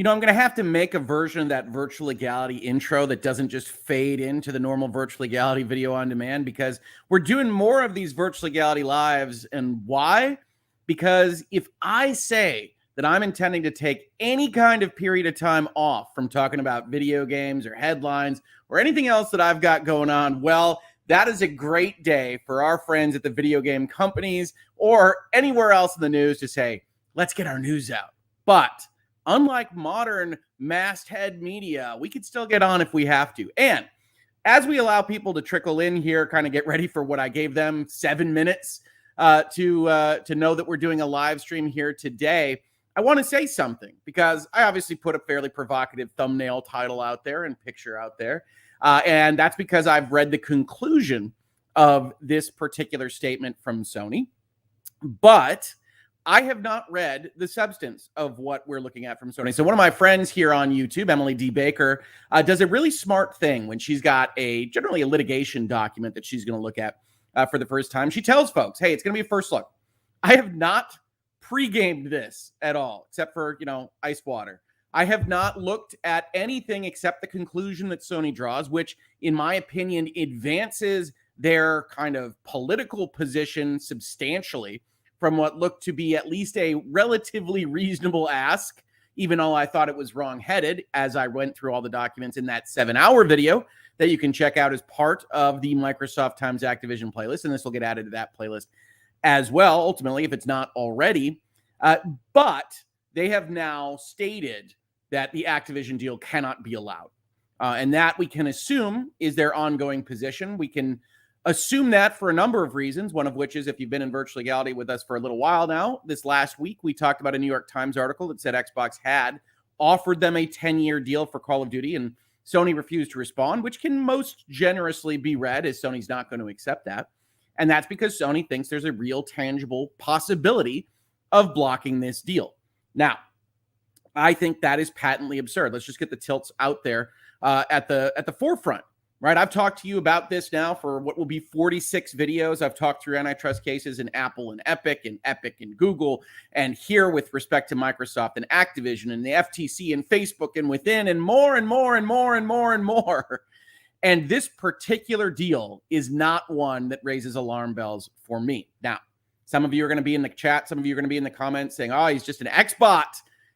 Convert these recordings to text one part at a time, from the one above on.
I'm going to have to make a version of that virtual legality intro that doesn't just fade into the normal virtual legality video on demand, because we're doing more of these virtual legality lives. And why? Because if I say that I'm intending to take any kind of period of time off from talking about video games or headlines or anything else that I've got going on, well, that is a great day for our friends at the video game companies or anywhere else in the news to say, let's get our news out. But unlike modern masthead media, we could still get on if we have to. And as we allow people to trickle in here, kind of get ready for what I gave them 7 minutes to know that we're doing a live stream here today, I want to say something, because I obviously put a fairly provocative thumbnail title out there and picture out there. And that's because I've read the conclusion of this particular statement from Sony. But I have not read the substance of what we're looking at from Sony. So one of my friends here on YouTube, Emily D. Baker, does a really smart thing when she's got generally a litigation document that she's going to look at for the first time. She tells folks, hey, it's going to be a first look. I have not pre-gamed this at all, except for, ice water. I have not looked at anything except the conclusion that Sony draws, which, in my opinion, advances their kind of political position substantially from what looked to be at least a relatively reasonable ask, even though I thought it was wrong-headed as I went through all the documents in that 7-hour video that you can check out as part of the Microsoft Times Activision playlist. And this will get added to that playlist as well, ultimately, if it's not already. But they have now stated that the Activision deal cannot be allowed. And that, we can assume, is their ongoing position. We can assume that for a number of reasons, one of which is, if you've been in virtual legality with us for a little while now, this last week we talked about a New York Times article that said Xbox had offered them a 10-year deal for Call of Duty, and Sony refused to respond, which can most generously be read as Sony's not going to accept that. And that's because Sony thinks there's a real tangible possibility of blocking this deal. Now, I think that is patently absurd. Let's just get the tilts out there at the forefront. Right, I've talked to you about this now for what will be 46 videos. I've talked through antitrust cases in Apple and Epic and Google, and here with respect to Microsoft and Activision and the FTC and Facebook and within, and more and more and more and more and more. And this particular deal is not one that raises alarm bells for me. Now, some of you are going to be in the chat. Some of you are going to be in the comments saying, oh, he's just an Xbot.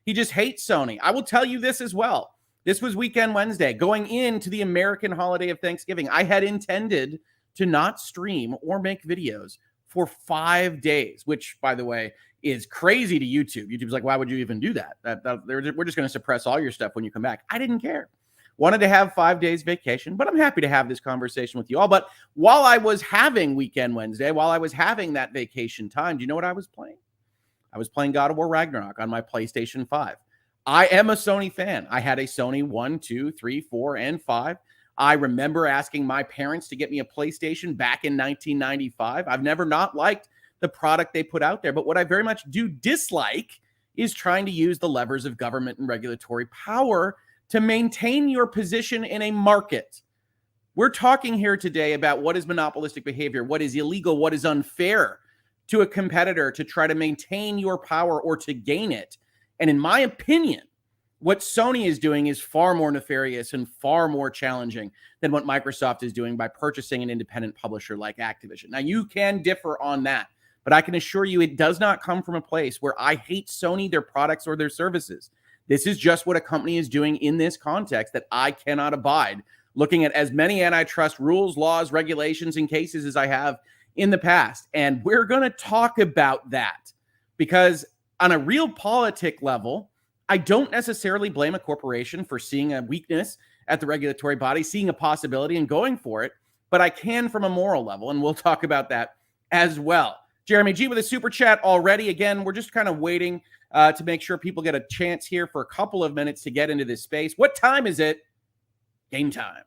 He just hates Sony. I will tell you this as well. This was Weekend Wednesday, going into the American holiday of Thanksgiving. I had intended to not stream or make videos for 5 days, which, by the way, is crazy to YouTube. YouTube's like, why would you even do that? We're just going to suppress all your stuff when you come back. I didn't care. Wanted to have 5 days vacation, but I'm happy to have this conversation with you all. But while I was having Weekend Wednesday, while I was having that vacation time, do you know what I was playing? I was playing God of War Ragnarok on my PlayStation 5. I am a Sony fan. I had a Sony 1, 2, 3, 4, and 5. I remember asking my parents to get me a PlayStation back in 1995. I've never not liked the product they put out there. But what I very much do dislike is trying to use the levers of government and regulatory power to maintain your position in a market. We're talking here today about what is monopolistic behavior, what is illegal, what is unfair to a competitor to try to maintain your power or to gain it. And in my opinion, what Sony is doing is far more nefarious and far more challenging than what Microsoft is doing by purchasing an independent publisher like Activision. Now, you can differ on that, but I can assure you it does not come from a place where I hate Sony, their products, or their services. This is just what a company is doing in this context that I cannot abide, looking at as many antitrust rules, laws, regulations, and cases as I have in the past. And we're going to talk about that because on a real politic level, I don't necessarily blame a corporation for seeing a weakness at the regulatory body, seeing a possibility and going for it, but I can from a moral level, and we'll talk about that as well. Jeremy G with a super chat already. Again, we're just kind of waiting to make sure people get a chance here for a couple of minutes to get into this space. What time is it? Game time.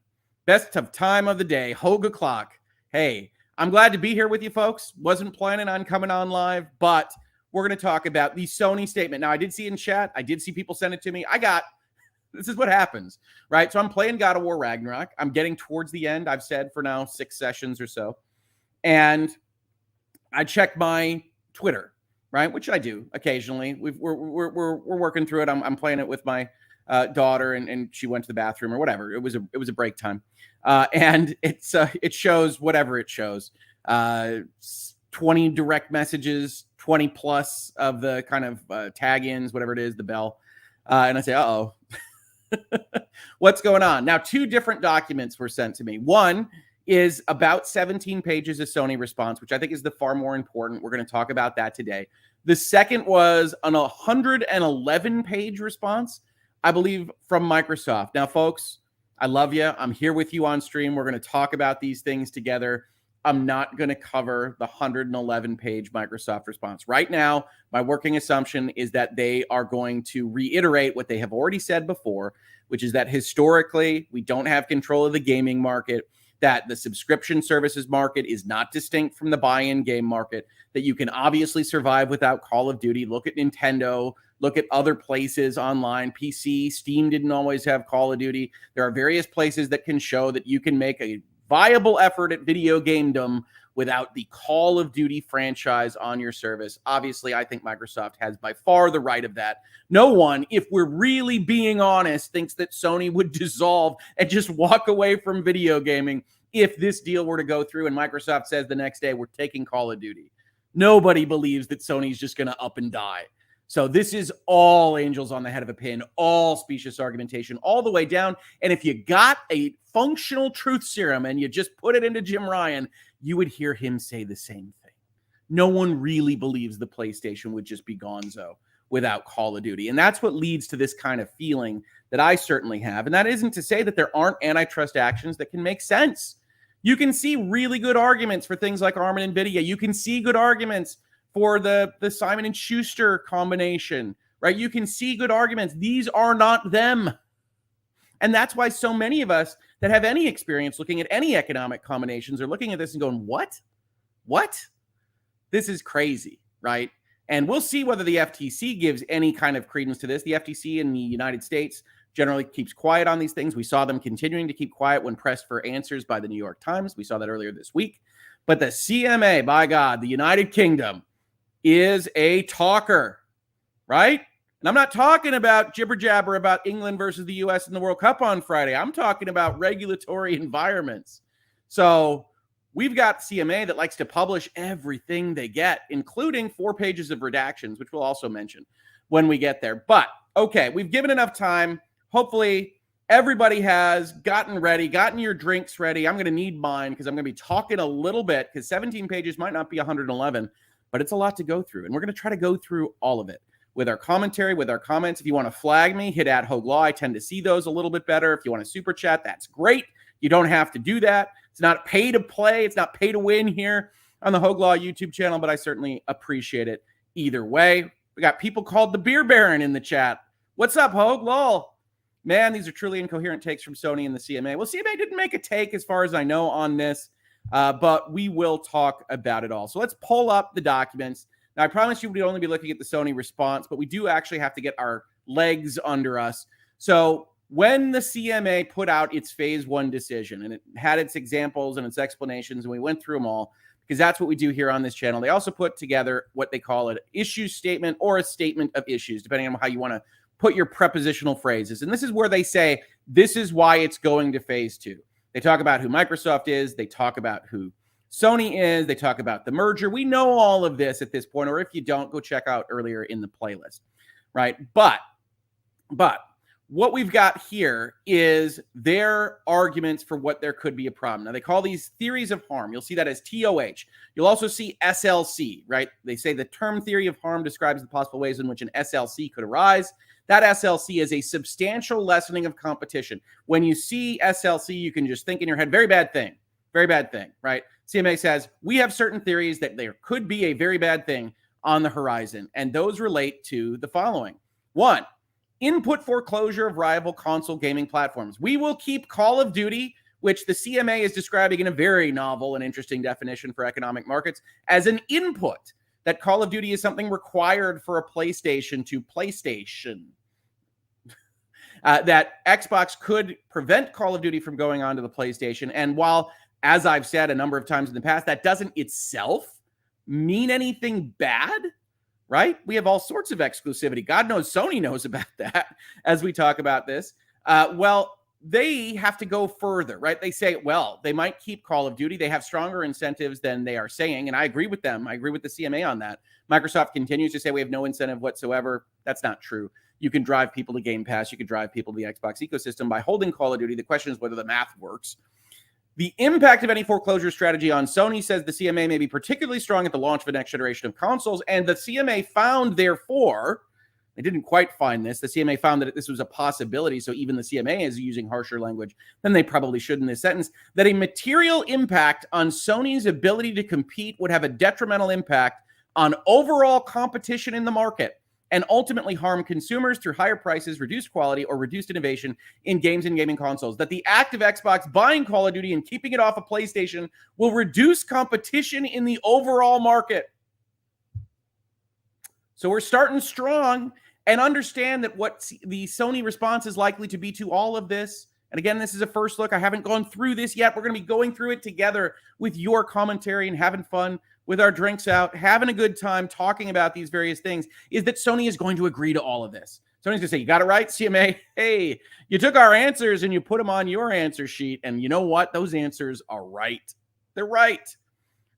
Best of time of the day. Hoeg o'clock. Hey, I'm glad to be here with you folks. Wasn't planning on coming on live, but we're going to talk about the Sony statement. Now, I did see in chat. I did see people send it to me. This is what happens, right? So I'm playing God of War Ragnarok. I'm getting towards the end. I've said for now 6 sessions or so. And I check my Twitter, right? Which I do occasionally. We're working through it. I'm playing it with my daughter, and she went to the bathroom or whatever. It was a break time, and it shows whatever it shows. 20 direct messages, 20 plus of the kind of tag-ins, whatever it is, the bell. And I say, uh-oh, what's going on? Now, 2 different documents were sent to me. One is about 17 pages of Sony response, which I think is the far more important. We're going to talk about that today. The second was an 111-page response, I believe, from Microsoft. Now, folks, I love you. I'm here with you on stream. We're going to talk about these things together. I'm not going to cover the 111-page Microsoft response. Right now, my working assumption is that they are going to reiterate what they have already said before, which is that historically, we don't have control of the gaming market, that the subscription services market is not distinct from the buy-in game market, that you can obviously survive without Call of Duty. Look at Nintendo, look at other places online, PC, Steam didn't always have Call of Duty. There are various places that can show that you can make a viable effort at video gamedom without the Call of Duty franchise on your service. Obviously, I think Microsoft has by far the right of that. No one, if we're really being honest, thinks that Sony would dissolve and just walk away from video gaming if this deal were to go through and Microsoft says the next day, we're taking Call of Duty. Nobody believes that Sony's just going to up and die. So this is all angels on the head of a pin, all specious argumentation, all the way down. And if you got a functional truth serum and you just put it into Jim Ryan, you would hear him say the same thing. No one really believes the PlayStation would just be gonzo without Call of Duty. And that's what leads to this kind of feeling that I certainly have. And that isn't to say that there aren't antitrust actions that can make sense. You can see really good arguments for things like ARM and NVIDIA. You can see good arguments for the Simon & Schuster combination, right? You can see good arguments. These are not them. And that's why so many of us that have any experience looking at any economic combinations are looking at this and going, what? What? This is crazy, right? And we'll see whether the FTC gives any kind of credence to this. The FTC in the United States generally keeps quiet on these things. We saw them continuing to keep quiet when pressed for answers by the New York Times. We saw that earlier this week. But the CMA, by God, the United Kingdom, is a talker, right? And I'm not talking about jibber jabber about England versus the U.S. in the World Cup on Friday. I'm talking about regulatory environments. So we've got CMA that likes to publish everything they get, including 4 pages of redactions, which we'll also mention when we get there. But okay, we've given enough time. Hopefully everybody has gotten ready, gotten your drinks ready. I'm going to need mine because I'm going to be talking a little bit because 17 pages might not be 111. But it's a lot to go through, and we're going to try to go through all of it with our commentary, with our comments. If you want to flag me, hit @Hoeg Law. I tend to see those a little bit better. If you want to super chat, that's great. You don't have to do that. It's not pay to play. It's not pay to win here on the Hoeg Law YouTube channel, but I certainly appreciate it either way. We got people called the Beer Baron in the chat. What's up, Hoeg Law? Man, these are truly incoherent takes from Sony and the CMA. Well, CMA didn't make a take as far as I know on this. But we will talk about it all. So let's pull up the documents. Now, I promise you we'd only be looking at the Sony response, but we do actually have to get our legs under us. So when the CMA put out its phase 1 decision, and it had its examples and its explanations, and we went through them all, because that's what we do here on this channel. They also put together what they call an issue statement or a statement of issues, depending on how you want to put your prepositional phrases. And this is where they say, this is why it's going to phase 2. They talk about who Microsoft is. They talk about who Sony is. They talk about the merger. We know all of this at this point, or if you don't, go check out earlier in the playlist, right? But what we've got here is their arguments for what there could be a problem. Now, they call these theories of harm. You'll see that as TOH. You'll also see SLC, right? They say the term theory of harm describes the possible ways in which an SLC could arise. That SLC is a substantial lessening of competition. When you see SLC, you can just think in your head, very bad thing, right? CMA says, we have certain theories that there could be a very bad thing on the horizon, and those relate to the following. 1, input foreclosure of rival console gaming platforms. We will keep Call of Duty, which the CMA is describing in a very novel and interesting definition for economic markets, as an input, that Call of Duty is something required for a PlayStation to PlayStation. That Xbox could prevent Call of Duty from going onto the PlayStation. And while, as I've said a number of times in the past, that doesn't itself mean anything bad, right? We have all sorts of exclusivity. God knows Sony knows about that as we talk about this. Well, they have to go further, right? They say, well, they might keep Call of Duty. They have stronger incentives than they are saying. And I agree with them. I agree with the CMA on that. Microsoft continues to say we have no incentive whatsoever. That's not true. You can drive people to Game Pass. You can drive people to the Xbox ecosystem by holding Call of Duty. The question is whether the math works. The impact of any foreclosure strategy on Sony, says the CMA, may be particularly strong at the launch of the next generation of consoles. And the CMA found, therefore, they didn't quite find this. The CMA found that this was a possibility. So even the CMA is using harsher language than they probably should in this sentence, that a material impact on Sony's ability to compete would have a detrimental impact on overall competition in the market and ultimately harm consumers through higher prices, reduced quality, or reduced innovation in games and gaming consoles. That the act of Xbox buying Call of Duty and keeping it off of PlayStation will reduce competition in the overall market. So we're starting strong, and understand that what the Sony response is likely to be to all of this. And again, this is a first look. I haven't gone through this yet. We're going to be going through it together with your commentary and having fun with our drinks out, having a good time talking about these various things, is that Sony is going to agree to all of this. Sony's going to say, you got it right, CMA. Hey, you took our answers and you put them on your answer sheet. And you know what? Those answers are right. They're right.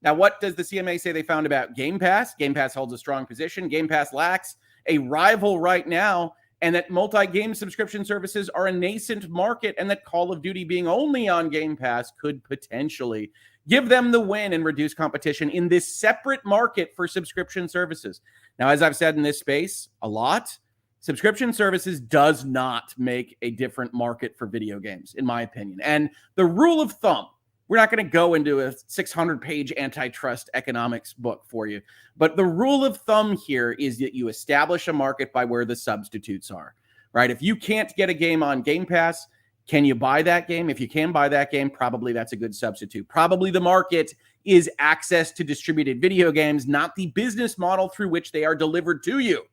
Now, what does the CMA say they found about Game Pass? Game Pass holds a strong position. Game Pass lacks a rival right now, and that multi-game subscription services are a nascent market, and that Call of Duty being only on Game Pass could potentially give them the win and reduce competition in this separate market for subscription services. Now, as I've said in this space a lot, subscription services does not make a different market for video games, in my opinion. And the rule of thumb, we're not going to go into a 600-page antitrust economics book for you, but the rule of thumb here is that you establish a market by where the substitutes are, right? If you can't get a game on Game Pass, can you buy that game? If you can buy that game, probably that's a good substitute. Probably the market is access to distributed video games, not the business model through which they are delivered to you.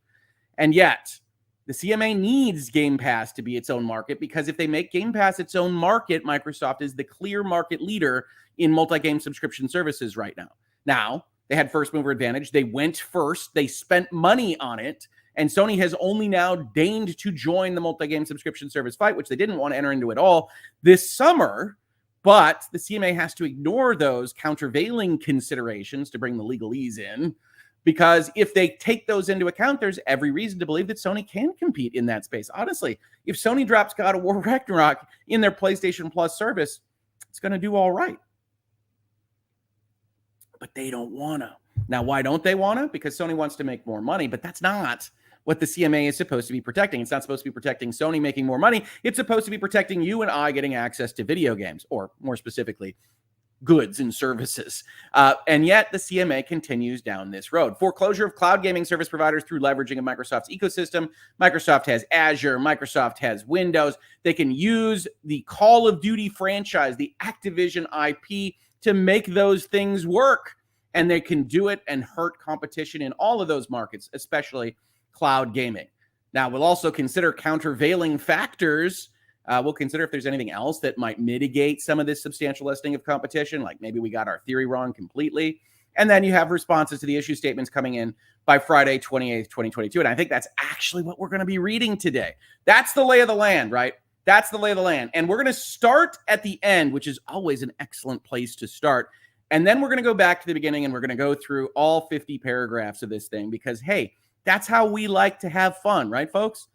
And yet, the CMA needs Game Pass to be its own market, because if they make Game Pass its own market, Microsoft is the clear market leader in multi-game subscription services right now. Now, they had first mover advantage. They went first. They spent money on it. And Sony has only now deigned to join the multi-game subscription service fight, which they didn't want to enter into at all this summer. But the CMA has to ignore those countervailing considerations to bring the legalese in, because if they take those into account, there's every reason to believe that Sony can compete in that space. Honestly, if Sony drops God of War Ragnarok in their PlayStation Plus service, it's going to do all right. But they don't want to. Now, why don't they want to? Because Sony wants to make more money, but that's not what the CMA is supposed to be protecting. It's not supposed to be protecting Sony making more money. It's supposed to be protecting you and I getting access to video games, or more specifically, goods and services. And yet the CMA continues down this road. Foreclosure of cloud gaming service providers through leveraging of Microsoft's ecosystem. Microsoft has Azure. Microsoft has Windows. They can use the Call of Duty franchise, the Activision IP, to make those things work. And they can do it and hurt competition in all of those markets, especially cloud gaming. Now, we'll also consider countervailing factors. We'll consider if there's anything else that might mitigate some of this substantial lessening of competition, like maybe we got our theory wrong completely. And then you have responses to the issue statements coming in by Friday, 28th, 2022. And I think that's actually what we're going to be reading today. That's the lay of the land, right? That's the lay of the land. And we're going to start at the end, which is always an excellent place to start. And then we're going to go back to the beginning, and we're going to go through all 50 paragraphs of this thing, because, hey, that's how we like to have fun, right, folks?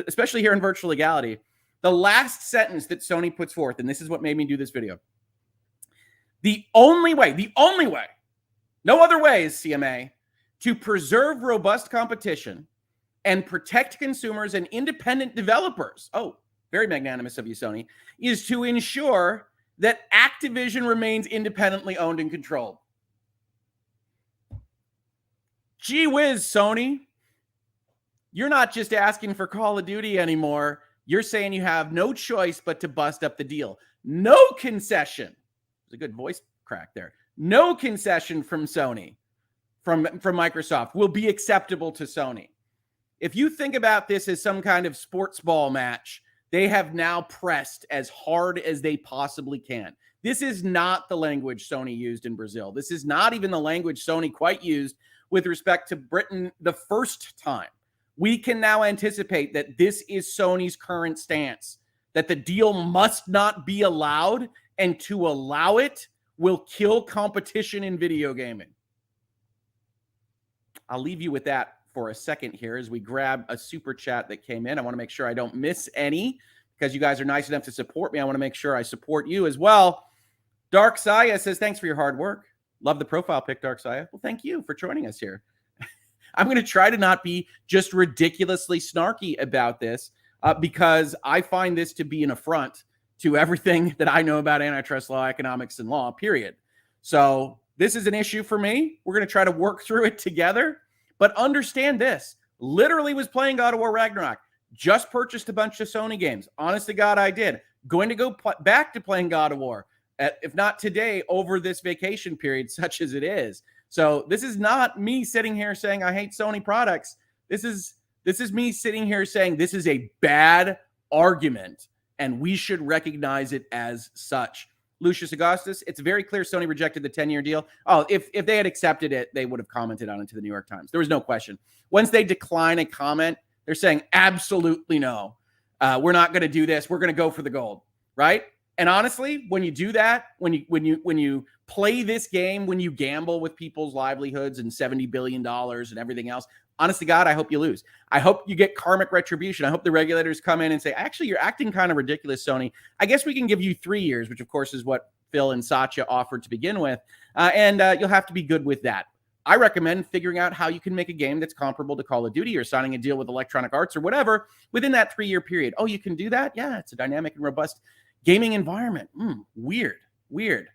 Especially here in Virtual Legality. The last sentence that Sony puts forth, and this is what made me do this video. The only way, no other way is CMA, to preserve robust competition and protect consumers and independent developers, oh, very magnanimous of you, Sony, is to ensure that Activision remains independently owned and controlled. Gee whiz, Sony. You're not just asking for Call of Duty anymore. You're saying you have no choice but to bust up the deal. No concession. There's a good voice crack there. No concession from Sony, from Microsoft, will be acceptable to Sony. If you think about this as some kind of sports ball match, they have now pressed as hard as they possibly can. This is not the language Sony used in Brazil. This is not even the language Sony quite used with respect to Britain the first time. We can now anticipate that this is Sony's current stance, that the deal must not be allowed, and to allow it will kill competition in video gaming. I'll leave you with that for a second here as we grab a super chat that came in. I want to make sure I don't miss any because you guys are nice enough to support me. I want to make sure I support you as well. Dark Saya says, thanks for your hard work. Love the profile pic, Dark Saya. Well, thank you for joining us here. I'm going to try to not be just ridiculously snarky about this because I find this to be an affront to everything that I know about antitrust law, economics, and law, period. So this is an issue for me. We're going to try to work through it together. But understand this. Literally was playing God of War Ragnarok. Just purchased a bunch of Sony games. Honest to God, I did. Going to go back to playing God of War. If not today, over this vacation period, such as it is. So this is not me sitting here saying I hate Sony products. This is me sitting here saying this is a bad argument, and we should recognize it as such. Lucius Augustus, it's very clear Sony rejected the 10-year deal. Oh, if they had accepted it, they would have commented on it to the New York Times. There was no question. Once they decline a comment, they're saying absolutely no. We're not going to do this. We're going to go for the gold, right? And honestly, when you do that, when you play this game, when you gamble with people's livelihoods and $70 billion and everything else, honest to God, I hope you lose. I hope you get karmic retribution. I hope the regulators come in and say, actually, you're acting kind of ridiculous, Sony. I guess we can give you 3 years, which of course is what Phil and Satya offered to begin with. And you'll have to be good with that. I recommend figuring out how you can make a game that's comparable to Call of Duty or signing a deal with Electronic Arts or whatever within that 3-year period. Oh, you can do that? Yeah, it's a dynamic and robust gaming environment. Weird.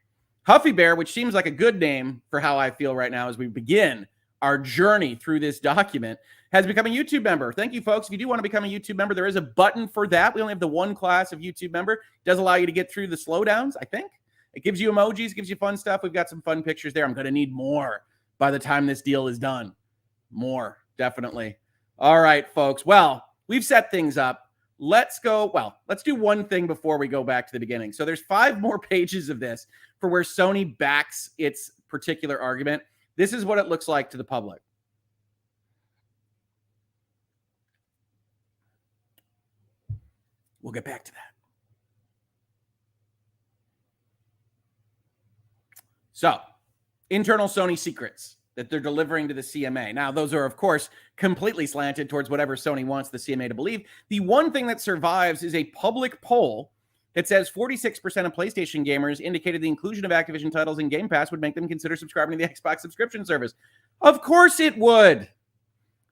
Huffy Bear, which seems like a good name for how I feel right now as we begin our journey through this document, has become a YouTube member. Thank you, folks. If you do want to become a YouTube member, there is a button for that. We only have the one class of YouTube member. It does allow you to get through the slowdowns, I think. It gives you emojis, gives you fun stuff. We've got some fun pictures there. I'm going to need more by the time this deal is done. More, definitely. All right, folks. Well, we've set things up. Let's go. Well, let's do one thing before we go back to the beginning. So there's 5 more pages of this for where Sony backs its particular argument. This is what it looks like to the public. We'll get back to that. So, internal Sony secrets that they're delivering to the CMA. Now, those are, of course, completely slanted towards whatever Sony wants the CMA to believe. The one thing that survives is a public poll that says 46% of PlayStation gamers indicated the inclusion of Activision titles in Game Pass would make them consider subscribing to the Xbox subscription service. Of course it would.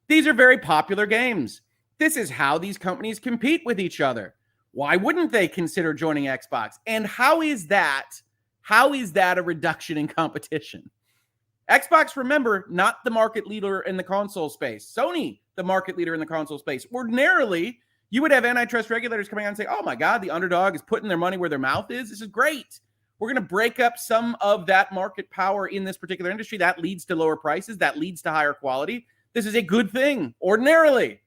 These are very popular games. This is how these companies compete with each other. Why wouldn't they consider joining Xbox? And how is that a reduction in competition? Xbox, remember, not the market leader in the console space. Sony, the market leader in the console space. Ordinarily, you would have antitrust regulators coming out and say, oh my God, the underdog is putting their money where their mouth is. This is great. We're going to break up some of that market power in this particular industry. That leads to lower prices. That leads to higher quality. This is a good thing, ordinarily.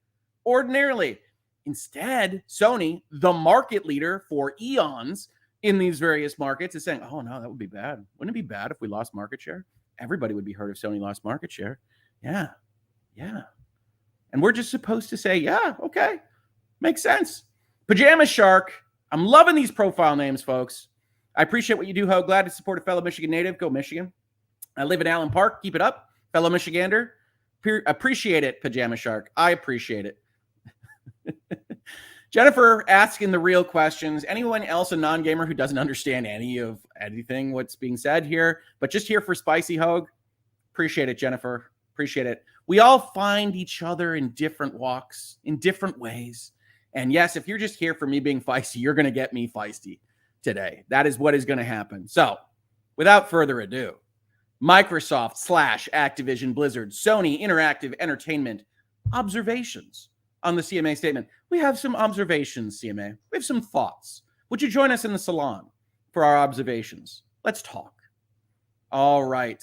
Instead, Sony, the market leader for eons in these various markets, is saying, oh no, that would be bad. Wouldn't it be bad if we lost market share? Everybody would be hurt if Sony lost market share. Yeah. And we're just supposed to say, yeah, okay. Makes sense. Pajama Shark. I'm loving these profile names, folks. I appreciate what you do, Hoeg. Glad to support a fellow Michigan native. Go Michigan. I live in Allen Park. Keep it up, fellow Michigander. Appreciate it, Pajama Shark. I appreciate it. Jennifer asking the real questions. Anyone else a non-gamer who doesn't understand anything what's being said here, but just here for spicy, Hoeg? Appreciate it, Jennifer. Appreciate it. We all find each other in different walks, in different ways. And yes, if you're just here for me being feisty, you're going to get me feisty today. That is what is going to happen. So, without further ado, Microsoft / Activision Blizzard, Sony Interactive Entertainment observations on the CMA statement. We have some observations, CMA. We have some thoughts. Would you join us in the salon for our observations? Let's talk. All right.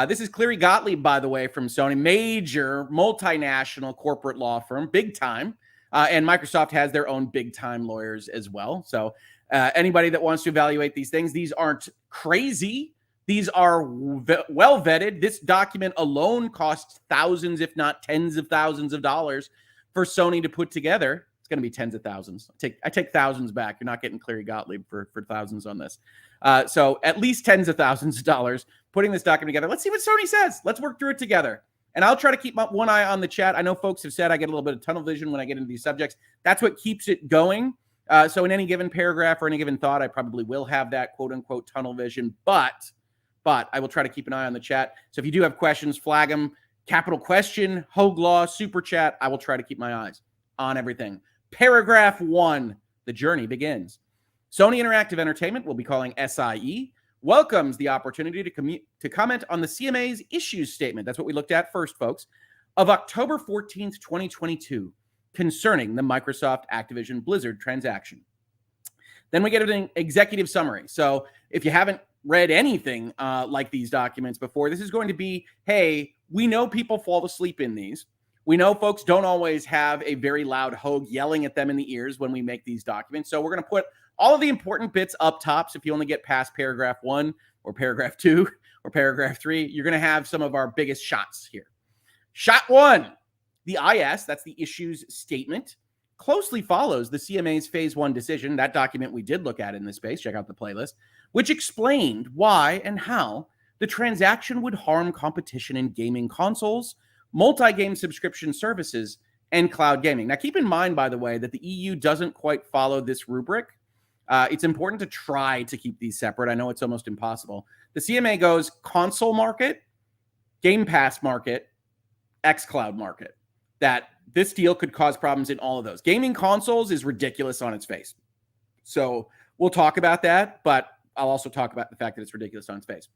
This is Cleary Gottlieb, by the way, from Sony, major multinational corporate law firm, big time. And Microsoft has their own big time lawyers as well. So anybody that wants to evaluate these things, these aren't crazy These are well vetted. This document alone costs thousands, if not tens of thousands of dollars for Sony to put together. It's going to be tens of thousands. I take thousands back. You're not getting Clary Gottlieb for thousands on this. So at least tens of thousands of dollars putting this document together. Let's see what Sony says. Let's work through it together. And I'll try to keep one eye on the chat. I know folks have said I get a little bit of tunnel vision when I get into these subjects. That's what keeps it going. So in any given paragraph or any given thought, I probably will have that quote unquote tunnel vision, but I will try to keep an eye on the chat. So if you do have questions, flag them. Capital question, Hoeg Law, super chat. I will try to keep my eyes on everything. Paragraph 1, the journey begins. Sony Interactive Entertainment, we'll be calling SIE, welcomes the opportunity to comment on the CMA's issues statement. That's what we looked at first, folks, of October 14th, 2022, concerning the Microsoft Activision Blizzard transaction. Then we get an executive summary. So if you haven't read anything like these documents before, this is going to be, hey, we know people fall asleep in these. We know folks don't always have a very loud Hoeg yelling at them in the ears when we make these documents. So we're going to put all of the important bits up top. So if you only get past paragraph 1 or paragraph 2 or paragraph 3, you're going to have some of our biggest shots here. Shot 1, the IS, that's the issues statement, closely follows the CMA's Phase 1 decision, that document we did look at in this space, check out the playlist, which explained why and how the transaction would harm competition in gaming consoles, multi-game subscription services, and cloud gaming. Now, keep in mind, by the way, that the EU doesn't quite follow this rubric. It's important to try to keep these separate. I know it's almost impossible. The CMA goes console market, Game Pass market, xCloud market. That this deal could cause problems in all of those. Gaming consoles is ridiculous on its face. So we'll talk about that, but I'll also talk about the fact that it's ridiculous on its face.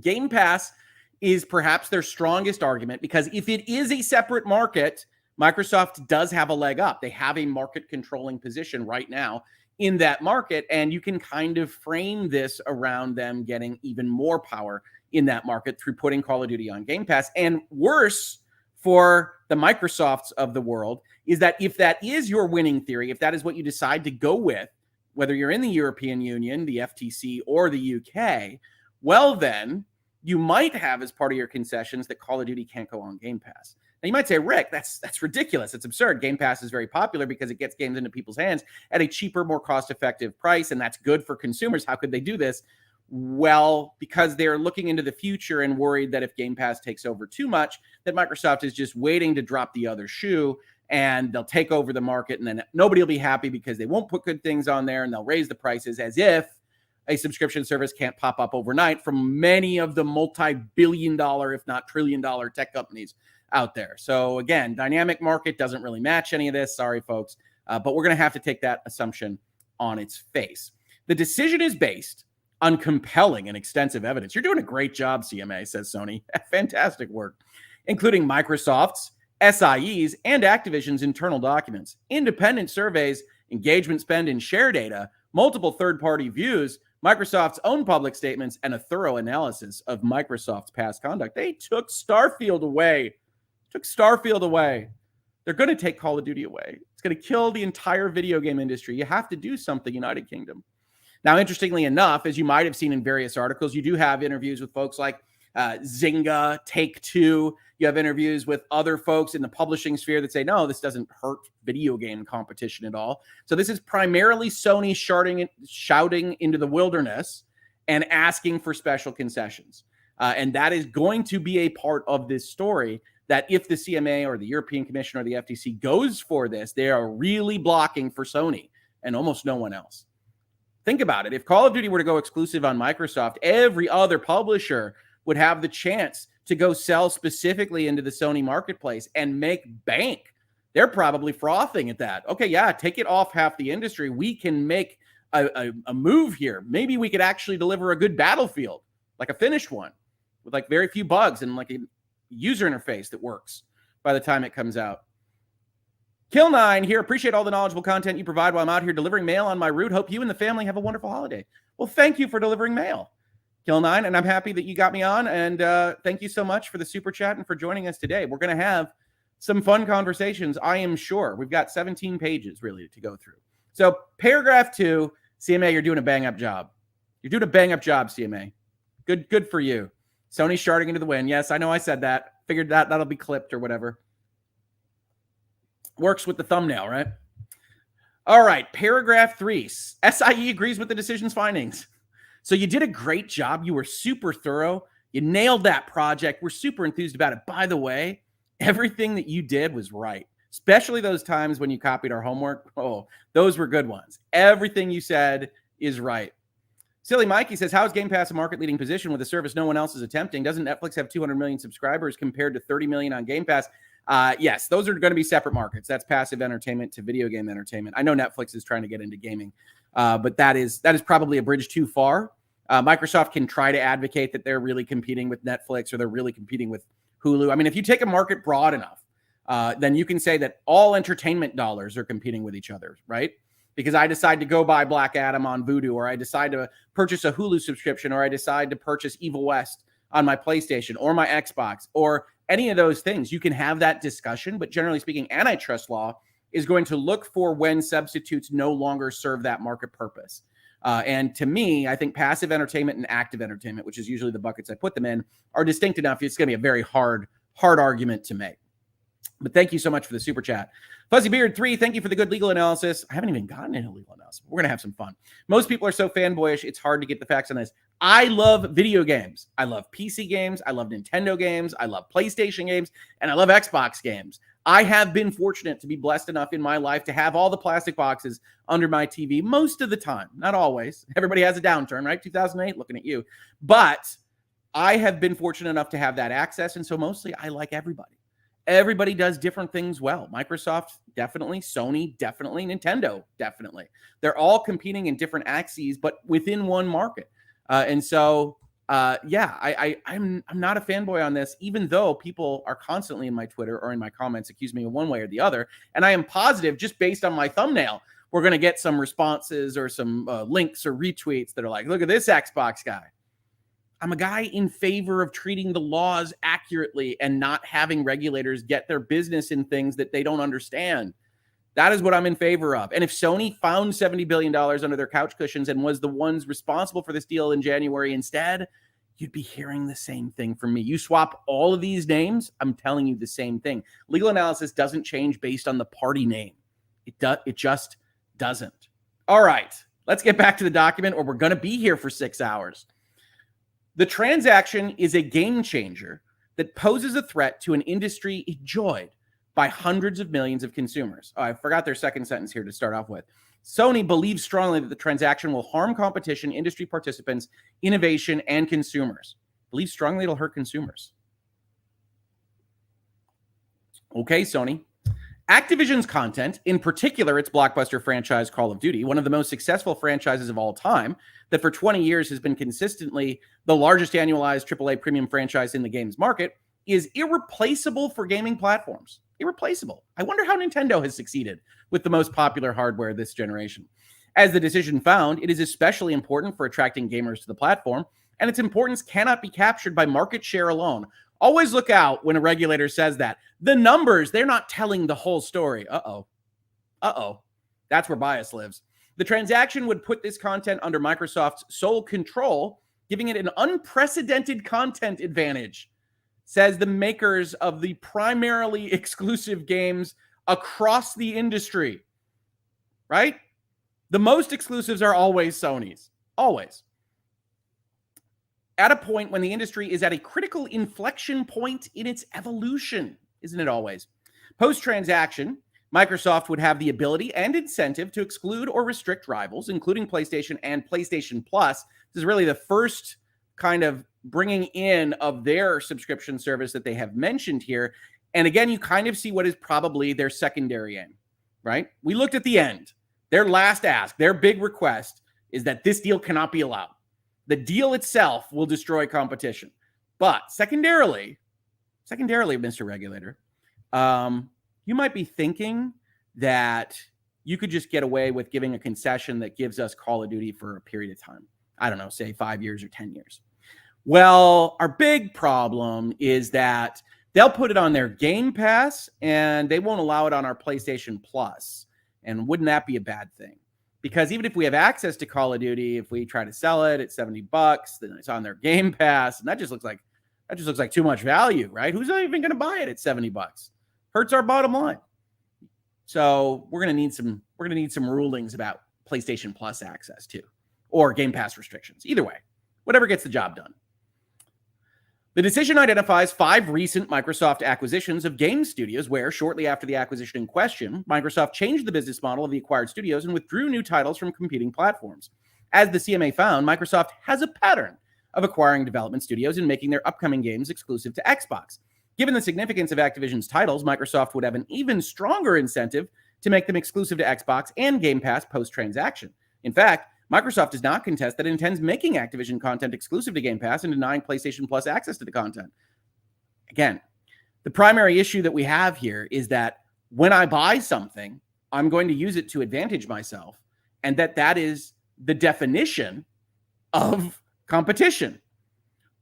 Game Pass is perhaps their strongest argument because if it is a separate market, Microsoft does have a leg up. They have a market controlling position right now in that market, and you can kind of frame this around them getting even more power in that market through putting Call of Duty on Game Pass. And worse for the Microsofts of the world is that if that is your winning theory, if that is what you decide to go with, whether you're in the European Union, the FTC, or the UK, well then, you might have as part of your concessions that Call of Duty can't go on Game Pass. Now you might say, Rick, that's ridiculous. It's absurd. Game Pass is very popular because it gets games into people's hands at a cheaper, more cost-effective price, and that's good for consumers. How could they do this? Well, because they're looking into the future and worried that if Game Pass takes over too much, that Microsoft is just waiting to drop the other shoe and they'll take over the market and then nobody will be happy because they won't put good things on there and they'll raise the prices as if a subscription service can't pop up overnight from many of the multi-billion-dollar, if not trillion-dollar tech companies out there. So again, dynamic market doesn't really match any of this. Sorry, folks. But we're going to have to take that assumption on its face. The decision is based on compelling and extensive evidence. You're doing a great job, CMA, says Sony. Fantastic work. Including Microsoft's, SIE's, and Activision's internal documents, independent surveys, engagement spend and share data, multiple third-party views, Microsoft's own public statements, and a thorough analysis of Microsoft's past conduct. They took Starfield away. They're going to take Call of Duty away. It's going to kill the entire video game industry. You have to do something, United Kingdom. Now, interestingly enough, as you might have seen in various articles, you do have interviews with folks like Zynga, Take-Two. You have interviews with other folks in the publishing sphere that say, no, this doesn't hurt video game competition at all. So this is primarily Sony shouting into the wilderness and asking for special concessions. And that is going to be a part of this story, that if the CMA or the European Commission or the FTC goes for this, they are really blocking for Sony and almost no one else. Think about it. If Call of Duty were to go exclusive on Microsoft, every other publisher would have the chance to go sell specifically into the Sony marketplace and make bank. They're probably frothing at that. Okay, yeah, take it off half the industry. We can make a move here. Maybe we could actually deliver a good Battlefield, like a finished one, with like very few bugs and like a user interface that works by the time it comes out. Kill9 here. Appreciate all the knowledgeable content you provide while I'm out here delivering mail on my route. Hope you and the family have a wonderful holiday. Well, thank you for delivering mail, Kill9, and I'm happy that you got me on, and thank you so much for the super chat and for joining us today. We're going to have some fun conversations, I am sure. We've got 17 pages, really, to go through. So paragraph 2, CMA, you're doing a bang-up job. You're doing a bang-up job, CMA. Good for you. Sony sharding into the win. Yes, I know I said that. Figured that'll be clipped or whatever. Works with the thumbnail, right? All right, paragraph 3. SIE agrees with the decision's findings. So you did a great job. You were super thorough. You nailed that project. We're super enthused about it. By the way, everything that you did was right, especially those times when you copied our homework. Oh, those were good ones. Everything you said is right. Silly Mikey says, how is Game Pass a market-leading position with a service no one else is attempting? Doesn't Netflix have 200 million subscribers compared to 30 million on Game Pass? Yes, those are going to be separate markets. That's passive entertainment to video game entertainment. I know Netflix is trying to get into gaming, but that is probably a bridge too far. Microsoft can try to advocate that they're really competing with Netflix or they're really competing with Hulu. I mean, if you take a market broad enough, then you can say that all entertainment dollars are competing with each other, right? Because I decide to go buy Black Adam on Vudu, or I decide to purchase a Hulu subscription, or I decide to purchase Evil West on my PlayStation or my Xbox, or any of those things. You can have that discussion, but generally speaking, antitrust law is going to look for when substitutes no longer serve that market purpose. And to me, I think passive entertainment and active entertainment, which is usually the buckets I put them in, are distinct enough. It's going to be a very hard argument to make. But thank you so much for the super chat. Fuzzy Beard 3, thank you for the good legal analysis. I haven't even gotten into legal analysis. We're going to have some fun. Most people are so fanboyish, it's hard to get the facts on this. I love video games. I love PC games. I love Nintendo games. I love PlayStation games. And I love Xbox games. I have been fortunate to be blessed enough in my life to have all the plastic boxes under my TV most of the time. Not always. Everybody has a downturn, right? 2008, looking at you. But I have been fortunate enough to have that access. And so mostly I like everybody. Everybody does different things well. Microsoft, definitely. Sony, definitely. Nintendo, definitely. They're all competing in different axes, but within one market. I'm not a fanboy on this, even though people are constantly in my Twitter or in my comments accuse me of one way or the other. And I am positive, just based on my thumbnail, we're going to get some responses or some links or retweets that are like, look at this Xbox guy. I'm a guy in favor of treating the laws accurately and not having regulators get their business in things that they don't understand. That is what I'm in favor of. And if Sony found $70 billion under their couch cushions and was the ones responsible for this deal in January instead, you'd be hearing the same thing from me. You swap all of these names, I'm telling you the same thing. Legal analysis doesn't change based on the party name. It just doesn't. All right, let's get back to the document, or we're going to be here for 6 hours. The transaction is a game changer that poses a threat to an industry enjoyed by hundreds of millions of consumers. Oh, I forgot their second sentence here to start off with. Sony believes strongly that the transaction will harm competition, industry participants, innovation, and consumers. Believes strongly it'll hurt consumers. Okay, Sony. Activision's content, in particular its blockbuster franchise Call of Duty, one of the most successful franchises of all time, that for 20 years has been consistently the largest annualized AAA premium franchise in the games market, is irreplaceable for gaming platforms. Irreplaceable. I wonder how Nintendo has succeeded with the most popular hardware this generation. As the decision found, it is especially important for attracting gamers to the platform, and its importance cannot be captured by market share alone. Always look out when a regulator says that. The numbers, they're not telling the whole story. Uh-oh. That's where bias lives. The transaction would put this content under Microsoft's sole control, giving it an unprecedented content advantage, says the makers of the primarily exclusive games across the industry, right? The most exclusives are always Sony's, always. At a point when the industry is at a critical inflection point in its evolution, isn't it always? Post-transaction, Microsoft would have the ability and incentive to exclude or restrict rivals, including PlayStation and PlayStation Plus. This is really the first kind of bringing in of their subscription service that they have mentioned here. And again, you kind of see what is probably their secondary aim, right? We looked at the end. Their last ask, their big request is that this deal cannot be allowed. The deal itself will destroy competition. But secondarily, Mr. Regulator, you might be thinking that you could just get away with giving a concession that gives us Call of Duty for a period of time. I don't know, say 5 years or 10 years. Well, our big problem is that they'll put it on their Game Pass and they won't allow it on our PlayStation Plus. And wouldn't that be a bad thing? Because even if we have access to Call of Duty, if we try to sell it at $70, then it's on their Game Pass, and that just looks like too much value, right? Who's even going to buy it at $70? Hurts our bottom line. So we're going to need some rulings about PlayStation Plus access too, or Game Pass restrictions. Either way, whatever gets the job done. The decision identifies 5 recent Microsoft acquisitions of game studios where, shortly after the acquisition in question, Microsoft changed the business model of the acquired studios and withdrew new titles from competing platforms. As the CMA found, Microsoft has a pattern of acquiring development studios and making their upcoming games exclusive to Xbox. Given the significance of Activision's titles, Microsoft would have an even stronger incentive to make them exclusive to Xbox and Game Pass post-transaction. In fact, Microsoft does not contest that it intends making Activision content exclusive to Game Pass and denying PlayStation Plus access to the content. Again, the primary issue that we have here is that when I buy something, I'm going to use it to advantage myself, and that is the definition of competition.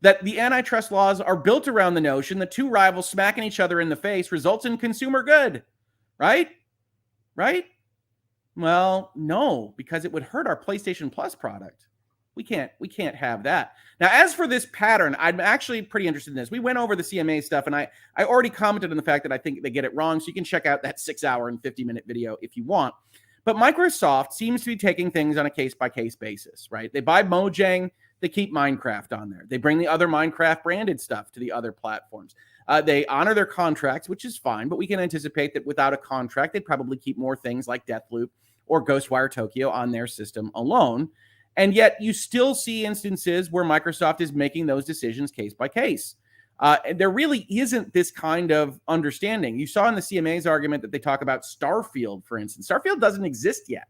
That the antitrust laws are built around the notion that two rivals smacking each other in the face results in consumer good, right? Right? Well, no, because it would hurt our PlayStation Plus product. We can't have that. Now, as for this pattern, I'm actually pretty interested in this. We went over the CMA stuff, and I already commented on the fact that I think they get it wrong, so you can check out that 6-hour and 50-minute video if you want. But Microsoft seems to be taking things on a case-by-case basis, right? They buy Mojang, they keep Minecraft on there. They bring the other Minecraft branded stuff to the other platforms. They honor their contracts, which is fine, but we can anticipate that without a contract, they'd probably keep more things like Deathloop or Ghostwire Tokyo on their system alone. And yet you still see instances where Microsoft is making those decisions case by case. There really isn't this kind of understanding. You saw in the CMA's argument that they talk about Starfield, for instance. Starfield doesn't exist yet.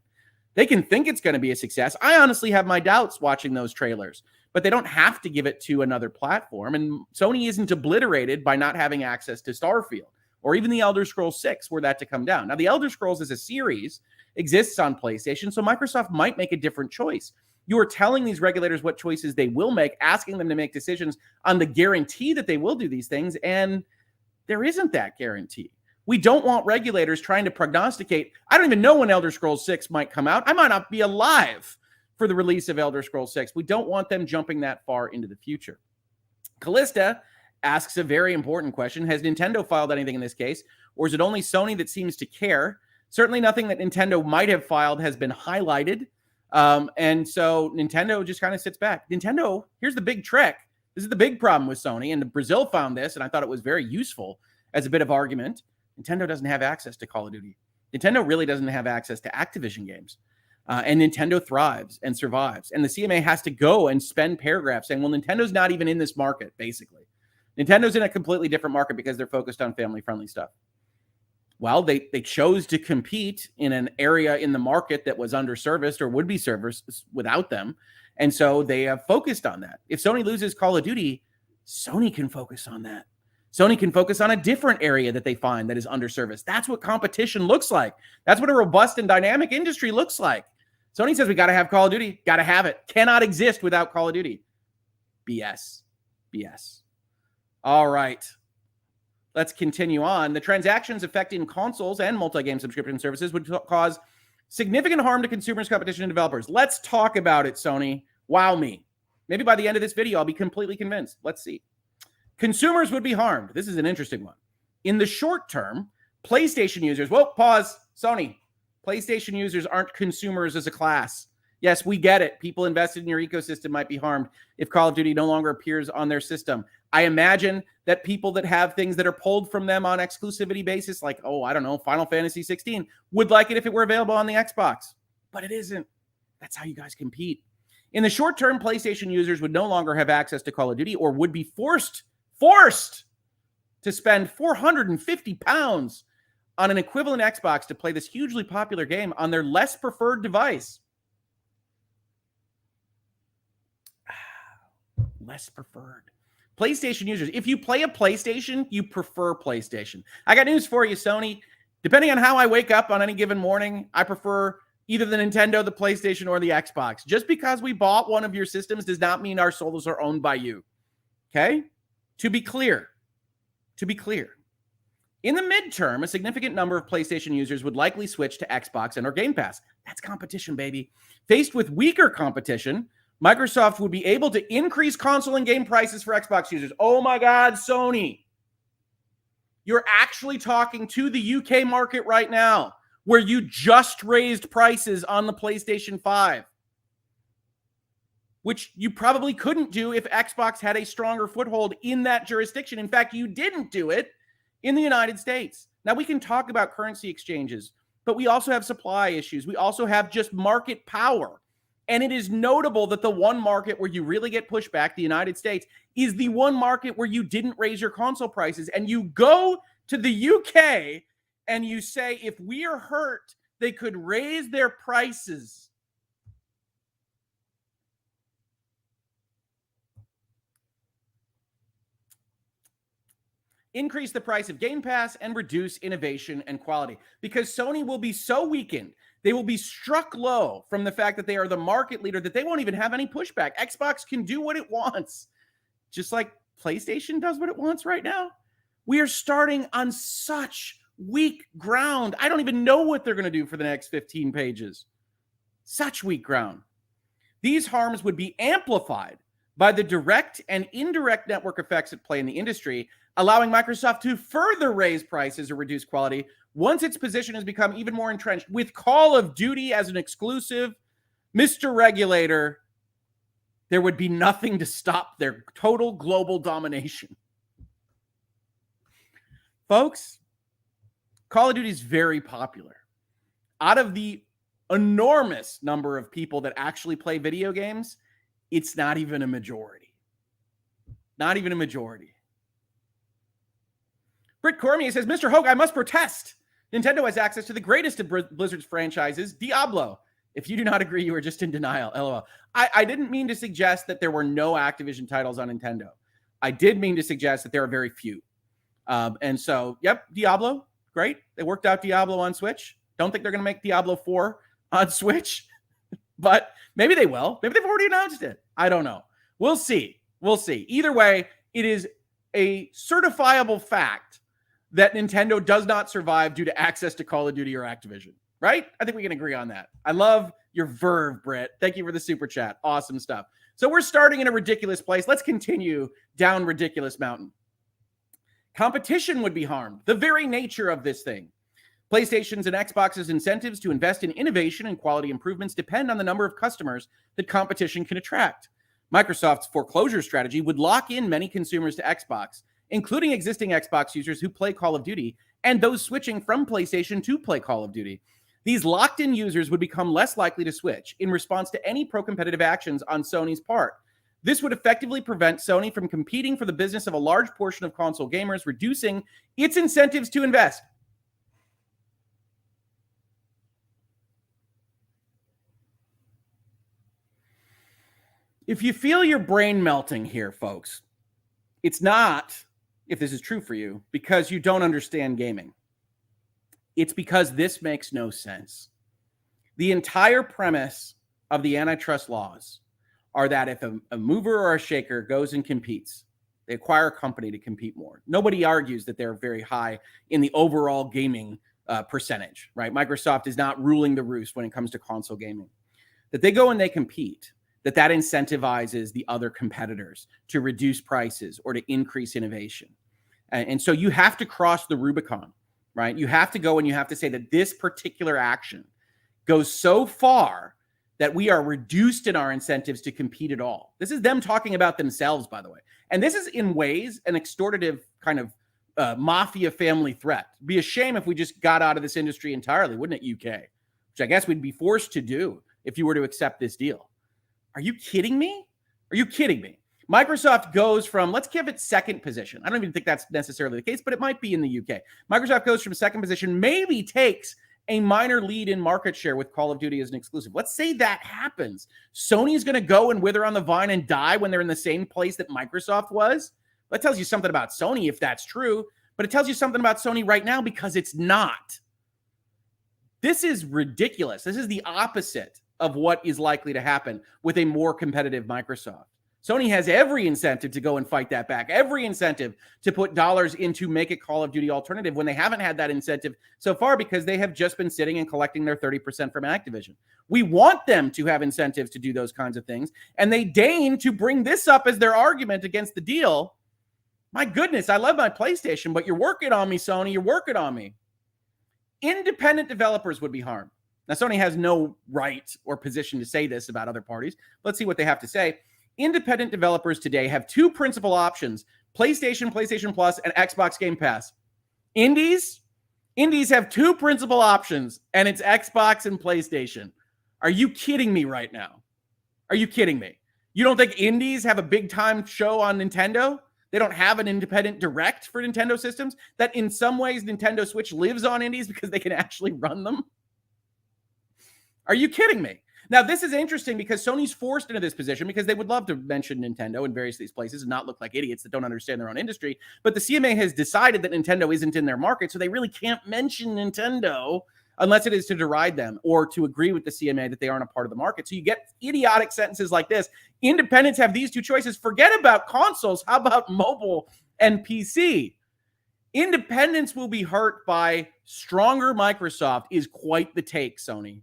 They can think it's going to be a success. I honestly have my doubts watching those trailers, but they don't have to give it to another platform. And Sony isn't obliterated by not having access to Starfield or even the Elder Scrolls 6 were that to come down. Now, the Elder Scrolls as a series exists on PlayStation, so Microsoft might make a different choice. You are telling these regulators what choices they will make, asking them to make decisions on the guarantee that they will do these things, and there isn't that guarantee. We don't want regulators trying to prognosticate. I don't even know when Elder Scrolls 6 might come out. I might not be alive for the release of Elder Scrolls 6. We don't want them jumping that far into the future. Callista asks a very important question. Has Nintendo filed anything in this case, or is it only Sony that seems to care? Certainly nothing that Nintendo might have filed has been highlighted. And so Nintendo just kind of sits back. Nintendo, here's the big trick. This is the big problem with Sony, and Brazil found this, and I thought it was very useful as a bit of argument. Nintendo doesn't have access to Call of Duty. Nintendo really doesn't have access to Activision games. And Nintendo thrives and survives. And the CMA has to go and spend paragraphs saying, well, Nintendo's not even in this market, basically. Nintendo in a completely different market because they're focused on family-friendly stuff. Well, they chose to compete in an area in the market that was underserviced or would be serviced without them. And so they have focused on that. If Sony loses Call of Duty, Sony can focus on that. Sony can focus on a different area that they find that is underserviced. That's what competition looks like. That's what a robust and dynamic industry looks like. Sony says we got to have Call of Duty. Got to have it. Cannot exist without Call of Duty. BS. BS. All right. Let's continue on. The transactions affecting consoles and multi-game subscription services would cause significant harm to consumers, competition, and developers. Let's talk about it, Sony. Wow me. Maybe by the end of this video, I'll be completely convinced. Let's see. Consumers would be harmed. This is an interesting one. In the short term, PlayStation users, pause, Sony. PlayStation users aren't consumers as a class. Yes, we get it. People invested in your ecosystem might be harmed if Call of Duty no longer appears on their system. I imagine that people that have things that are pulled from them on exclusivity basis, like, Final Fantasy 16, would like it if it were available on the Xbox. But it isn't. That's how you guys compete. In the short term, PlayStation users would no longer have access to Call of Duty or would be forced to spend £450 on an equivalent Xbox to play this hugely popular game on their less preferred device. Less preferred. PlayStation users, if you play a PlayStation, you prefer PlayStation. I got news for you, Sony. Depending on how I wake up on any given morning, I prefer either the Nintendo, the PlayStation, or the Xbox. Just because we bought one of your systems does not mean our souls are owned by you. Okay? To be clear, In the midterm, a significant number of PlayStation users would likely switch to Xbox and or Game Pass. That's competition, baby. Faced with weaker competition, Microsoft would be able to increase console and game prices for Xbox users. Oh my God, Sony. You're actually talking to the UK market right now, where you just raised prices on the PlayStation 5, which you probably couldn't do if Xbox had a stronger foothold in that jurisdiction. In fact, you didn't do it in the United States. Now, we can talk about currency exchanges, but we also have supply issues. We also have just market power. And it is notable that the one market where you really get pushback, the United States, is the one market where you didn't raise your console prices. And you go to the UK and you say, if we are hurt, they could raise their prices. Increase the price of Game Pass and reduce innovation and quality. Because Sony will be so weakened, they will be struck low from the fact that they are the market leader that they won't even have any pushback. Xbox can do what it wants, just like PlayStation does what it wants right now. We are starting on such weak ground. I don't even know what they're going to do for the next 15 pages. Such weak ground. These harms would be amplified by the direct and indirect network effects at play in the industry, allowing Microsoft to further raise prices or reduce quality once its position has become even more entrenched. With Call of Duty as an exclusive, Mr. Regulator, there would be nothing to stop their total global domination. Folks, Call of Duty is very popular. Out of the enormous number of people that actually play video games, it's not even a majority. Not even a majority. Britt Cormier says, Mr. Hoeg, I must protest. Nintendo has access to the greatest of Blizzard's franchises, Diablo. If you do not agree, you are just in denial. LOL. I didn't mean to suggest that there were no Activision titles on Nintendo. I did mean to suggest that there are very few. And so, yep, Diablo, great. They worked out Diablo on Switch. Don't think they're going to make Diablo 4 on Switch, but maybe they will. Maybe they've already announced it. I don't know. We'll see. We'll see. Either way, it is a certifiable fact that Nintendo does not survive due to access to Call of Duty or Activision, right? I think we can agree on that. I love your verve, Britt. Thank you for the super chat. Awesome stuff. So we're starting in a ridiculous place. Let's continue down ridiculous mountain. Competition would be harmed. The very nature of this thing. PlayStation's and Xbox's incentives to invest in innovation and quality improvements depend on the number of customers that competition can attract. Microsoft's foreclosure strategy would lock in many consumers to Xbox, including existing Xbox users who play Call of Duty and those switching from PlayStation to play Call of Duty. These locked-in users would become less likely to switch in response to any pro-competitive actions on Sony's part. This would effectively prevent Sony from competing for the business of a large portion of console gamers, reducing its incentives to invest. If you feel your brain melting here, folks, it's not, if this is true for you, because you don't understand gaming. It's because this makes no sense. The entire premise of the antitrust laws are that if a mover or a shaker goes and competes, they acquire a company to compete more. Nobody argues that they're very high in the overall gaming percentage, right? Microsoft is not ruling the roost when it comes to console gaming. That they go and they compete, that incentivizes the other competitors to reduce prices or to increase innovation. And so you have to cross the Rubicon, right? You have to go and you have to say that this particular action goes so far that we are reduced in our incentives to compete at all. This is them talking about themselves, by the way. And this is in ways an extortative kind of mafia family threat. It'd be a shame if we just got out of this industry entirely, wouldn't it, UK? Which I guess we'd be forced to do if you were to accept this deal. Are you kidding me? Are you kidding me? Microsoft goes from, let's give it second position. I don't even think that's necessarily the case, but it might be in the UK. Microsoft goes from second position, maybe takes a minor lead in market share with Call of Duty as an exclusive. Let's say that happens. Sony's going to go and wither on the vine and die when they're in the same place that Microsoft was. That tells you something about Sony if that's true, but it tells you something about Sony right now because it's not. This is ridiculous. This is the opposite of what is likely to happen with a more competitive Microsoft. Sony has every incentive to go and fight that back, every incentive to put dollars into make a Call of Duty alternative when they haven't had that incentive so far because they have just been sitting and collecting their 30% from Activision. We want them to have incentives to do those kinds of things, and they deign to bring this up as their argument against the deal. My goodness, I love my PlayStation, but you're working on me, Sony. You're working on me. Independent developers would be harmed. Now, Sony has no right or position to say this about other parties. Let's see what they have to say. Independent developers today have two principal options: PlayStation, PlayStation Plus, and Xbox Game Pass. Indies have two principal options, and it's Xbox and PlayStation. Are you kidding me right now? Are you kidding me? You don't think indies have a big-time show on Nintendo? They don't have an independent direct for Nintendo systems? That in some ways, Nintendo Switch lives on indies because they can actually run them? Are you kidding me? Now, this is interesting because Sony's forced into this position because they would love to mention Nintendo in various of these places and not look like idiots that don't understand their own industry. But the CMA has decided that Nintendo isn't in their market, so they really can't mention Nintendo unless it is to deride them or to agree with the CMA that they aren't a part of the market. So you get idiotic sentences like this. Independents have these two choices. Forget about consoles. How about mobile and PC? Independents will be hurt by stronger Microsoft is quite the take, Sony.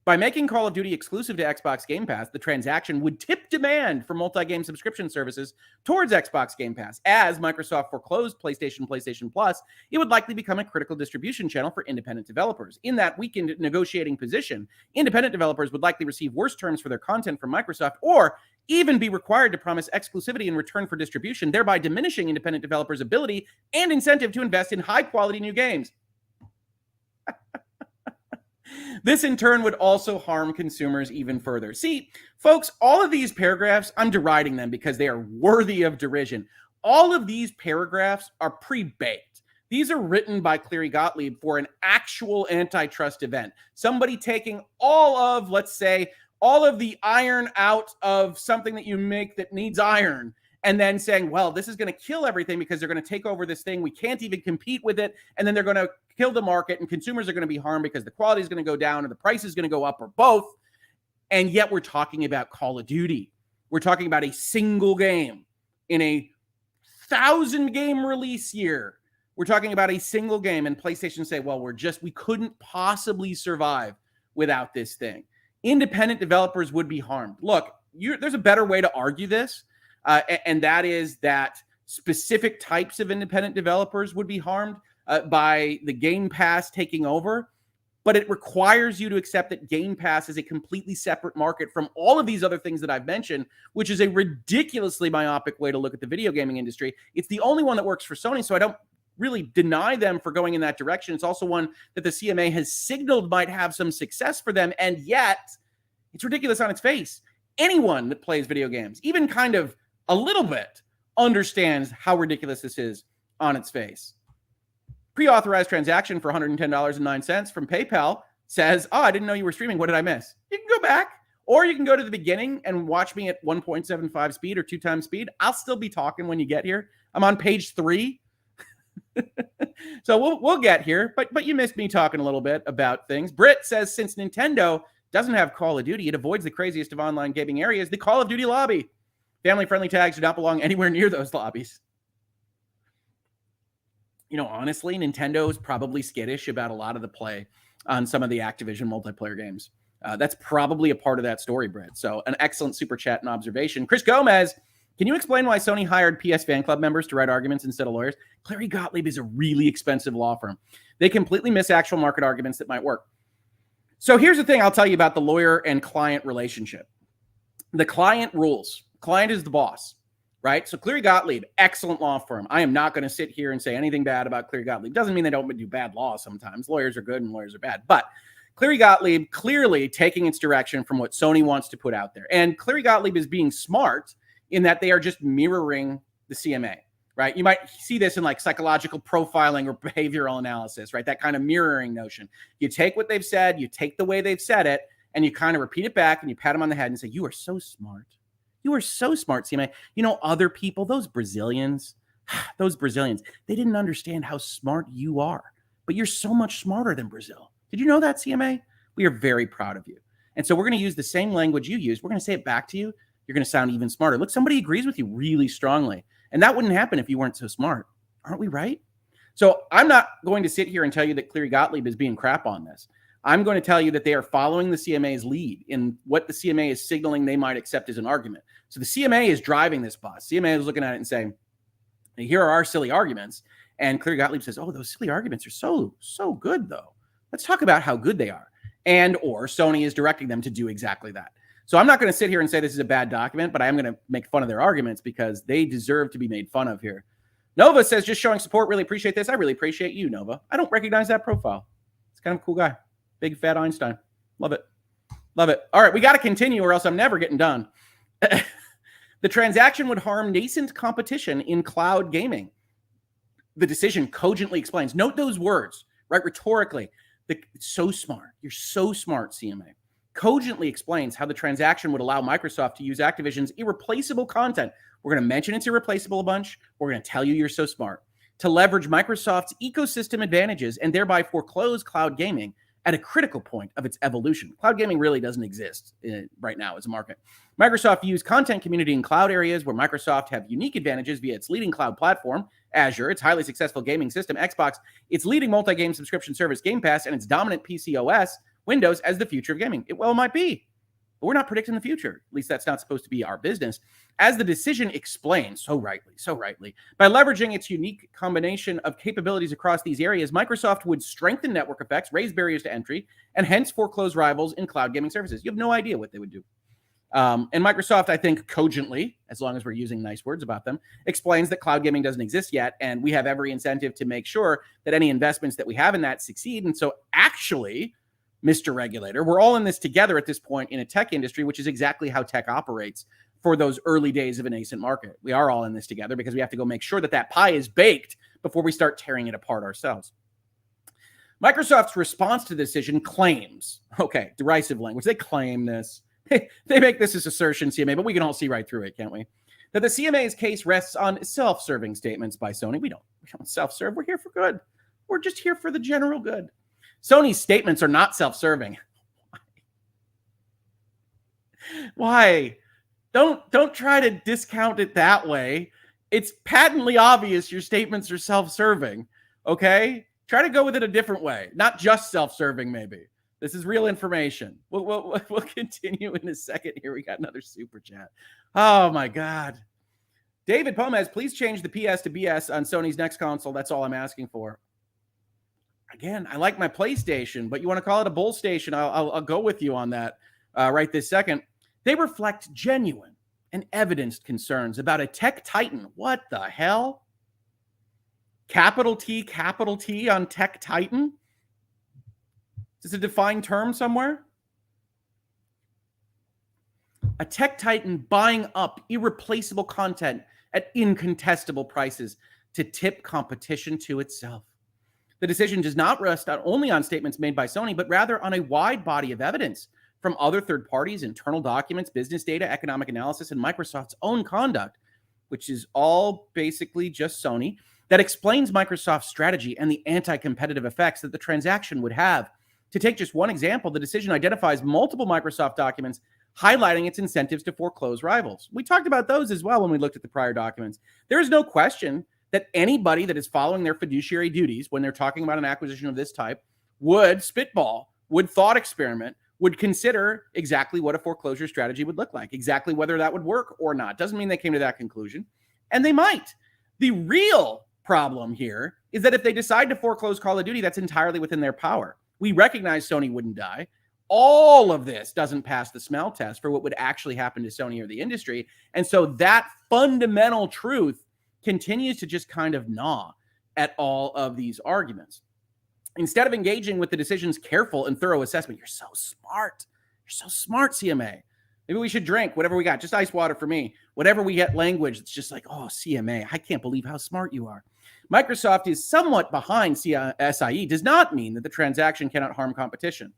By making Call of Duty exclusive to Xbox Game Pass, the transaction would tip demand for multi-game subscription services towards Xbox Game Pass. As Microsoft foreclosed PlayStation, PlayStation Plus, it would likely become a critical distribution channel for independent developers. In that weakened negotiating position, independent developers would likely receive worse terms for their content from Microsoft or even be required to promise exclusivity in return for distribution, thereby diminishing independent developers' ability and incentive to invest in high-quality new games. This, in turn, would also harm consumers even further. See, folks, all of these paragraphs, I'm deriding them because they are worthy of derision. All of these paragraphs are pre-baked. These are written by Cleary Gottlieb for an actual antitrust event. Somebody taking all of, let's say, all of the iron out of something that you make that needs iron, and then saying, well, this is going to kill everything because they're going to take over this thing. We can't even compete with it. And then they're going to kill the market, and consumers are going to be harmed because the quality is going to go down or the price is going to go up or both. And yet we're talking about Call of Duty. We're talking about a single game in a 1,000-game release year. We're talking about a single game, and PlayStation say, well, we couldn't possibly survive without this thing. Independent developers would be harmed. Look, there's a better way to argue this. And that is that specific types of independent developers would be harmed by the Game Pass taking over. But it requires you to accept that Game Pass is a completely separate market from all of these other things that I've mentioned, which is a ridiculously myopic way to look at the video gaming industry. It's the only one that works for Sony, so I don't really deny them for going in that direction. It's also one that the CMA has signaled might have some success for them, and yet it's ridiculous on its face. Anyone that plays video games, even kind of a little bit, understands how ridiculous this is on its face. Pre-authorized transaction for $110.09 from PayPal says, oh, I didn't know you were streaming. What did I miss? You can go back, or you can go to the beginning and watch me at 1.75 speed or 2 times speed. I'll still be talking when you get here. I'm on page 3. So we'll get here, but you missed me talking a little bit about things. Britt says, since Nintendo doesn't have Call of Duty, it avoids the craziest of online gaming areas, the Call of Duty lobby. Family-friendly tags do not belong anywhere near those lobbies. You know, honestly, Nintendo is probably skittish about a lot of the play on some of the Activision multiplayer games. That's probably a part of that story, Brett. So an excellent super chat and observation. Chris Gomez, can you explain why Sony hired PS fan club members to write arguments instead of lawyers? Cleary Gottlieb is a really expensive law firm. They completely miss actual market arguments that might work. So here's the thing I'll tell you about the lawyer and client relationship. The client rules. Client is the boss, right? So Cleary Gottlieb, excellent law firm. I am not going to sit here and say anything bad about Cleary Gottlieb. Doesn't mean they don't do bad law sometimes. Lawyers are good and lawyers are bad. But Cleary Gottlieb clearly taking its direction from what Sony wants to put out there. And Cleary Gottlieb is being smart in that they are just mirroring the CMA, right? You might see this in like psychological profiling or behavioral analysis, right? That kind of mirroring notion. You take what they've said, you take the way they've said it, and you kind of repeat it back and you pat them on the head and say, you are so smart. You are so smart, CMA. You know, other people, those Brazilians, they didn't understand how smart you are. But you're so much smarter than Brazil. Did you know that, CMA? We are very proud of you. And so we're going to use the same language you use. We're going to say it back to you you're going to sound even smarter. Look, somebody agrees with you really strongly. And that wouldn't happen if you weren't so smart. Aren't we right? So I'm not going to sit here and tell you that Cleary Gottlieb is being crap on this. I'm going to tell you that they are following the CMA's lead in what the CMA is signaling they might accept as an argument. So the CMA is driving this bus. CMA is looking at it and saying, here are our silly arguments. And Cleary Gottlieb says, oh, those silly arguments are so good, though. Let's talk about how good they are. And or Sony is directing them to do exactly that. So I'm not going to sit here and say this is a bad document, but I am going to make fun of their arguments because they deserve to be made fun of here. Nova says, just showing support. Really appreciate this. I really appreciate you, Nova. I don't recognize that profile. It's kind of a cool guy. Big fat Einstein. Love it. Love it. All right, we got to continue or else I'm never getting done. The transaction would harm nascent competition in cloud gaming. The decision cogently explains. Note those words, right? Rhetorically. It's so smart. You're so smart, CMA. Cogently explains how the transaction would allow Microsoft to use Activision's irreplaceable content. We're going to mention it's irreplaceable a bunch. We're going to tell you you're so smart. To leverage Microsoft's ecosystem advantages and thereby foreclose cloud gaming at a critical point of its evolution. Cloud gaming really doesn't exist right now as a market. Microsoft views content community in cloud areas where Microsoft have unique advantages via its leading cloud platform, Azure, its highly successful gaming system, Xbox, its leading multi-game subscription service, Game Pass, and its dominant PC OS, Windows, as the future of gaming. It well might be, but we're not predicting the future. At least that's not supposed to be our business. As the decision explains so rightly, by leveraging its unique combination of capabilities across these areas, Microsoft would strengthen network effects, raise barriers to entry, and hence foreclose rivals in cloud gaming services. You have no idea what they would do. And Microsoft, I think, cogently, as long as we're using nice words about them, explains that cloud gaming doesn't exist yet, and we have every incentive to make sure that any investments that we have in that succeed. And so actually, Mr. Regulator, we're all in this together at this point in a tech industry, which is exactly how tech operates for those early days of a nascent market. We are all in this together because we have to go make sure that that pie is baked before we start tearing it apart ourselves. Microsoft's response to the decision claims, okay, derisive language, they claim this. They make this as assertion, CMA, but we can all see right through it, can't we? That the CMA's case rests on self-serving statements by Sony. We don't self-serve. We're here for good. We're just here for the general good. Sony's statements are not self-serving. Why? Don't try to discount it that way. It's patently obvious your statements are self-serving, okay? Try to go with it a different way. Not just self-serving, maybe. This is real information. We'll continue in a second here. We got another super chat. Oh, my God. David Pomez, please change the PS to BS on Sony's next console. That's all I'm asking for. Again, I like my PlayStation, but you want to call it a bull station, I'll go with you on that right this second. They reflect genuine and evidenced concerns about a tech titan. What the hell? Capital T on tech titan? Is this a defined term somewhere? A tech titan buying up irreplaceable content at incontestable prices to tip competition to itself. The decision does not rest not only on statements made by Sony, but rather on a wide body of evidence from other third parties, internal documents, business data, economic analysis, and Microsoft's own conduct, which is all basically just Sony, that explains Microsoft's strategy and the anti-competitive effects that the transaction would have. To take just one example, the decision identifies multiple Microsoft documents highlighting its incentives to foreclose rivals. We talked about those as well when we looked at the prior documents. There is no question that anybody that is following their fiduciary duties when they're talking about an acquisition of this type would spitball, would thought experiment, would consider exactly what a foreclosure strategy would look like, exactly whether that would work or not. Doesn't mean they came to that conclusion, and they might. The real problem here is that if they decide to foreclose Call of Duty, that's entirely within their power. We recognize Sony wouldn't die. All of this doesn't pass the smell test for what would actually happen to Sony or the industry. And so that fundamental truth continues to just kind of gnaw at all of these arguments. Instead of engaging with the decision's careful and thorough assessment, you're so smart. You're so smart, CMA. Maybe we should drink whatever we got. Just ice water for me. Whatever we get language, it's just like, oh, CMA, I can't believe how smart you are. Microsoft is somewhat behind SIE does not mean that the transaction cannot harm competition.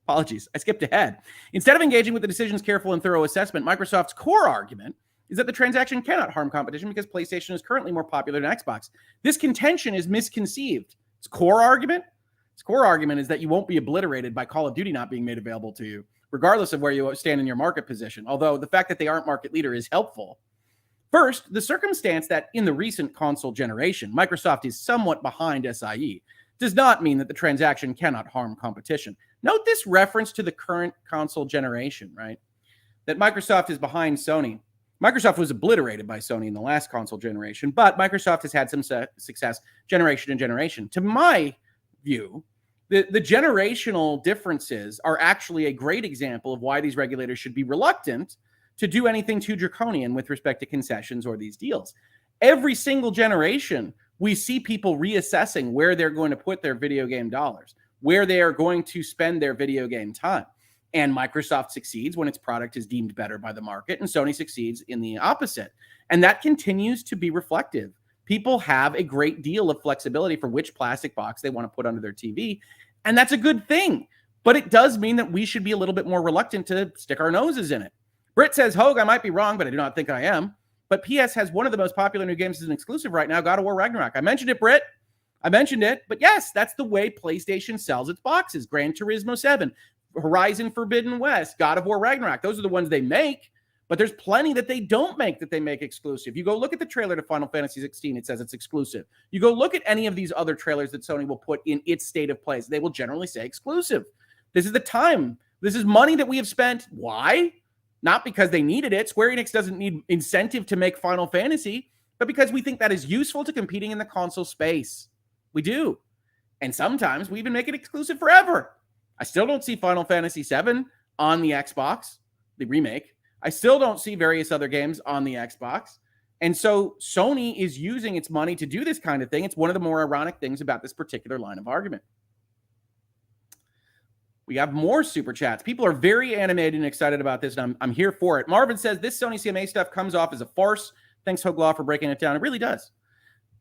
Apologies. I skipped ahead. Instead of engaging with the decision's careful and thorough assessment, Microsoft's core argument is that the transaction cannot harm competition because PlayStation is currently more popular than Xbox. This contention is misconceived. Its core argument is that you won't be obliterated by Call of Duty not being made available to you, regardless of where you stand in your market position. Although the fact that they aren't market leader is helpful. First, the circumstance that in the recent console generation, Microsoft is somewhat behind SIE does not mean that the transaction cannot harm competition. Note this reference to the current console generation, right? That Microsoft is behind Sony. Microsoft was obliterated by Sony in the last console generation, but Microsoft has had some success generation to generation. To my view, the generational differences are actually a great example of why these regulators should be reluctant to do anything too draconian with respect to concessions or these deals. Every single generation, we see people reassessing where they're going to put their video game dollars, where they are going to spend their video game time. And Microsoft succeeds when its product is deemed better by the market, and Sony succeeds in the opposite. And that continues to be reflective. People have a great deal of flexibility for which plastic box they want to put under their TV, and that's a good thing. But it does mean that we should be a little bit more reluctant to stick our noses in it. Britt says, Hoeg, I might be wrong, but I do not think I am. But PS has one of the most popular new games as an exclusive right now, God of War Ragnarok. I mentioned it, Britt. I mentioned it. But yes, that's the way PlayStation sells its boxes. Gran Turismo 7, Horizon Forbidden West, God of War Ragnarok. Those are the ones they make. But there's plenty that they don't make that they make exclusive. You go look at the trailer to Final Fantasy 16, it says it's exclusive. You go look at any of these other trailers that Sony will put in its state of plays. They will generally say exclusive. This is the time. This is money that we have spent. Why? Not because they needed it. Square Enix doesn't need incentive to make Final Fantasy, but because we think that is useful to competing in the console space. We do. And sometimes we even make it exclusive forever. I still don't see Final Fantasy VII on the Xbox, the remake. I still don't see various other games on the Xbox. And so Sony is using its money to do this kind of thing. It's one of the more ironic things about this particular line of argument. We have more super chats. People are very animated and excited about this, and I'm here for it. Marvin says, this Sony CMA stuff comes off as a farce. Thanks, Hoeg Law, for breaking it down. It really does.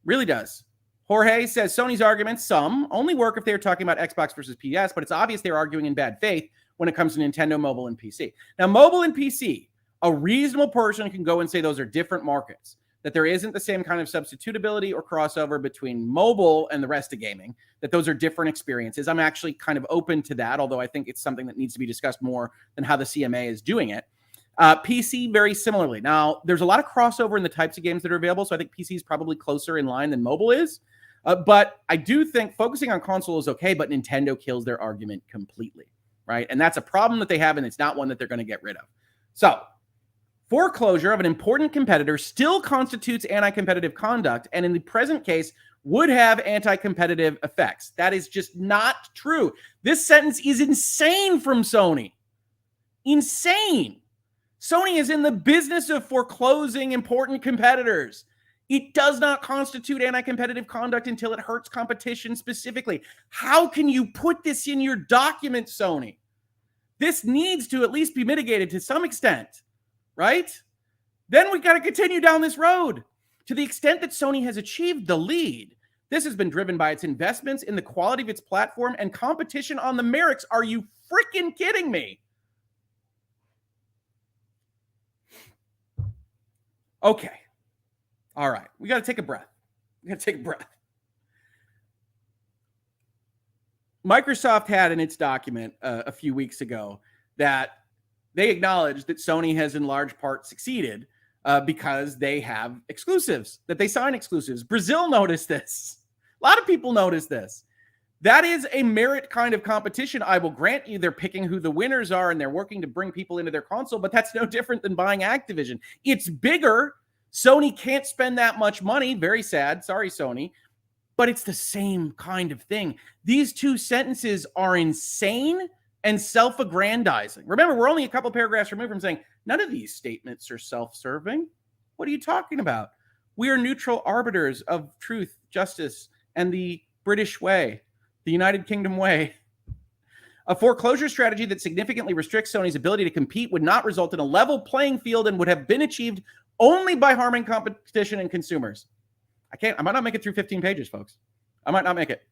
Really does. Jorge says, Sony's arguments, some, only work if they're talking about Xbox versus PS, but it's obvious they're arguing in bad faith when it comes to Nintendo, mobile, and PC. Now, mobile and PC, a reasonable person can go and say those are different markets, that there isn't the same kind of substitutability or crossover between mobile and the rest of gaming, that those are different experiences. I'm actually kind of open to that, although I think it's something that needs to be discussed more than how the CMA is doing it. PC, very similarly. Now, there's a lot of crossover in the types of games that are available, so I think PC is probably closer in line than mobile is. But I do think focusing on console is okay, but Nintendo kills their argument completely, right? And that's a problem that they have, and it's not one that they're going to get rid of. So, foreclosure of an important competitor still constitutes anti-competitive conduct, and in the present case, would have anti-competitive effects. That is just not true. This sentence is insane from Sony. Insane. Sony is in the business of foreclosing important competitors. It does not constitute anti-competitive conduct until it hurts competition specifically. How can you put this in your document, Sony? This needs to at least be mitigated to some extent, right? Then we got to continue down this road. To the extent that Sony has achieved the lead, this has been driven by its investments in the quality of its platform and competition on the merits. Are you freaking kidding me? Okay. All right. We got to take a breath. Microsoft had in its document a few weeks ago that they acknowledged that Sony has in large part succeeded because they have exclusives, that they sign exclusives. Brazil noticed this. A lot of people noticed this. That is a merit kind of competition. I will grant you they're picking who the winners are and they're working to bring people into their console, but that's no different than buying Activision. It's bigger. Sony can't spend that much money. Very sad. Sorry, Sony. But it's the same kind of thing. These two sentences are insane and self-aggrandizing. Remember, we're only a couple paragraphs removed from saying, none of these statements are self-serving. What are you talking about? We are neutral arbiters of truth, justice, and the British way, the United Kingdom way. A foreclosure strategy that significantly restricts Sony's ability to compete would not result in a level playing field and would have been achieved only by harming competition and consumers. I might not make it through 15 pages, folks. I might not make it.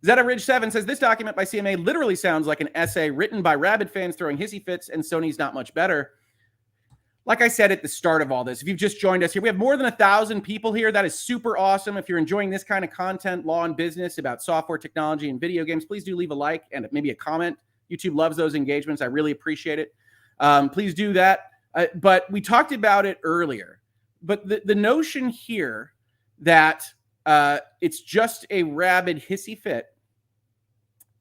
Zeta Ridge 7 says, this document by CMA literally sounds like an essay written by rabid fans throwing hissy fits, and Sony's not much better. Like I said at the start of all this, if you've just joined us here, we have more than 1,000 people here. That is super awesome. If you're enjoying this kind of content, law and business, about software technology and video games, please do leave a like and maybe a comment YouTube loves those engagements. I really appreciate it. Please do that. But we talked about it earlier. But the notion here that it's just a rabid hissy fit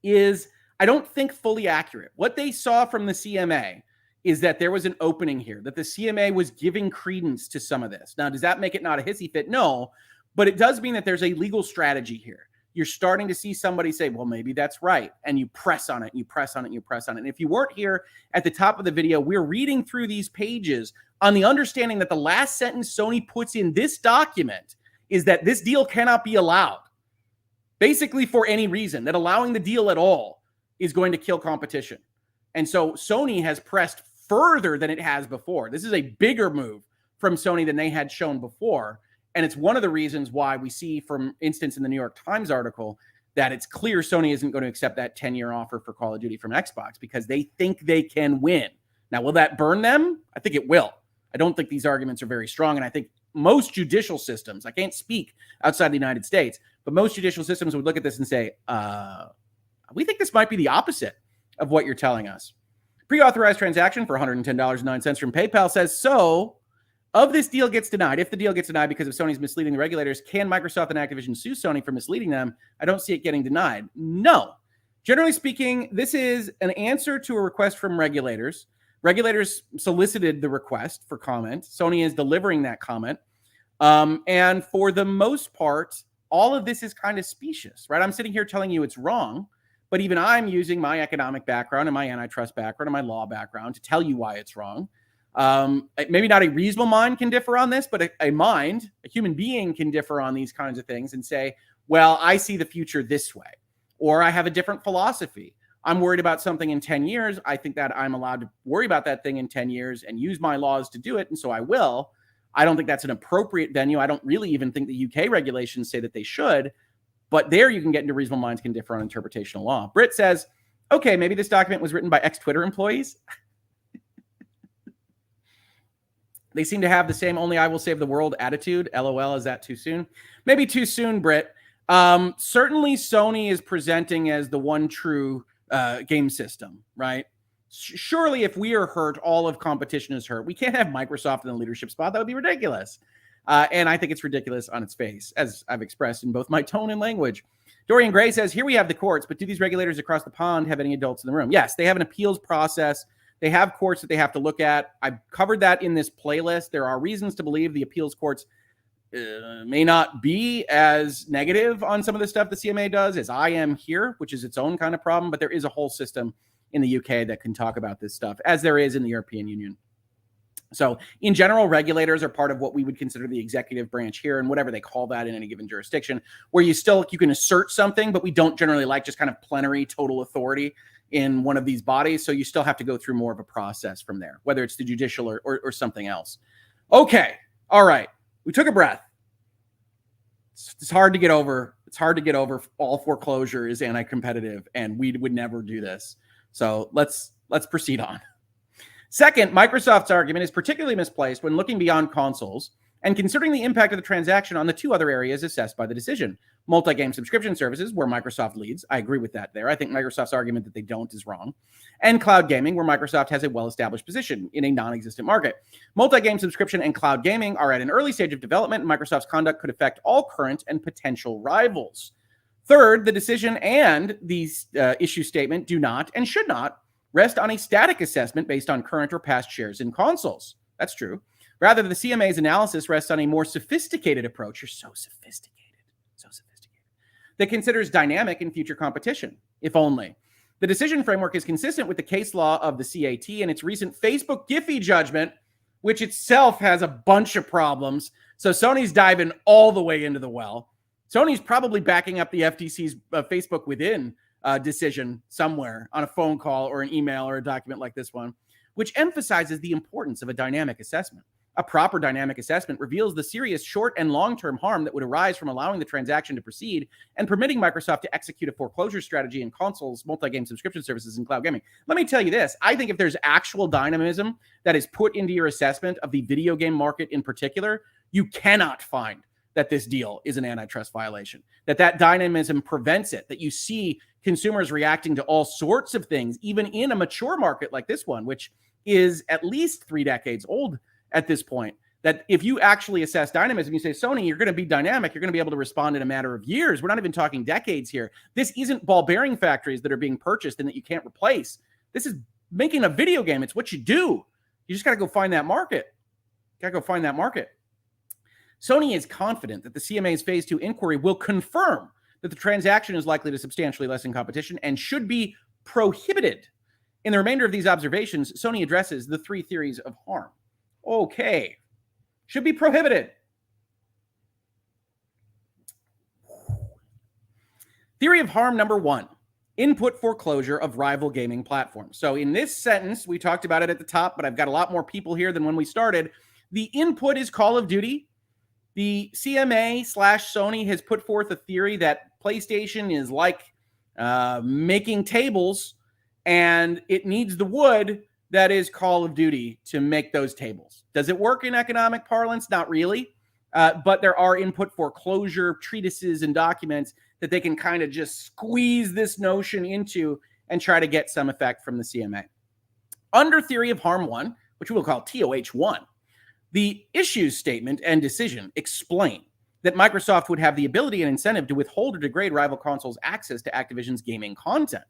is, I don't think, fully accurate. What they saw from the CMA is that there was an opening here, that the CMA was giving credence to some of this. Now, does that make it not a hissy fit? No, but it does mean that there's a legal strategy here. You're starting to see somebody say, well, maybe that's right. And you press on it, and you press on it, and you press on it. And if you weren't here at the top of the video, we're reading through these pages on the understanding that the last sentence Sony puts in this document is that this deal cannot be allowed, basically for any reason, that allowing the deal at all is going to kill competition. And so Sony has pressed further than it has before. This is a bigger move from Sony than they had shown before. And it's one of the reasons why we see, for instance, in the New York Times article, that it's clear Sony isn't going to accept that 10-year offer for Call of Duty from Xbox because they think they can win. Now, will that burn them? I think it will. I don't think these arguments are very strong. And I think most judicial systems, I can't speak outside the United States, but most judicial systems would look at this and say, we think this might be the opposite of what you're telling us. Pre-authorized transaction for $110.09 from PayPal says, so of this deal gets denied, if the deal gets denied because of Sony's misleading the regulators, can Microsoft and Activision sue Sony for misleading them? I don't see it getting denied. No. Generally speaking, this is an answer to a request from regulators. Regulators solicited the request for comment. Sony is delivering that comment. And for the most part, all of this is kind of specious, right? I'm sitting here telling you it's wrong, but even I'm using my economic background and my antitrust background and my law background to tell you why it's wrong. Maybe not a reasonable mind can differ on this, but a mind, a human being, can differ on these kinds of things and say, well, I see the future this way, or I have a different philosophy. I'm worried about something in 10 years. I think that I'm allowed to worry about that thing in 10 years and use my laws to do it. And so I will. I don't think that's an appropriate venue. I don't really even think the UK regulations say that they should. But there you can get into reasonable minds can differ on interpretational law. Britt says, okay, maybe this document was written by ex-Twitter employees. They seem to have the same only I will save the world attitude. LOL, is that too soon? Maybe too soon, Britt. Certainly Sony is presenting as the one true game system, right? Surely if we are hurt, all of competition is hurt. We can't have Microsoft in the leadership spot. That would be ridiculous. And I think it's ridiculous on its face, as I've expressed in both my tone and language. Dorian Gray says, here we have the courts, but do these regulators across the pond have any adults in the room? Yes, they have an appeals process. They have courts that they have to look at. I've covered that in this playlist. There are reasons to believe the appeals courts may not be as negative on some of the stuff the CMA does as I am here, which is its own kind of problem. But there is a whole system in the UK that can talk about this stuff, as there is in the European Union. So in general, regulators are part of what we would consider the executive branch here, and whatever they call that in any given jurisdiction, where you can assert something, but we don't generally like just kind of plenary total authority in one of these bodies. So you still have to go through more of a process from there, whether it's the judicial or something else. Okay. All right. We took a breath. It's hard to get over. It's hard to get over. All foreclosure is anti-competitive, and we would never do this. So let's proceed on. Second, Microsoft's argument is particularly misplaced when looking beyond consoles and considering the impact of the transaction on the two other areas assessed by the decision. Multi-game subscription services, where Microsoft leads. I agree with that there. I think Microsoft's argument that they don't is wrong. And cloud gaming, where Microsoft has a well-established position in a non-existent market. Multi-game subscription and cloud gaming are at an early stage of development, and Microsoft's conduct could affect all current and potential rivals. Third, the decision and the issue statement do not and should not rest on a static assessment based on current or past shares in consoles. That's true. Rather, the CMA's analysis rests on a more sophisticated approach. You're so sophisticated. That considers dynamic and future competition, if only. The decision framework is consistent with the case law of the CAT and its recent Facebook Giphy judgment, which itself has a bunch of problems. So Sony's diving all the way into the well. Sony's probably backing up the FTC's Facebook Within decision somewhere on a phone call or an email or a document like this one, which emphasizes the importance of a dynamic assessment. A proper dynamic assessment reveals the serious short and long-term harm that would arise from allowing the transaction to proceed and permitting Microsoft to execute a foreclosure strategy in consoles, multi-game subscription services, and cloud gaming. Let me tell you this. I think if there's actual dynamism that is put into your assessment of the video game market in particular, you cannot find that this deal is an antitrust violation, that dynamism prevents it, that you see consumers reacting to all sorts of things, even in a mature market like this one, which is at least 3 decades old at this point, that if you actually assess dynamism, you say, Sony, you're going to be dynamic. You're going to be able to respond in a matter of years. We're not even talking decades here. This isn't ball bearing factories that are being purchased and that you can't replace. This is making a video game. It's what you do. You just got to go find that market. Got to go find that market. Sony is confident that the CMA's Phase 2 inquiry will confirm that the transaction is likely to substantially lessen competition and should be prohibited. In the remainder of these observations, Sony addresses the 3 theories of harm. Okay. Should be prohibited. Theory of harm number 1, input foreclosure of rival gaming platforms. So in this sentence, we talked about it at the top, but I've got a lot more people here than when we started. The input is Call of Duty. The CMA/Sony has put forth a theory that PlayStation is like making tables, and it needs the wood that is Call of Duty to make those tables. Does it work in economic parlance? Not really. But there are input foreclosure treatises and documents that they can kind of just squeeze this notion into and try to get some effect from the CMA. Under theory of harm 1, which we'll call TOH1, the issues statement and decision explain that Microsoft would have the ability and incentive to withhold or degrade rival consoles' access to Activision's gaming content.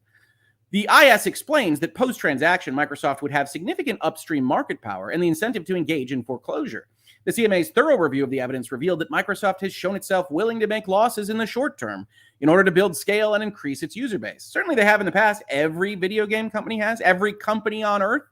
The IS explains that post-transaction, Microsoft would have significant upstream market power and the incentive to engage in foreclosure. The CMA's thorough review of the evidence revealed that Microsoft has shown itself willing to make losses in the short term in order to build scale and increase its user base. Certainly they have in the past. Every video game company has. Every company on earth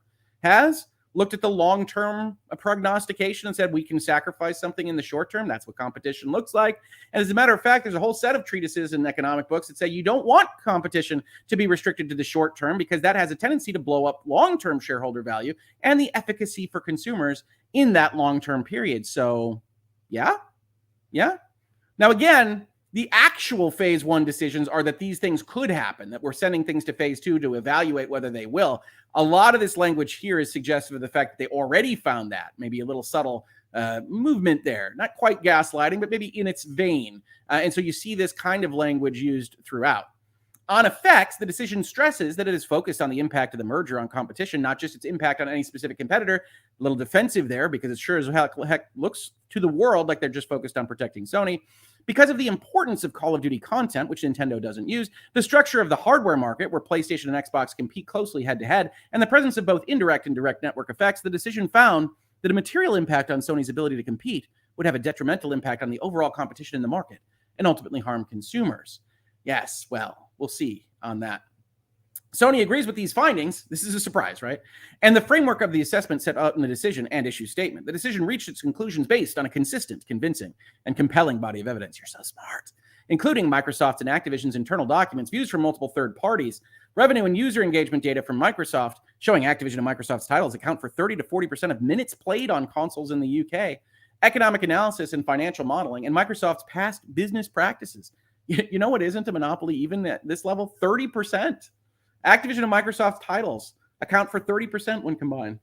has looked at the long-term prognostication and said, we can sacrifice something in the short term. That's what competition looks like. And as a matter of fact, there's a whole set of treatises in economic books that say you don't want competition to be restricted to the short term because that has a tendency to blow up long-term shareholder value and the efficacy for consumers in that long-term period. So, yeah. Now, again, the actual Phase 1 decisions are that these things could happen, that we're sending things to Phase 2 to evaluate whether they will. A lot of this language here is suggestive of the fact that they already found that. Maybe a little subtle movement there. Not quite gaslighting, but maybe in its vein. And so you see this kind of language used throughout. On effects, the decision stresses that it is focused on the impact of the merger on competition, not just its impact on any specific competitor. A little defensive there because it sure as heck looks to the world like they're just focused on protecting Sony. Because of the importance of Call of Duty content, which Nintendo doesn't use, the structure of the hardware market, where PlayStation and Xbox compete closely head-to-head, and the presence of both indirect and direct network effects, the decision found that a material impact on Sony's ability to compete would have a detrimental impact on the overall competition in the market and ultimately harm consumers. Yes, well, we'll see on that. Sony agrees with these findings. This is a surprise, right? And the framework of the assessment set out in the decision and issue statement. The decision reached its conclusions based on a consistent, convincing, and compelling body of evidence. You're so smart. Including Microsoft's and Activision's internal documents, views from multiple third parties, revenue and user engagement data from Microsoft, showing Activision and Microsoft's titles account for 30 to 40% of minutes played on consoles in the UK, economic analysis and financial modeling, and Microsoft's past business practices. You know what isn't a monopoly even at this level? 30%. Activision and Microsoft titles account for 30% when combined.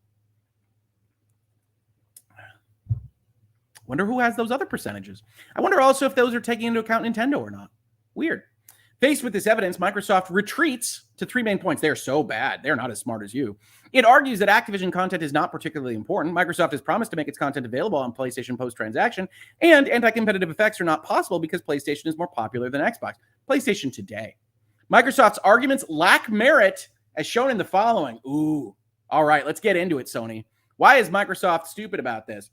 Wonder who has those other percentages. I wonder also if those are taking into account Nintendo or not. Weird. Faced with this evidence, Microsoft retreats to 3 main points. They're so bad. They're not as smart as you. It argues that Activision content is not particularly important. Microsoft has promised to make its content available on PlayStation post-transaction, and anti-competitive effects are not possible because PlayStation is more popular than Xbox. PlayStation today. Microsoft's arguments lack merit as shown in the following. Ooh, all right, let's get into it, Sony. Why is Microsoft stupid about this?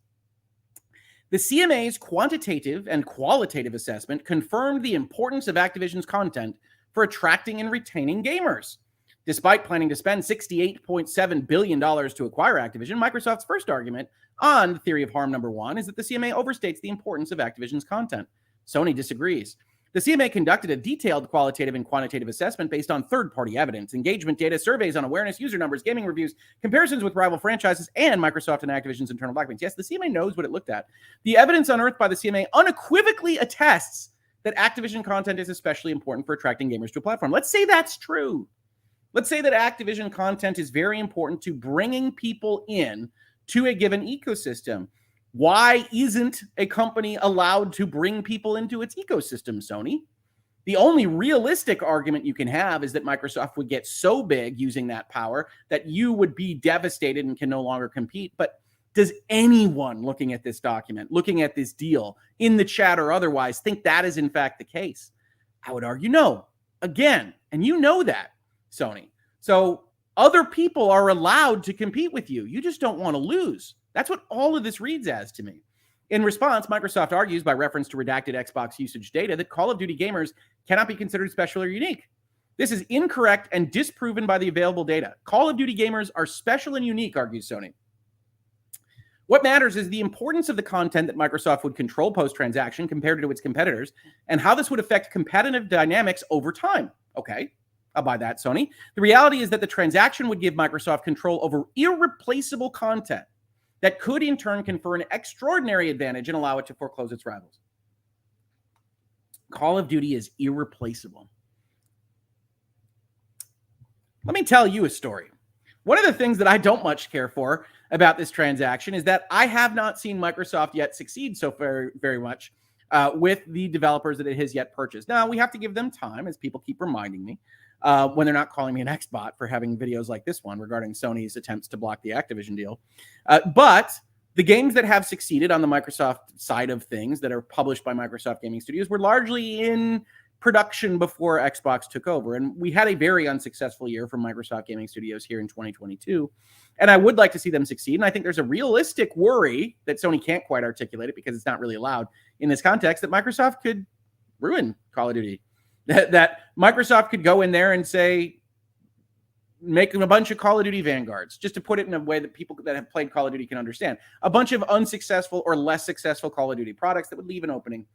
The CMA's quantitative and qualitative assessment confirmed the importance of Activision's content for attracting and retaining gamers. Despite planning to spend $68.7 billion to acquire Activision, Microsoft's first argument on the theory of harm number 1 is that the CMA overstates the importance of Activision's content. Sony disagrees. The CMA conducted a detailed qualitative and quantitative assessment based on third-party evidence, engagement data, surveys on awareness, user numbers, gaming reviews, comparisons with rival franchises, and Microsoft and Activision's internal documents. Yes, the CMA knows what it looked at. The evidence unearthed by the CMA unequivocally attests that Activision content is especially important for attracting gamers to a platform. Let's say that's true. Let's say that Activision content is very important to bringing people in to a given ecosystem. Why isn't a company allowed to bring people into its ecosystem, Sony? The only realistic argument you can have is that Microsoft would get so big using that power that you would be devastated and can no longer compete. But does anyone looking at this document, looking at this deal in the chat or otherwise, think that is in fact the case? I would argue no. Again, and you know that, Sony. So other people are allowed to compete with you. You just don't want to lose. That's what all of this reads as to me. In response, Microsoft argues by reference to redacted Xbox usage data that Call of Duty gamers cannot be considered special or unique. This is incorrect and disproven by the available data. Call of Duty gamers are special and unique, argues Sony. What matters is the importance of the content that Microsoft would control post-transaction compared to its competitors and how this would affect competitive dynamics over time. Okay, I'll buy that, Sony. The reality is that the transaction would give Microsoft control over irreplaceable content that could in turn confer an extraordinary advantage and allow it to foreclose its rivals. Call of Duty is irreplaceable. Let me tell you a story. One of the things that I don't much care for about this transaction is that I have not seen Microsoft yet succeed so very, very much with the developers that it has yet purchased. Now, we have to give them time, as people keep reminding me, when they're not calling me an Xbot for having videos like this one regarding Sony's attempts to block the Activision deal. But the games that have succeeded on the Microsoft side of things that are published by Microsoft Gaming Studios were largely in production before Xbox took over. And we had a very unsuccessful year for Microsoft Gaming Studios here in 2022. And I would like to see them succeed. And I think there's a realistic worry that Sony can't quite articulate it because it's not really allowed in this context that Microsoft could ruin Call of Duty. That Microsoft could go in there and say, make a bunch of Call of Duty Vanguards, just to put it in a way that people that have played Call of Duty can understand. A bunch of unsuccessful or less successful Call of Duty products that would leave an opening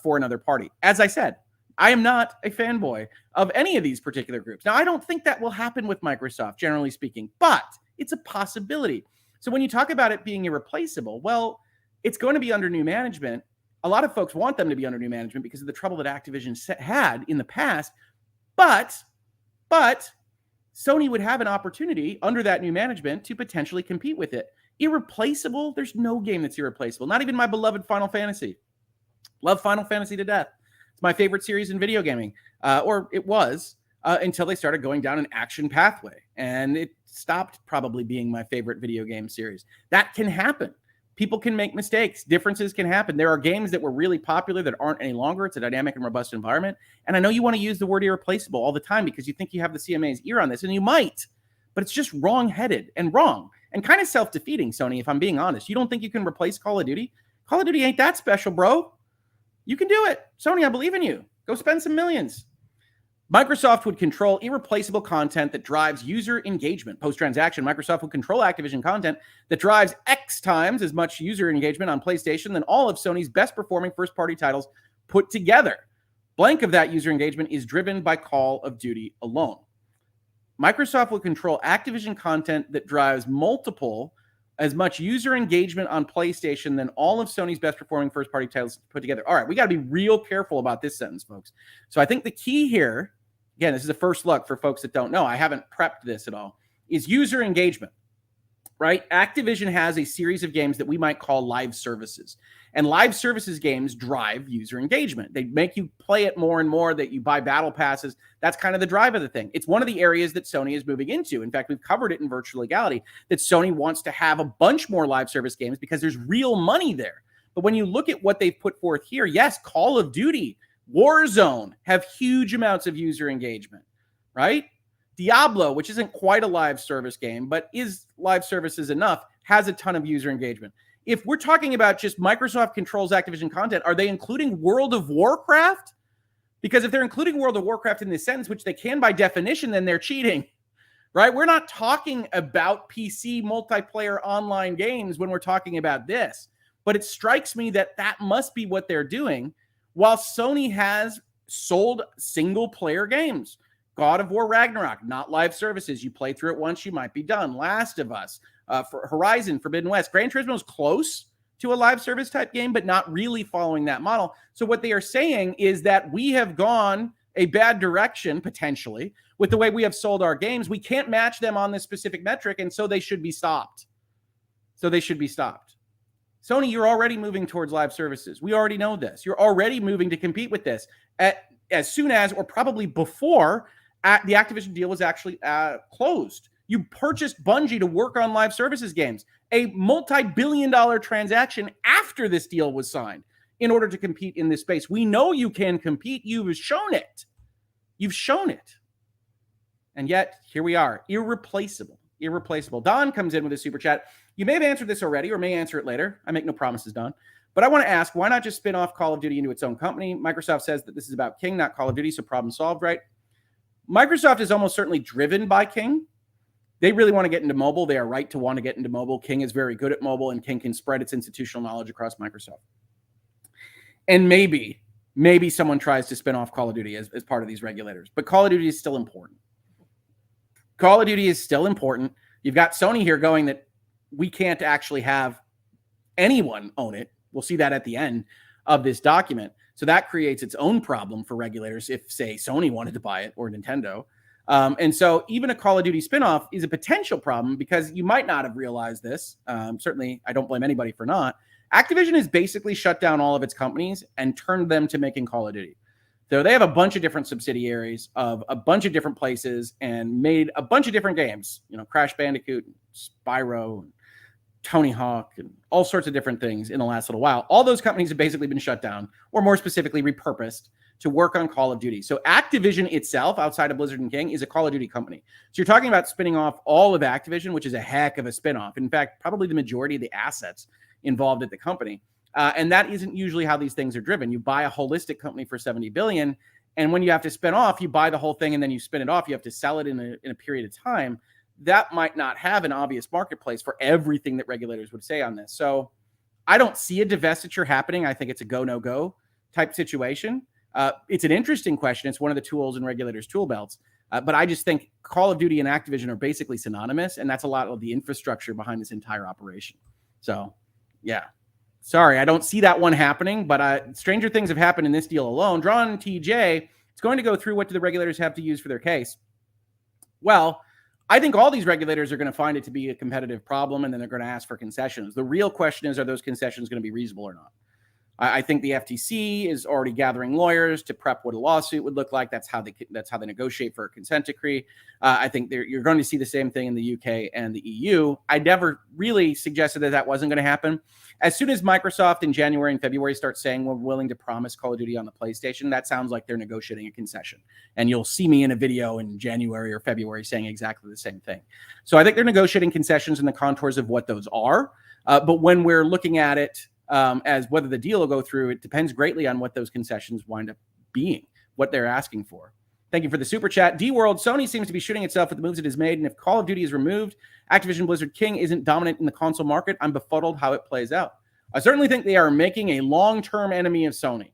for another party. As I said, I am not a fanboy of any of these particular groups. Now, I don't think that will happen with Microsoft, generally speaking, but it's a possibility. So when you talk about it being irreplaceable, well, it's going to be under new management. A lot of folks want them to be under new management because of the trouble that Activision had in the past. But Sony would have an opportunity under that new management to potentially compete with it. Irreplaceable? There's no game that's irreplaceable. Not even my beloved Final Fantasy. Love Final Fantasy to death. It's my favorite series in video gaming, or it was, until they started going down an action pathway. And it stopped probably being my favorite video game series. That can happen. People can make mistakes. Differences can happen. There are games that were really popular that aren't any longer. It's a dynamic and robust environment. And I know you want to use the word irreplaceable all the time because you think you have the CMA's ear on this, and you might, but it's just wrong-headed and wrong and kind of self-defeating, Sony, if I'm being honest. You don't think you can replace Call of Duty? Call of Duty ain't that special, bro. You can do it. Sony, I believe in you. Go spend some millions. Microsoft would control irreplaceable content that drives user engagement. Post-transaction, Microsoft would control Activision content that drives X times as much user engagement on PlayStation than all of Sony's best-performing first-party titles put together. Blank of that user engagement is driven by Call of Duty alone. Microsoft will control Activision content that drives multiple as much user engagement on PlayStation than all of Sony's best-performing first-party titles put together. All right, we got to be real careful about this sentence, folks. So I think the key here, again, this is a first look for folks that don't know. I haven't prepped this at all, is user engagement, right? Activision has a series of games that we might call live services. And live services games drive user engagement. They make you play it more and more, that you buy battle passes. That's kind of the drive of the thing. It's one of the areas that Sony is moving into. In fact, we've covered it in Virtual Legality, that Sony wants to have a bunch more live service games because there's real money there. But when you look at what they've put forth here, yes, Call of Duty, Warzone have huge amounts of user engagement, right? Diablo, which isn't quite a live service game, but is live services enough, has a ton of user engagement. If we're talking about just Microsoft controls Activision content, are they including World of Warcraft? Because if they're including World of Warcraft in this sentence, which they can by definition, then they're cheating, right? We're not talking about PC multiplayer online games when we're talking about this. But it strikes me that that must be what they're doing, while Sony has sold single-player games. God of War Ragnarok, not live services. You play through it once, you might be done. Last of Us, for Horizon, Forbidden West. Gran Turismo is close to a live service type game, but not really following that model. So what they are saying is that we have gone a bad direction, potentially, with the way we have sold our games. We can't match them on this specific metric, and so they should be stopped. Sony, you're already moving towards live services. We already know this. You're already moving to compete with this as soon as, or probably before, the Activision deal was actually closed. You purchased Bungie to work on live services games, a multi-billion-dollar transaction after this deal was signed in order to compete in this space. We know you can compete. You've shown it. You've shown it. And yet, here we are, irreplaceable. Irreplaceable. Don comes in with a super chat. You may have answered this already or may answer it later. I make no promises, Don. But I want to ask, why not just spin off Call of Duty into its own company? Microsoft says that this is about King, not Call of Duty, so problem solved, right? Microsoft is almost certainly driven by King. They really want to get into mobile. They are right to want to get into mobile. King is very good at mobile, and King can spread its institutional knowledge across Microsoft. And maybe someone tries to spin off Call of Duty as part of these regulators. But Call of Duty is still important. Call of Duty is still important. You've got Sony here going that we can't actually have anyone own it. We'll see that at the end of this document. So that creates its own problem for regulators if, say, Sony wanted to buy it or Nintendo. And so even a Call of Duty spinoff is a potential problem because you might not have realized this. Certainly, I don't blame anybody for not. Activision has basically shut down all of its companies and turned them to making Call of Duty. So they have a bunch of different subsidiaries of a bunch of different places and made a bunch of different games, Crash Bandicoot, Spyro, and Tony Hawk, and all sorts of different things in the last little while. All those companies have basically been shut down, or more specifically repurposed to work on Call of Duty. So Activision itself, outside of Blizzard and King, is a Call of Duty company. So you're talking about spinning off all of Activision, which is a heck of a spinoff. In fact, probably the majority of the assets involved at the company. And that isn't usually how these things are driven. You buy a holistic company for $70 billion, and when you have to spin off, you buy the whole thing and then you spin it off. You have to sell it in a period of time. That might not have an obvious marketplace for everything that regulators would say on this. So I don't see a divestiture happening. I think it's a go, no go type situation. It's an interesting question. It's one of the tools in regulators' tool belts. But I just think Call of Duty and Activision are basically synonymous, and that's a lot of the infrastructure behind this entire operation. So, yeah. Sorry, I don't see that one happening, but stranger things have happened in this deal alone. Drawn TJ, it's going to go through what do the regulators have to use for their case. Well, I think all these regulators are going to find it to be a competitive problem, and then they're going to ask for concessions. The real question is, are those concessions going to be reasonable or not? I think the FTC is already gathering lawyers to prep what a lawsuit would look like. That's how they negotiate for a consent decree. I think you're going to see the same thing in the UK and the EU. I never really suggested that wasn't going to happen. As soon as Microsoft in January and February starts saying we're willing to promise Call of Duty on the PlayStation, that sounds like they're negotiating a concession. And you'll see me in a video in January or February saying exactly the same thing. So I think they're negotiating concessions in the contours of what those are. But when we're looking at it, as whether the deal will go through, it depends greatly on what those concessions wind up being, what they're asking for. Thank you for the super chat. D-World, Sony seems to be shooting itself with the moves it has made, and if Call of Duty is removed, Activision Blizzard King isn't dominant in the console market, I'm befuddled how it plays out. I certainly think they are making a long-term enemy of Sony,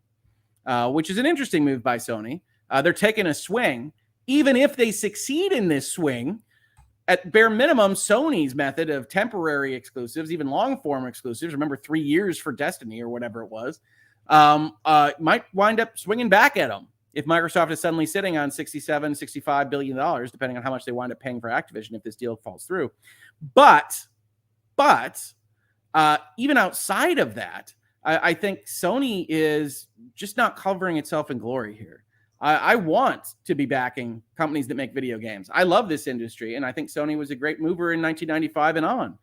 which is an interesting move by Sony. They're taking a swing. Even if they succeed in this swing, at bare minimum, Sony's method of temporary exclusives, even long-form exclusives, remember 3 years for Destiny or whatever it was, might wind up swinging back at them if Microsoft is suddenly sitting on $67-65 billion, depending on how much they wind up paying for Activision if this deal falls through. But even outside of that, I think Sony is just not covering itself in glory here. I want to be backing companies that make video games. I love this industry, and I think Sony was a great mover in 1995 and on.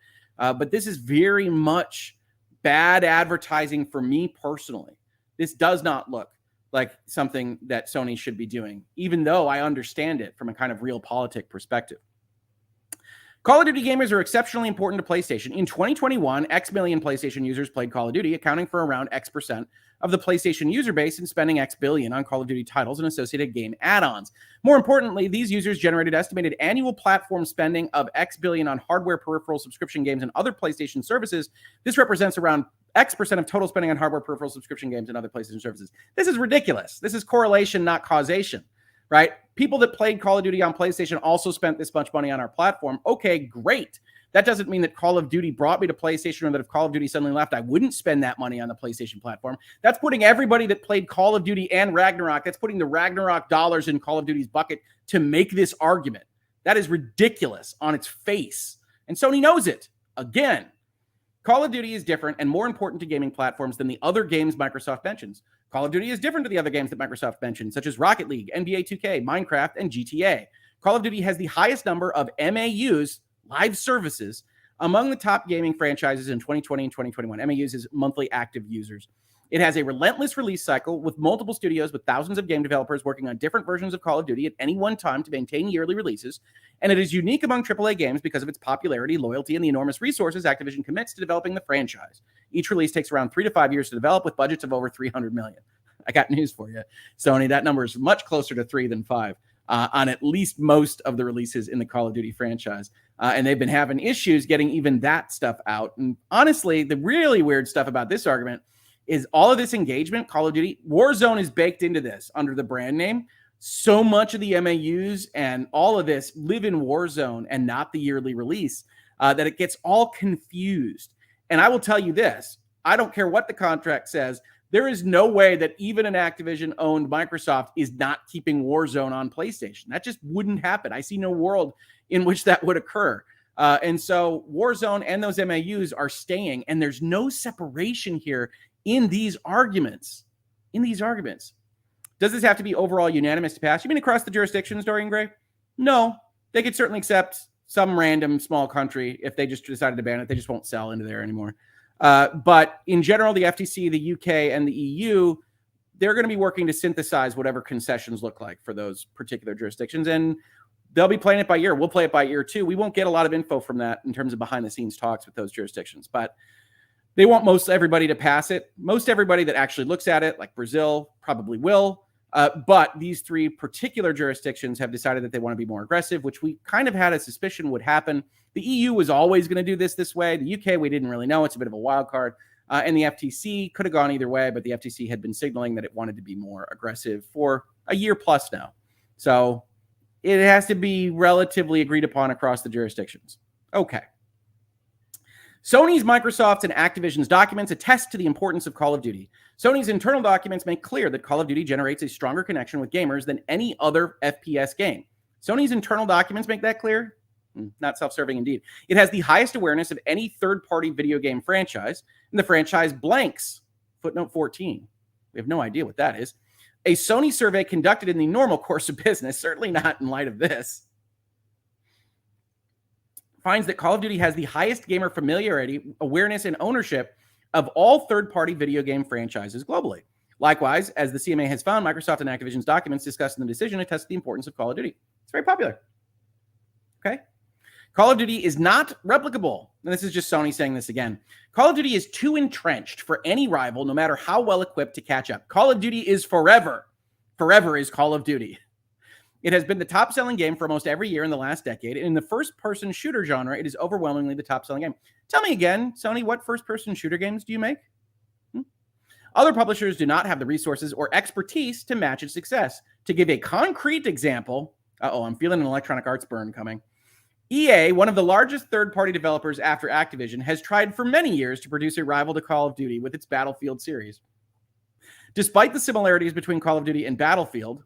But this is very much bad advertising for me personally. This does not look like something that Sony should be doing, even though I understand it from a kind of realpolitik perspective. Call of Duty gamers are exceptionally important to PlayStation. In 2021, X million PlayStation users played Call of Duty, accounting for around X% of the PlayStation user base and spending X billion on Call of Duty titles and associated game add-ons. More importantly, these users generated estimated annual platform spending of X billion on hardware, peripheral, subscription games, and other PlayStation services. This represents around X% of total spending on hardware, peripheral, subscription games, and other PlayStation services. This is ridiculous. This is correlation, not causation. Right? People that played Call of Duty on PlayStation also spent this much money on our platform. Okay, great. That doesn't mean that Call of Duty brought me to PlayStation or that if Call of Duty suddenly left, I wouldn't spend that money on the PlayStation platform. That's putting everybody that played Call of Duty and Ragnarok, that's putting the Ragnarok dollars in Call of Duty's bucket to make this argument. That is ridiculous on its face. And Sony knows it. Again, Call of Duty is different and more important to gaming platforms than the other games Microsoft mentions. Call of Duty is different to the other games that Microsoft mentions, such as Rocket League, NBA 2K, Minecraft, and GTA. Call of Duty has the highest number of MAUs, live services, among the top gaming franchises in 2020 and 2021. MAUs is monthly active users. It has a relentless release cycle with multiple studios with thousands of game developers working on different versions of Call of Duty at any one time to maintain yearly releases. And it is unique among AAA games because of its popularity, loyalty, and the enormous resources Activision commits to developing the franchise. Each release takes around 3 to 5 years to develop with budgets of over $300 million. I got news for you, Sony. That number is much closer to 3 than 5 on at least most of the releases in the Call of Duty franchise. And they've been having issues getting even that stuff out. And honestly, the really weird stuff about this argument is all of this engagement, Call of Duty, Warzone is baked into this under the brand name. So much of the MAUs and all of this live in Warzone and not the yearly release that it gets all confused. And I will tell you this, I don't care what the contract says, there is no way that even an Activision-owned Microsoft is not keeping Warzone on PlayStation. That just wouldn't happen. I see no world in which that would occur. And so Warzone and those MAUs are staying, and there's no separation here in these arguments. Does this have to be overall unanimous to pass? You mean across the jurisdictions, Dorian Gray? No. They could certainly accept some random small country if they just decided to ban it. They just won't sell into there anymore. But in general, the FTC, the UK, and the EU, they're going to be working to synthesize whatever concessions look like for those particular jurisdictions. And they'll be playing it by ear. We'll play it by ear too. We won't get a lot of info from that in terms of behind-the-scenes talks with those jurisdictions. But they want most everybody to pass it. Most everybody that actually looks at it, like Brazil, probably will. But these 3 particular jurisdictions have decided that they want to be more aggressive, which we kind of had a suspicion would happen. The EU was always going to do this way. The UK, we didn't really know. It's a bit of a wild card. And the FTC could have gone either way, but the FTC had been signaling that it wanted to be more aggressive for a year plus now. So it has to be relatively agreed upon across the jurisdictions. Okay. Sony's, Microsoft's, and Activision's documents attest to the importance of Call of Duty. Sony's internal documents make clear that Call of Duty generates a stronger connection with gamers than any other FPS game. Sony's internal documents make that clear? Not self-serving indeed. It has the highest awareness of any third-party video game franchise, and the franchise blanks. Footnote 14. We have no idea what that is. A Sony survey conducted in the normal course of business, certainly not in light of this, finds that Call of Duty has the highest gamer familiarity, awareness, and ownership of all third-party video game franchises globally. Likewise, as the CMA has found, Microsoft and Activision's documents discussed in the decision attest to the importance of Call of Duty. It's very popular. Okay? Call of Duty is not replicable. And this is just Sony saying this again. Call of Duty is too entrenched for any rival, no matter how well equipped, to catch up. Call of Duty is forever. Forever is Call of Duty. It has been the top-selling game for almost every year in the last decade. And in the first-person shooter genre, it is overwhelmingly the top-selling game. Tell me again, Sony, what first-person shooter games do you make? Other publishers do not have the resources or expertise to match its success. To give a concrete example, I'm feeling an Electronic Arts burn coming. EA, one of the largest third-party developers after Activision, has tried for many years to produce a rival to Call of Duty with its Battlefield series. Despite the similarities between Call of Duty and Battlefield,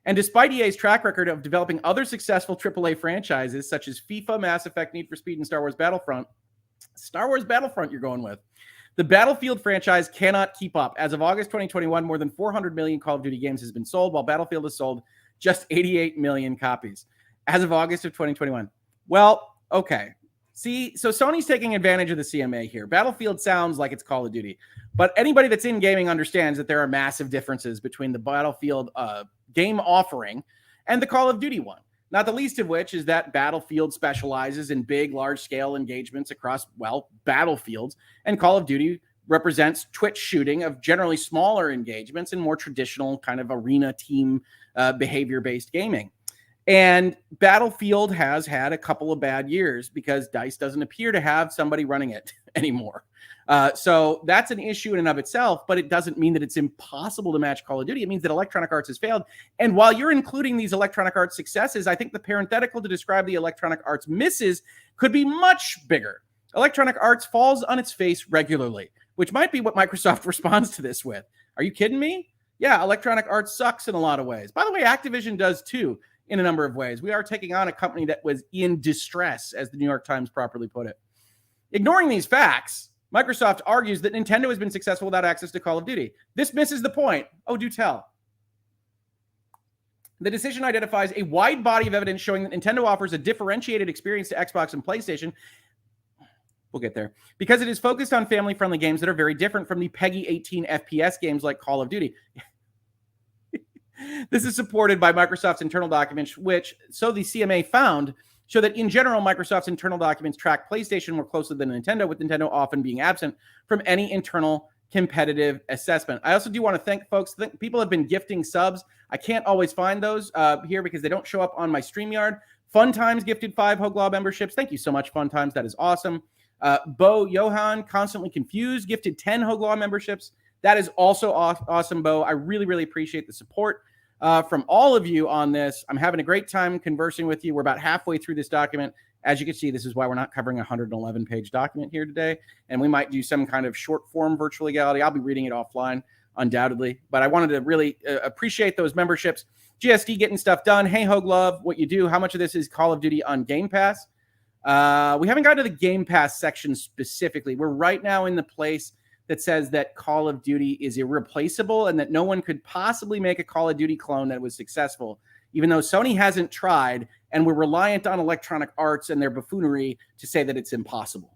and despite EA's track record of developing other successful AAA franchises such as FIFA, Mass Effect, Need for Speed, and Star Wars Battlefront, you're going with, the Battlefield franchise cannot keep up. As of August 2021, more than 400 million Call of Duty games has been sold, while Battlefield has sold just 88 million copies as of August of 2021. Well, okay. See, so Sony's taking advantage of the CMA here. Battlefield sounds like it's Call of Duty, but anybody that's in gaming understands that there are massive differences between the Battlefield game offering and the Call of Duty one. Not the least of which is that Battlefield specializes in big, large-scale engagements across, battlefields, and Call of Duty represents Twitch shooting of generally smaller engagements and more traditional kind of arena team behavior-based gaming. And Battlefield has had a couple of bad years because DICE doesn't appear to have somebody running it anymore. So that's an issue in and of itself, but it doesn't mean that it's impossible to match Call of Duty. It means that Electronic Arts has failed. And while you're including these Electronic Arts successes, I think the parenthetical to describe the Electronic Arts misses could be much bigger. Electronic Arts falls on its face regularly, which might be what Microsoft responds to this with. Are you kidding me? Yeah, Electronic Arts sucks in a lot of ways. By the way, Activision does too in a number of ways. We are taking on a company that was in distress, as the New York Times properly put it. Ignoring these facts, Microsoft argues that Nintendo has been successful without access to Call of Duty. This misses the point. Oh, do tell. The decision identifies a wide body of evidence showing that Nintendo offers a differentiated experience to Xbox and PlayStation. We'll get there. Because it is focused on family-friendly games that are very different from the PEGI 18 FPS games like Call of Duty. This is supported by Microsoft's internal documents, which, so the CMA found, show that in general, Microsoft's internal documents track PlayStation more closely than Nintendo, with Nintendo often being absent from any internal competitive assessment. I also do want to thank folks. People have been gifting subs. I can't always find those here because they don't show up on my StreamYard. Fun Times gifted 5 Hoeg Law memberships. Thank you so much, Fun Times. That is awesome. Bo Johan, Constantly Confused, gifted 10 Hoeg Law memberships. That is also awesome, Bo. I really, really appreciate the support from all of you on this. I'm having a great time conversing with you. We're about halfway through this document. As you can see, this is why we're not covering a 111-page document here today, and we might do some kind of short-form virtual legality. I'll be reading it offline, undoubtedly, but I wanted to really appreciate those memberships. GSD getting stuff done. Hey, Hoeg Love, what you do. How much of this is Call of Duty on Game Pass? We haven't gotten to the Game Pass section specifically. We're right now in the place that says that Call of Duty is irreplaceable and that no one could possibly make a Call of Duty clone that was successful, even though Sony hasn't tried, and we're reliant on Electronic Arts and their buffoonery to say that it's impossible.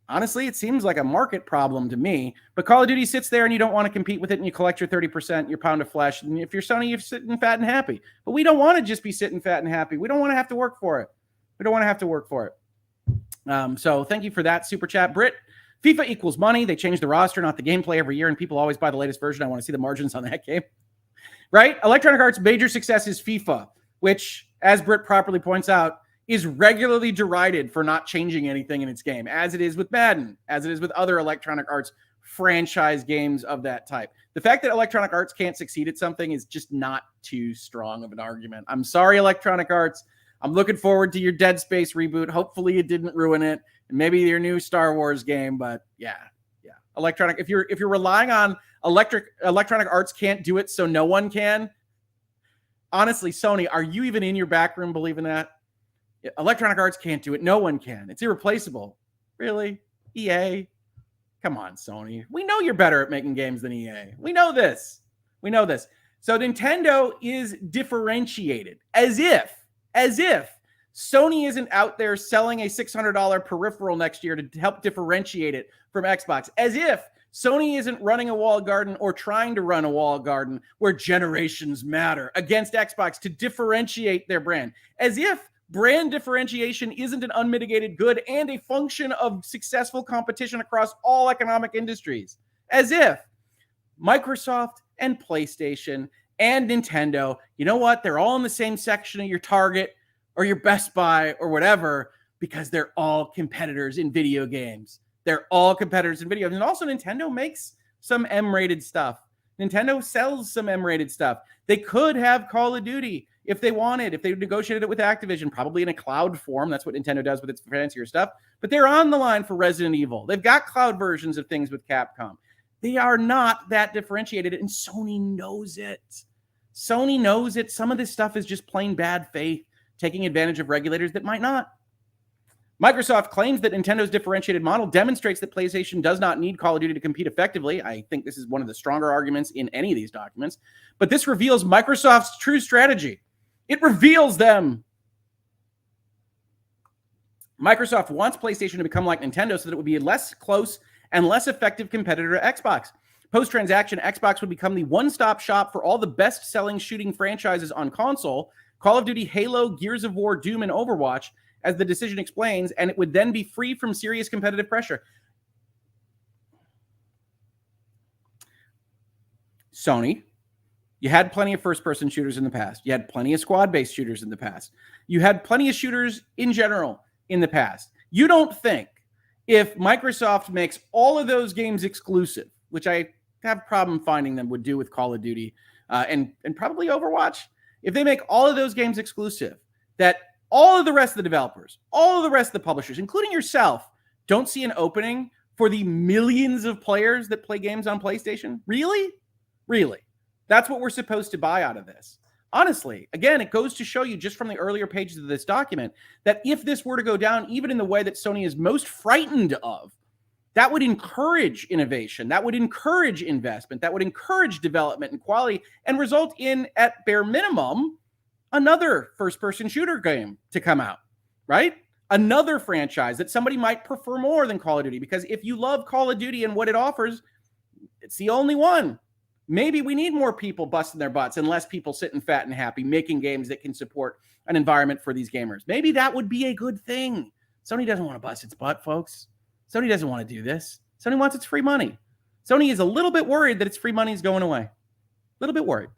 Honestly, it seems like a market problem to me, but Call of Duty sits there and you don't want to compete with it and you collect your 30%, your pound of flesh. And if you're Sony, you're sitting fat and happy. But we don't want to just be sitting fat and happy. We don't want to have to work for it. We don't want to have to work for it. So thank you for that super chat. Britt, FIFA equals money. They change the roster, not the gameplay every year, and people always buy the latest version. I want to see the margins on that game. Right? Electronic Arts' major success is FIFA, which, as Britt properly points out, is regularly derided for not changing anything in its game, as it is with Madden, as it is with other Electronic Arts franchise games of that type. The fact that Electronic Arts can't succeed at something is just not too strong of an argument. I'm sorry, Electronic Arts. I'm looking forward to your Dead Space reboot. Hopefully it didn't ruin it. And maybe your new Star Wars game, but yeah. Electronic, if you're relying on Electronic Arts can't do it, so no one can. Honestly, Sony, are you even in your back room believing that? Electronic Arts can't do it. No one can. It's irreplaceable. Really? EA? Come on, Sony. We know you're better at making games than EA. We know this. So Nintendo is differentiated as if Sony isn't out there selling a $600 peripheral next year to help differentiate it from Xbox. As if Sony isn't running a walled garden or trying to run a walled garden where generations matter against Xbox to differentiate their brand. As if brand differentiation isn't an unmitigated good and a function of successful competition across all economic industries. As if Microsoft and PlayStation and Nintendo, you know what? They're all in the same section of your Target or your Best Buy or whatever, because they're all competitors in video games. They're all competitors in video games. And also Nintendo makes some M-rated stuff. Nintendo sells some M-rated stuff. They could have Call of Duty if they wanted, if they negotiated it with Activision, probably in a cloud form. That's what Nintendo does with its fancier stuff. But they're on the line for Resident Evil. They've got cloud versions of things with Capcom. They are not that differentiated, and Sony knows it. Sony knows it. Some of this stuff is just plain bad faith, taking advantage of regulators that might not. Microsoft claims that Nintendo's differentiated model demonstrates that PlayStation does not need Call of Duty to compete effectively. I think this is one of the stronger arguments in any of these documents. But this reveals Microsoft's true strategy. It reveals them. Microsoft wants PlayStation to become like Nintendo so that it would be a less close and less effective competitor to Xbox. Post-transaction, Xbox would become the one-stop shop for all the best-selling shooting franchises on console, Call of Duty, Halo, Gears of War, Doom, and Overwatch, as the decision explains, and it would then be free from serious competitive pressure. Sony, you had plenty of first-person shooters in the past. You had plenty of squad-based shooters in the past. You had plenty of shooters in general in the past. You don't think if Microsoft makes all of those games exclusive, which I have a problem finding them would do with Call of Duty and probably Overwatch, if they make all of those games exclusive, that all of the rest of the developers, all of the rest of the publishers, including yourself, don't see an opening for the millions of players that play games on PlayStation? Really? Really? That's what we're supposed to buy out of this. Honestly, again, it goes to show you just from the earlier pages of this document that if this were to go down, even in the way that Sony is most frightened of, that would encourage innovation, that would encourage investment, that would encourage development and quality, and result in, at bare minimum, another first-person shooter game to come out, right? Another franchise that somebody might prefer more than Call of Duty, because if you love Call of Duty and what it offers, it's the only one. Maybe we need more people busting their butts and less people sitting fat and happy making games that can support an environment for these gamers. Maybe that would be a good thing. Sony doesn't want to bust its butt, folks. Sony doesn't want to do this. Sony wants its free money. Sony is a little bit worried that its free money is going away. A little bit worried.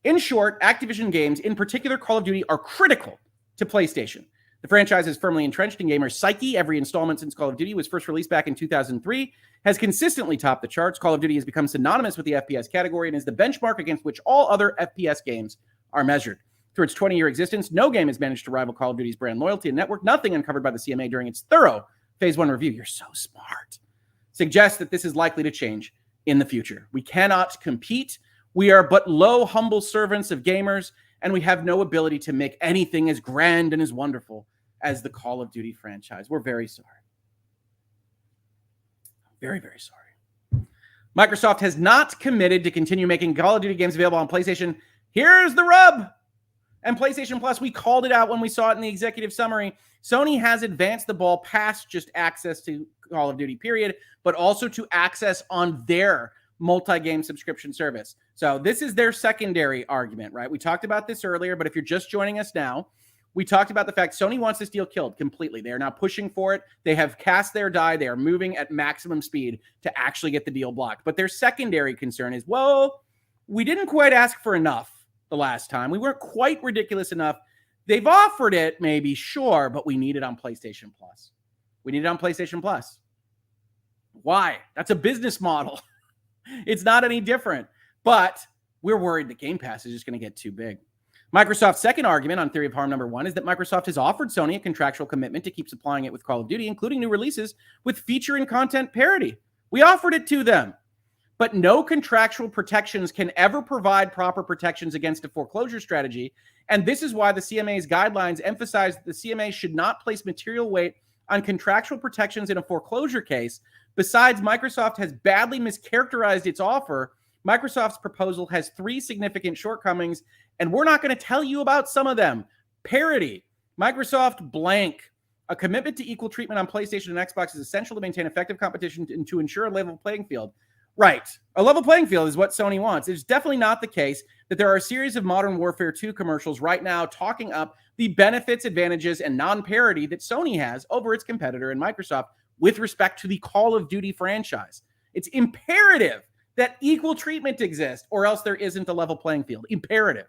In short, Activision games, in particular Call of Duty, are critical to PlayStation. The franchise is firmly entrenched in gamers' psyche. Every installment since Call of Duty was first released back in 2003 has consistently topped the charts. Call of Duty has become synonymous with the FPS category and is the benchmark against which all other FPS games are measured. Through its 20-year existence, no game has managed to rival Call of Duty's brand loyalty and network. Nothing uncovered by the CMA during its thorough Phase 1 review, you're so smart, suggests that this is likely to change in the future. We cannot compete. We are but low, humble servants of gamers, and we have no ability to make anything as grand and as wonderful as the Call of Duty franchise. We're very sorry. Very, very sorry. Microsoft has not committed to continue making Call of Duty games available on PlayStation. Here's the rub. And PlayStation Plus, we called it out when we saw it in the executive summary. Sony has advanced the ball past just access to Call of Duty, period, but also to access on their multi-game subscription service. So this is their secondary argument, right? We talked about this earlier, but if you're just joining us now, we talked about the fact Sony wants this deal killed completely. They are now pushing for it. They have cast their die. They are moving at maximum speed to actually get the deal blocked. But their secondary concern is, well, we didn't quite ask for enough the last time. We weren't quite ridiculous enough. They've offered it, maybe, sure, but we need it on PlayStation Plus. We need it on PlayStation Plus. Why? That's a business model. It's not any different. But we're worried that Game Pass is just going to get too big. Microsoft's second argument on theory of harm number one is that Microsoft has offered Sony a contractual commitment to keep supplying it with Call of Duty, including new releases with feature and content parity. We offered it to them. But no contractual protections can ever provide proper protections against a foreclosure strategy. And this is why the CMA's guidelines emphasize that the CMA should not place material weight on contractual protections in a foreclosure case. Besides, Microsoft has badly mischaracterized its offer. Microsoft's proposal has three significant shortcomings, and we're not going to tell you about some of them. Parity. Microsoft blank. A commitment to equal treatment on PlayStation and Xbox is essential to maintain effective competition and to ensure a level playing field. Right. A level playing field is what Sony wants. It's definitely not the case that there are a series of Modern Warfare 2 commercials right now talking up the benefits, advantages, and non-parity that Sony has over its competitor in Microsoft with respect to the Call of Duty franchise. It's imperative that equal treatment exists, or else there isn't a level playing field. Imperative.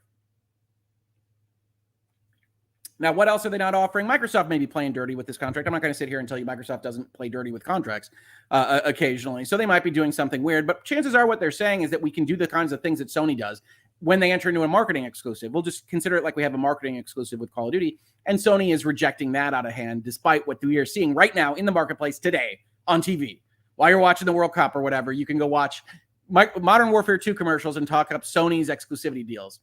Now, what else are they not offering? Microsoft may be playing dirty with this contract. I'm not going to sit here and tell you Microsoft doesn't play dirty with contracts occasionally. So they might be doing something weird. But chances are what they're saying is that we can do the kinds of things that Sony does when they enter into a marketing exclusive. We'll just consider it like we have a marketing exclusive with Call of Duty. And Sony is rejecting that out of hand, despite what we are seeing right now in the marketplace today on TV. While you're watching the World Cup or whatever, you can go watch Modern Warfare 2 commercials and talk up Sony's exclusivity deals.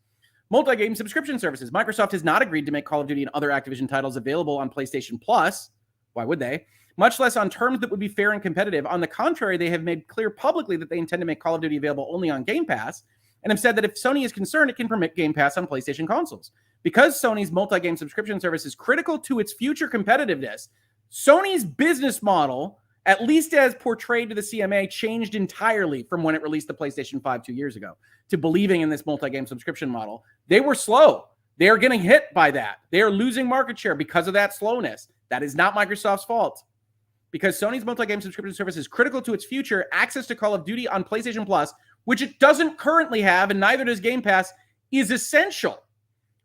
Multi-game subscription services. Microsoft has not agreed to make Call of Duty and other Activision titles available on PlayStation Plus. Why would they? Much less on terms that would be fair and competitive. On the contrary, they have made clear publicly that they intend to make Call of Duty available only on Game Pass, and have said that if Sony is concerned, it can permit Game Pass on PlayStation consoles. Because Sony's multi-game subscription service is critical to its future competitiveness, Sony's business model, at least as portrayed to the CMA, changed entirely from when it released the PlayStation 5 2 years ago to believing in this multi-game subscription model. They were slow. They are getting hit by that. They are losing market share because of that slowness. That is not Microsoft's fault. Because Sony's multi-game subscription service is critical to its future, access to Call of Duty on PlayStation Plus, which it doesn't currently have, and neither does Game Pass, is essential.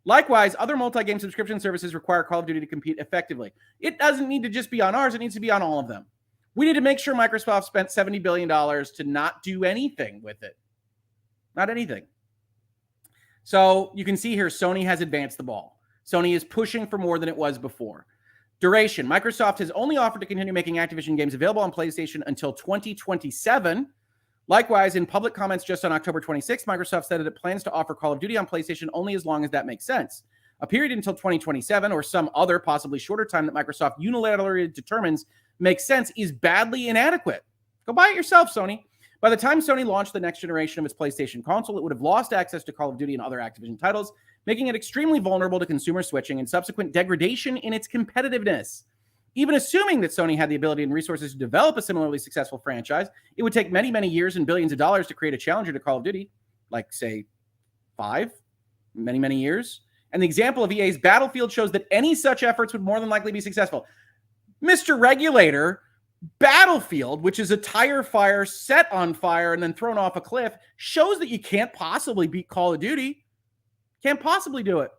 Likewise, other multi-game subscription services require Call of Duty to compete effectively. It doesn't need to just be on ours. It needs to be on all of them. We need to make sure Microsoft spent $70 billion to not do anything with it. Not anything. So you can see here, Sony has advanced the ball. Sony is pushing for more than it was before. Duration. Microsoft has only offered to continue making Activision games available on PlayStation until 2027. Likewise, in public comments just on October 26th, Microsoft said that it plans to offer Call of Duty on PlayStation only as long as that makes sense. A period until 2027 or some other possibly shorter time that Microsoft unilaterally determines makes sense is badly inadequate. Go buy it yourself, Sony. By the time Sony launched the next generation of its PlayStation console, it would have lost access to Call of Duty and other Activision titles, making it extremely vulnerable to consumer switching and subsequent degradation in its competitiveness. Even assuming that Sony had the ability and resources to develop a similarly successful franchise, it would take many, many years and billions of dollars to create a challenger to Call of Duty, like, say, 5, many, many years. And the example of EA's Battlefield shows that any such efforts would more than likely be successful. Mr. Regulator, Battlefield, which is a tire fire set on fire and then thrown off a cliff, shows that you can't possibly beat Call of Duty. Can't possibly do it.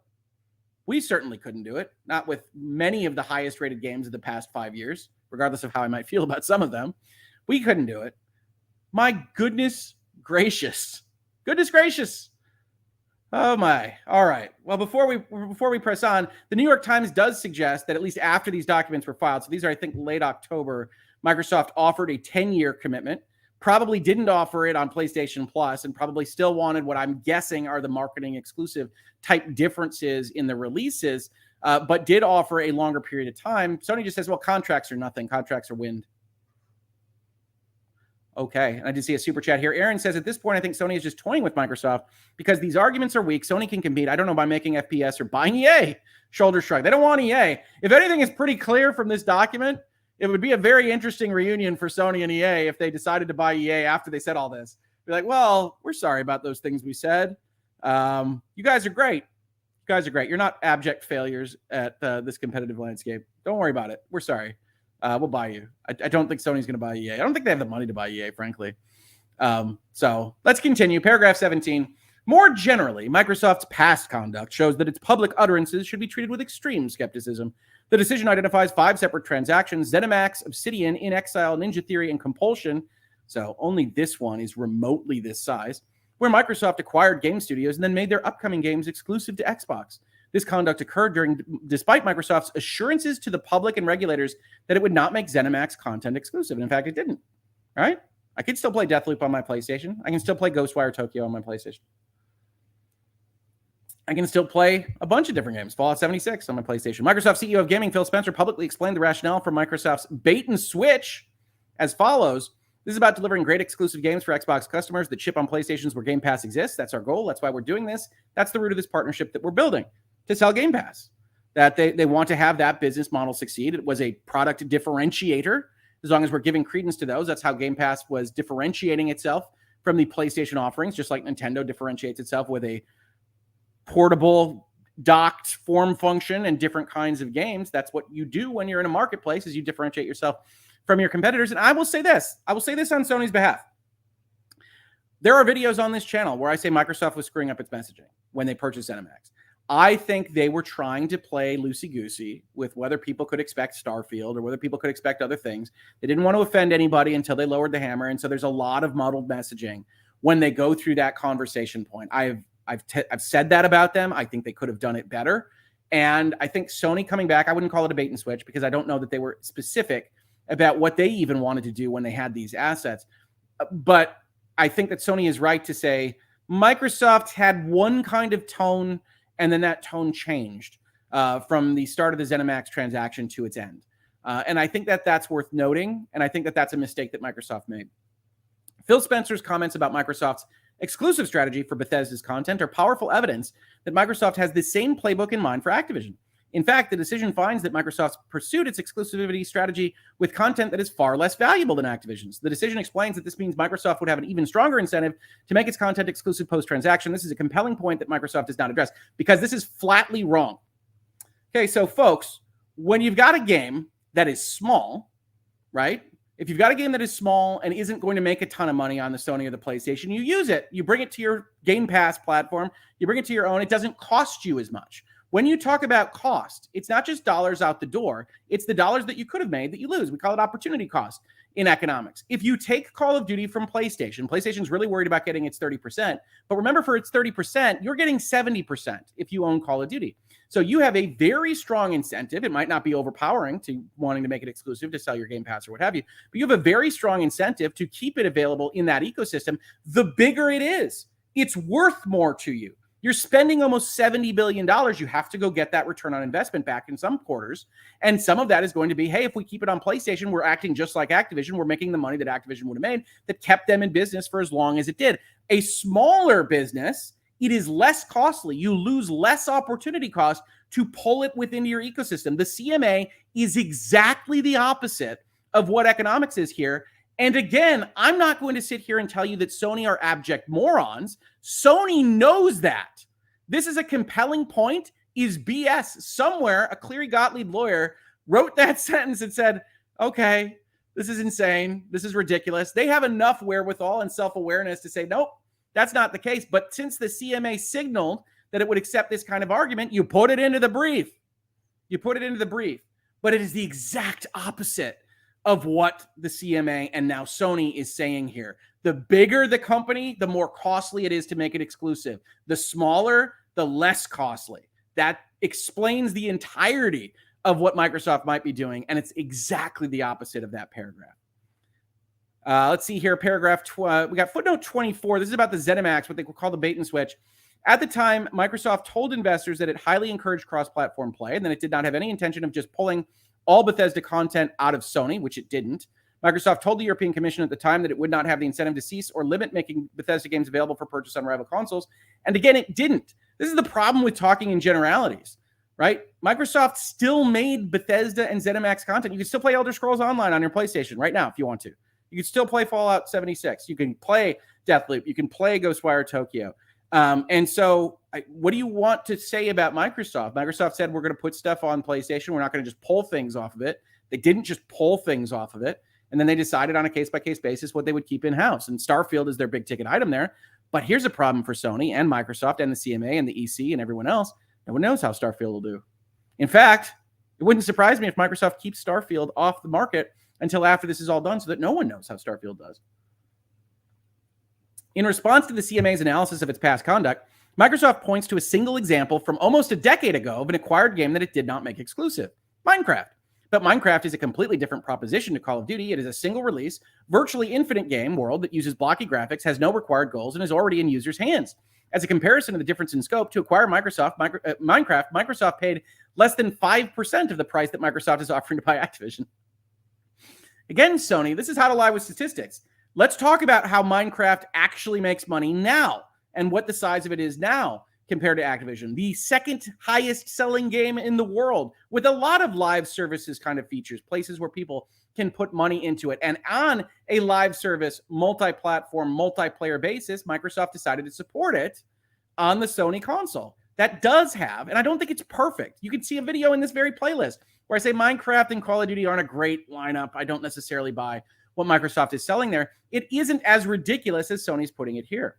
We certainly couldn't do it, not with many of the highest rated games of the past 5 years, regardless of how I might feel about some of them. We couldn't do it. My goodness gracious. Goodness gracious. Oh my. All right. Well, before we press on, the New York Times does suggest that at least after these documents were filed, so these are, I think, late October, Microsoft offered a 10-year commitment, probably didn't offer it on PlayStation Plus, and probably still wanted what I'm guessing are the marketing exclusive type differences in the releases, but did offer a longer period of time. Sony just says, well, contracts are nothing. Contracts are wind. Okay, and I did see a super chat here. Aaron says, at this point, I think Sony is just toying with Microsoft because these arguments are weak. Sony can compete, I don't know, by making FPS or buying EA. Shoulder shrug. They don't want EA. If anything is pretty clear from this document, it would be a very interesting reunion for Sony and EA if they decided to buy EA after they said all this. Be like, well, we're sorry about those things we said. You guys are great. You guys are great. You're not abject failures at this competitive landscape. Don't worry about it. We're sorry. We'll buy you. I don't think Sony's going to buy EA. I don't think they have the money to buy EA, frankly. So let's continue. Paragraph 17. More generally, Microsoft's past conduct shows that its public utterances should be treated with extreme skepticism. The decision identifies 5 separate transactions: ZeniMax, Obsidian, In Exile, Ninja Theory, and Compulsion. So only this one is remotely this size, where Microsoft acquired game studios and then made their upcoming games exclusive to Xbox. This conduct occurred despite Microsoft's assurances to the public and regulators that it would not make ZeniMax content exclusive. And in fact, it didn't. All right? I can still play Deathloop on my PlayStation. I can still play Ghostwire Tokyo on my PlayStation. I can still play a bunch of different games. Fallout 76 on my PlayStation. Microsoft CEO of Gaming, Phil Spencer, publicly explained the rationale for Microsoft's bait and switch as follows. This is about delivering great exclusive games for Xbox customers that ship on PlayStations where Game Pass exists. That's our goal. That's why we're doing this. That's the root of this partnership that we're building to sell Game Pass. That they want to have that business model succeed. It was a product differentiator. As long as we're giving credence to those, that's how Game Pass was differentiating itself from the PlayStation offerings, just like Nintendo differentiates itself with a portable docked form function and different kinds of games. That's what you do when you're in a marketplace, is you differentiate yourself from your competitors. And I will say this on Sony's behalf. There are videos on this channel where I say Microsoft was screwing up its messaging when they purchased ZeniMax. I think they were trying to play loosey-goosey with whether people could expect Starfield or whether people could expect other things. They didn't want to offend anybody until they lowered the hammer. And so there's a lot of muddled messaging when they go through that conversation point. I've said that about them. I think they could have done it better. And I think Sony coming back, I wouldn't call it a bait and switch because I don't know that they were specific about what they even wanted to do when they had these assets. But I think that Sony is right to say Microsoft had one kind of tone, and then that tone changed from the start of the ZeniMax transaction to its end. And I think that that's worth noting, and I think that that's a mistake that Microsoft made. Phil Spencer's comments about Microsoft's exclusive strategy for Bethesda's content are powerful evidence that Microsoft has the same playbook in mind for Activision. In fact, the decision finds that Microsoft pursued its exclusivity strategy with content that is far less valuable than Activision's. The decision explains that this means Microsoft would have an even stronger incentive to make its content exclusive post-transaction. This is a compelling point that Microsoft does not address because this is flatly wrong. Okay, so folks, when you've got a game that is small, right? If you've got a game that is small and isn't going to make a ton of money on the Sony or the PlayStation, you use it. You bring it to your Game Pass platform. You bring it to your own. It doesn't cost you as much. When you talk about cost, it's not just dollars out the door. It's the dollars that you could have made that you lose. We call it opportunity cost in economics. If you take Call of Duty from PlayStation, PlayStation's really worried about getting its 30%. But remember, for its 30%, you're getting 70% if you own Call of Duty. So you have a very strong incentive. It might not be overpowering to wanting to make it exclusive to sell your Game Pass or what have you, but you have a very strong incentive to keep it available in that ecosystem. The bigger it is, it's worth more to you. You're spending almost $70 billion. You have to go get that return on investment back in some quarters. And some of that is going to be, hey, if we keep it on PlayStation, we're acting just like Activision. We're making the money that Activision would have made that kept them in business for as long as it did. A smaller business, it is less costly. You lose less opportunity cost to pull it within your ecosystem. The CMA is exactly the opposite of what economics is here. And again, I'm not going to sit here and tell you that Sony are abject morons. Sony knows that. This is a compelling point, is BS. Somewhere, a Cleary Gottlieb lawyer wrote that sentence and said, okay, this is insane. This is ridiculous. They have enough wherewithal and self-awareness to say, nope, that's not the case. But since the CMA signaled that it would accept this kind of argument, you put it into the brief. But it is the exact opposite of what the CMA and now Sony is saying here. The bigger the company, the more costly it is to make it exclusive. The smaller, the less costly. That explains the entirety of what Microsoft might be doing, and it's exactly the opposite of that paragraph. Let's see here, paragraph we got footnote 24. This is about the ZeniMax, what they call the bait and switch. At the time, Microsoft told investors that it highly encouraged cross-platform play, and that it did not have any intention of just pulling all Bethesda content out of Sony, which it didn't. Microsoft told the European Commission at the time that it would not have the incentive to cease or limit making Bethesda games available for purchase on rival consoles. And again, it didn't. This is the problem with talking in generalities, right? Microsoft still made Bethesda and ZeniMax content. You can still play Elder Scrolls Online on your PlayStation right now if you want to. You can still play Fallout 76. You can play Deathloop. You can play Ghostwire Tokyo. And so what do you want to say about Microsoft? Microsoft said, we're going to put stuff on PlayStation. We're not going to just pull things off of it. They didn't just pull things off of it. And then they decided on a case-by-case basis what they would keep in-house. And Starfield is their big-ticket item there. But here's a problem for Sony and Microsoft and the CMA and the EC and everyone else. No one knows how Starfield will do. In fact, it wouldn't surprise me if Microsoft keeps Starfield off the market until after this is all done so that no one knows how Starfield does. In response to the CMA's analysis of its past conduct, Microsoft points to a single example from almost a decade ago of an acquired game that it did not make exclusive, Minecraft. But Minecraft is a completely different proposition to Call of Duty. It is a single release, virtually infinite game world that uses blocky graphics, has no required goals, and is already in users' hands. As a comparison of the difference in scope, to acquire Minecraft, Microsoft paid less than 5% of the price that Microsoft is offering to buy Activision. Again, Sony, this is how to lie with statistics. Let's talk about how Minecraft actually makes money now and what the size of it is now compared to Activision, the second highest selling game in the world, with a lot of live services kind of features, places where people can put money into it. And on a live service, multi-platform, multiplayer basis, Microsoft decided to support it on the Sony console. That does have, and I don't think it's perfect. You can see a video in this very playlist where I say Minecraft and Call of Duty aren't a great lineup. I don't necessarily buy what Microsoft is selling there. It isn't as ridiculous as Sony's putting it here.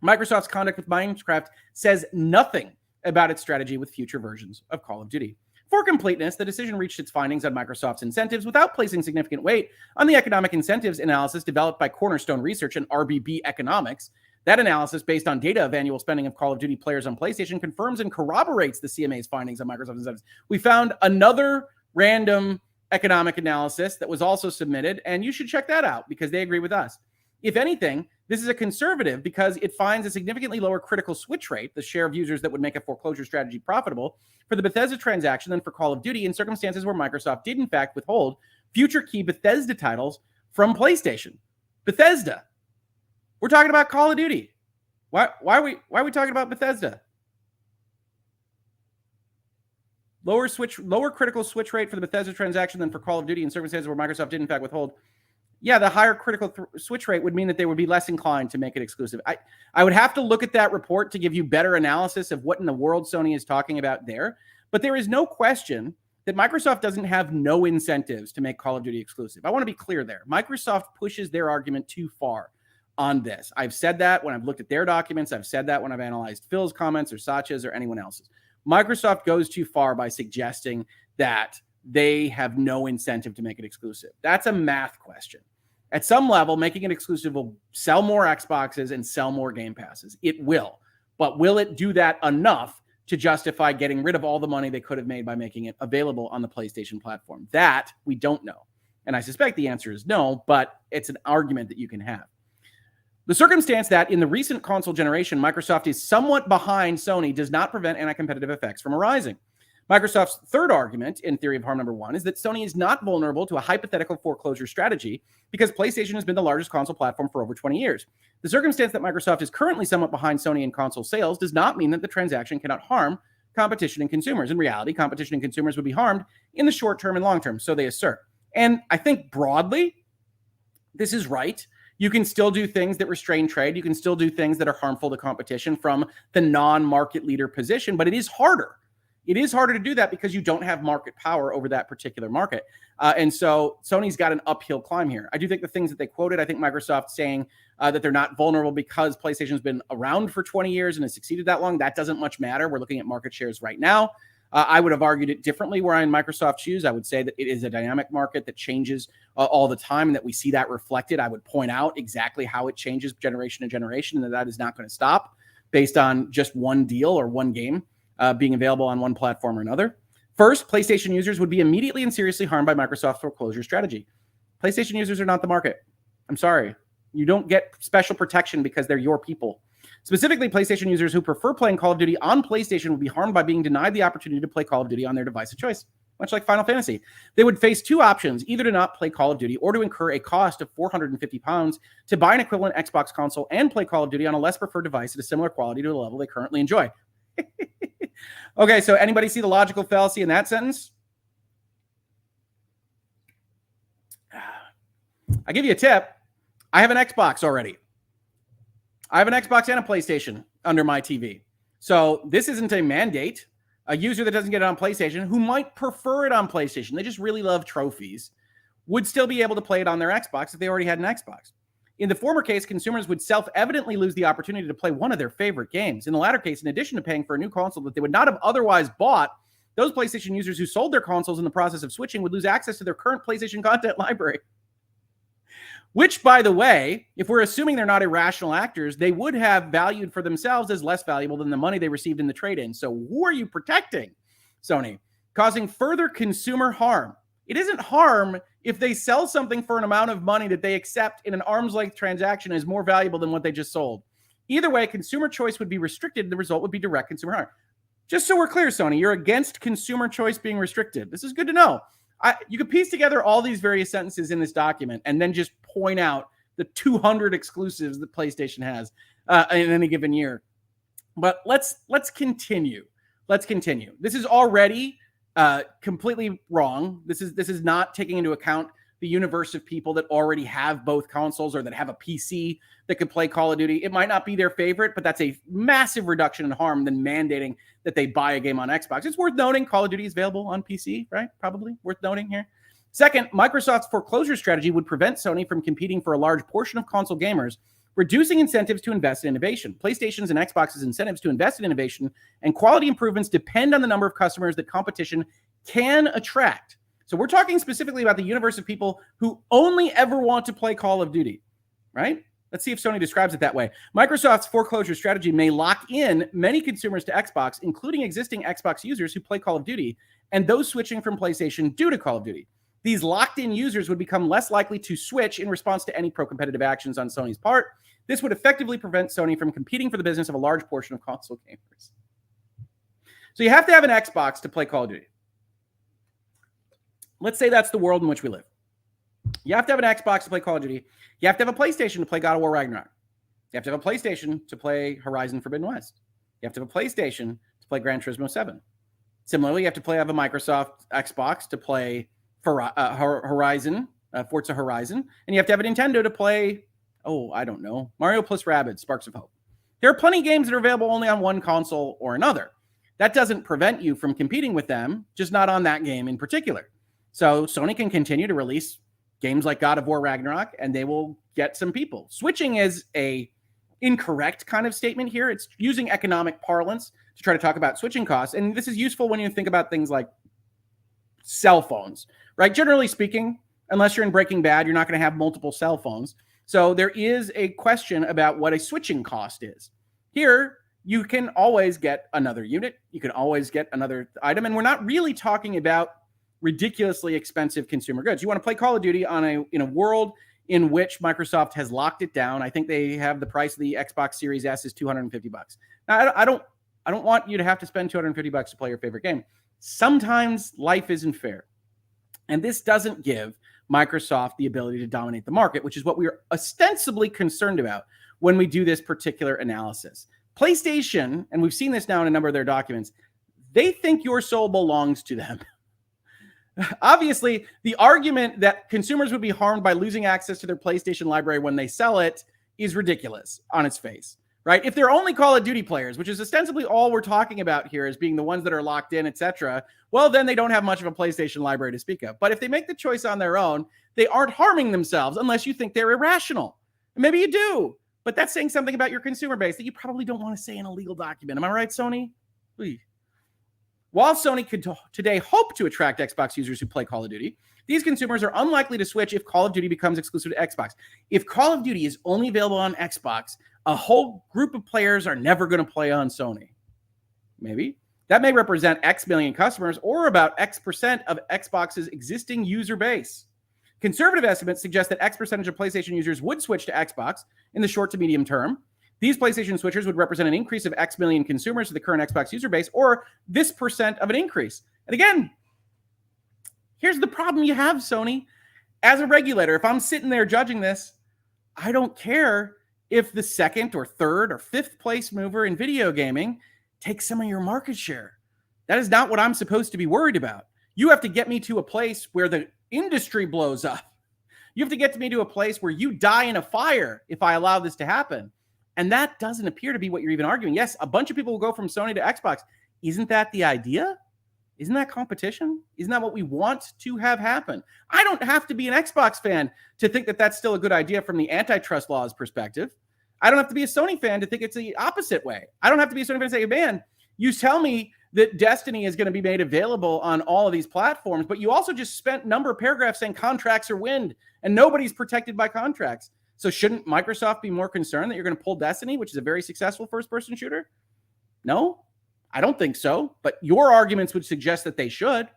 Microsoft's conduct with Minecraft says nothing about its strategy with future versions of Call of Duty. For completeness, the decision reached its findings on Microsoft's incentives without placing significant weight on the economic incentives analysis developed by Cornerstone Research and RBB Economics. That analysis, based on data of annual spending of Call of Duty players on PlayStation, confirms and corroborates the CMA's findings on Microsoft's incentives. We found another random economic analysis that was also submitted, and you should check that out because they agree with us. If anything, this is a conservative because it finds a significantly lower critical switch rate, the share of users that would make a foreclosure strategy profitable, for the Bethesda transaction than for Call of Duty in circumstances where Microsoft did, in fact, withhold future key Bethesda titles from PlayStation. Bethesda. We're talking about Call of Duty. Why are we talking about Bethesda? Lower critical switch rate for the Bethesda transaction than for Call of Duty in circumstances where Microsoft did, in fact, withhold. Yeah, the higher critical switch rate would mean that they would be less inclined to make it exclusive. I would have to look at that report to give you better analysis of what in the world Sony is talking about there. But there is no question that Microsoft doesn't have no incentives to make Call of Duty exclusive. I want to be clear there. Microsoft pushes their argument too far on this. I've said that when I've looked at their documents. I've said that when I've analyzed Phil's comments or Satya's or anyone else's. Microsoft goes too far by suggesting that they have no incentive to make it exclusive. That's a math question. At some level, making it exclusive will sell more Xboxes and sell more Game Passes. It will. But will it do that enough to justify getting rid of all the money they could have made by making it available on the PlayStation platform? That we don't know. And I suspect the answer is no, but it's an argument that you can have. The circumstance that in the recent console generation, Microsoft is somewhat behind Sony does not prevent anti-competitive effects from arising. Microsoft's third argument in theory of harm number one is that Sony is not vulnerable to a hypothetical foreclosure strategy because PlayStation has been the largest console platform for over 20 years. The circumstance that Microsoft is currently somewhat behind Sony in console sales does not mean that the transaction cannot harm competition and consumers. In reality, competition and consumers would be harmed in the short term and long term, so they assert. And I think broadly, this is right. You can still do things that restrain trade. You can still do things that are harmful to competition from the non-market leader position, but it is harder. It is harder to do that because you don't have market power over that particular market. And so Sony's got an uphill climb here. I do think the things that they quoted, I think Microsoft saying that they're not vulnerable because PlayStation's been around for 20 years and has succeeded that long, that doesn't much matter. We're looking at market shares right now. I would have argued it differently were I in Microsoft's shoes. I would say that it is a dynamic market that changes all the time and that we see that reflected. I would point out exactly how it changes generation to generation and that is not going to stop based on just one deal or one game being available on one platform or another. First, PlayStation users would be immediately and seriously harmed by Microsoft's foreclosure strategy. PlayStation users are not the market. I'm sorry. You don't get special protection because they're your people. Specifically, PlayStation users who prefer playing Call of Duty on PlayStation would be harmed by being denied the opportunity to play Call of Duty on their device of choice, much like Final Fantasy. They would face two options, either to not play Call of Duty or to incur a cost of £450 to buy an equivalent Xbox console and play Call of Duty on a less preferred device at a similar quality to the level they currently enjoy. Okay, so anybody see the logical fallacy in that sentence? I give you a tip. I have an Xbox already. I have an Xbox and a PlayStation under my TV. So this isn't a mandate. A user that doesn't get it on PlayStation, who might prefer it on PlayStation, they just really love trophies, would still be able to play it on their Xbox if they already had an Xbox. In the former case, consumers would self-evidently lose the opportunity to play one of their favorite games. In the latter case, in addition to paying for a new console that they would not have otherwise bought, those PlayStation users who sold their consoles in the process of switching would lose access to their current PlayStation content library. Which, by the way, if we're assuming they're not irrational actors, they would have valued for themselves as less valuable than the money they received in the trade-in. So who are you protecting, Sony? Causing further consumer harm. It isn't harm if they sell something for an amount of money that they accept in an arm's length transaction as more valuable than what they just sold. Either way, consumer choice would be restricted and the result would be direct consumer harm. Just so we're clear, Sony, you're against consumer choice being restricted. This is good to know. You could piece together all these various sentences in this document and then just point out the 200 exclusives that PlayStation has in any given year. But let's continue. Let's continue. This is already completely wrong. This is not taking into account the universe of people that already have both consoles or that have a PC that could play Call of Duty. It might not be their favorite, but that's a massive reduction in harm than mandating that they buy a game on Xbox. It's worth noting Call of Duty is available on PC, right? Probably worth noting here. Second, Microsoft's foreclosure strategy would prevent Sony from competing for a large portion of console gamers, reducing incentives to invest in innovation. PlayStation's and Xbox's incentives to invest in innovation and quality improvements depend on the number of customers that competition can attract. So we're talking specifically about the universe of people who only ever want to play Call of Duty, right? Let's see if Sony describes it that way. Microsoft's foreclosure strategy may lock in many consumers to Xbox, including existing Xbox users who play Call of Duty and those switching from PlayStation due to Call of Duty. These locked-in users would become less likely to switch in response to any pro-competitive actions on Sony's part. This would effectively prevent Sony from competing for the business of a large portion of console gamers. So you have to have an Xbox to play Call of Duty. Let's say that's the world in which we live. You have to have an Xbox to play Call of Duty. You have to have a PlayStation to play God of War Ragnarok. You have to have a PlayStation to play Horizon Forbidden West. You have to have a PlayStation to play Gran Turismo 7. Similarly, you have to have a Microsoft Xbox to play Horizon, Forza Horizon. And you have to have a Nintendo to play, I don't know, Mario plus Rabbids, Sparks of Hope. There are plenty of games that are available only on one console or another. That doesn't prevent you from competing with them, just not on that game in particular. So Sony can continue to release games like God of War Ragnarok, and they will get some people. Switching is a incorrect kind of statement here. It's using economic parlance to try to talk about switching costs. And this is useful when you think about things like cell phones, right? Generally speaking, unless you're in Breaking Bad, you're not going to have multiple cell phones. So there is a question about what a switching cost is. Here, you can always get another unit. You can always get another item. And we're not really talking about ridiculously expensive consumer goods. You want to play Call of Duty in a world in which Microsoft has locked it down. I think they have the price of the Xbox Series S is $250. Now, I don't want you to have to spend $250 to play your favorite game. Sometimes life isn't fair. And this doesn't give Microsoft the ability to dominate the market, which is what we are ostensibly concerned about when we do this particular analysis. PlayStation, and we've seen this now in a number of their documents, they think your soul belongs to them. Obviously, the argument that consumers would be harmed by losing access to their PlayStation library when they sell it is ridiculous on its face, right? If they're only Call of Duty players, which is ostensibly all we're talking about here as being the ones that are locked in, etc., well, then they don't have much of a PlayStation library to speak of. But if they make the choice on their own, they aren't harming themselves unless you think they're irrational. And maybe you do, but that's saying something about your consumer base that you probably don't want to say in a legal document. Am I right, Sony? While Sony could today hope to attract Xbox users who play Call of Duty, these consumers are unlikely to switch if Call of Duty becomes exclusive to Xbox. If Call of Duty is only available on Xbox, a whole group of players are never going to play on Sony. Maybe. That may represent X million customers or about X% of Xbox's existing user base. Conservative estimates suggest that X percentage of PlayStation users would switch to Xbox in the short to medium term. These PlayStation switchers would represent an increase of X million consumers to the current Xbox user base, or this % of an increase. And again, here's the problem you have, Sony. As a regulator, if I'm sitting there judging this, I don't care if the second or third or fifth place mover in video gaming takes some of your market share. That is not what I'm supposed to be worried about. You have to get me to a place where the industry blows up. You have to get me to a place where you die in a fire if I allow this to happen. And that doesn't appear to be what you're even arguing. Yes, a bunch of people will go from Sony to Xbox. Isn't that the idea? Isn't that competition? Isn't that what we want to have happen? I don't have to be an Xbox fan to think that that's still a good idea from the antitrust laws perspective. I don't have to be a Sony fan to think it's the opposite way. I don't have to be a Sony fan to say, man, you tell me that Destiny is going to be made available on all of these platforms, but you also just spent a number of paragraphs saying contracts are wind and nobody's protected by contracts. So shouldn't Microsoft be more concerned that you're going to pull Destiny, which is a very successful first-person shooter? No, I don't think so. But your arguments would suggest that they should.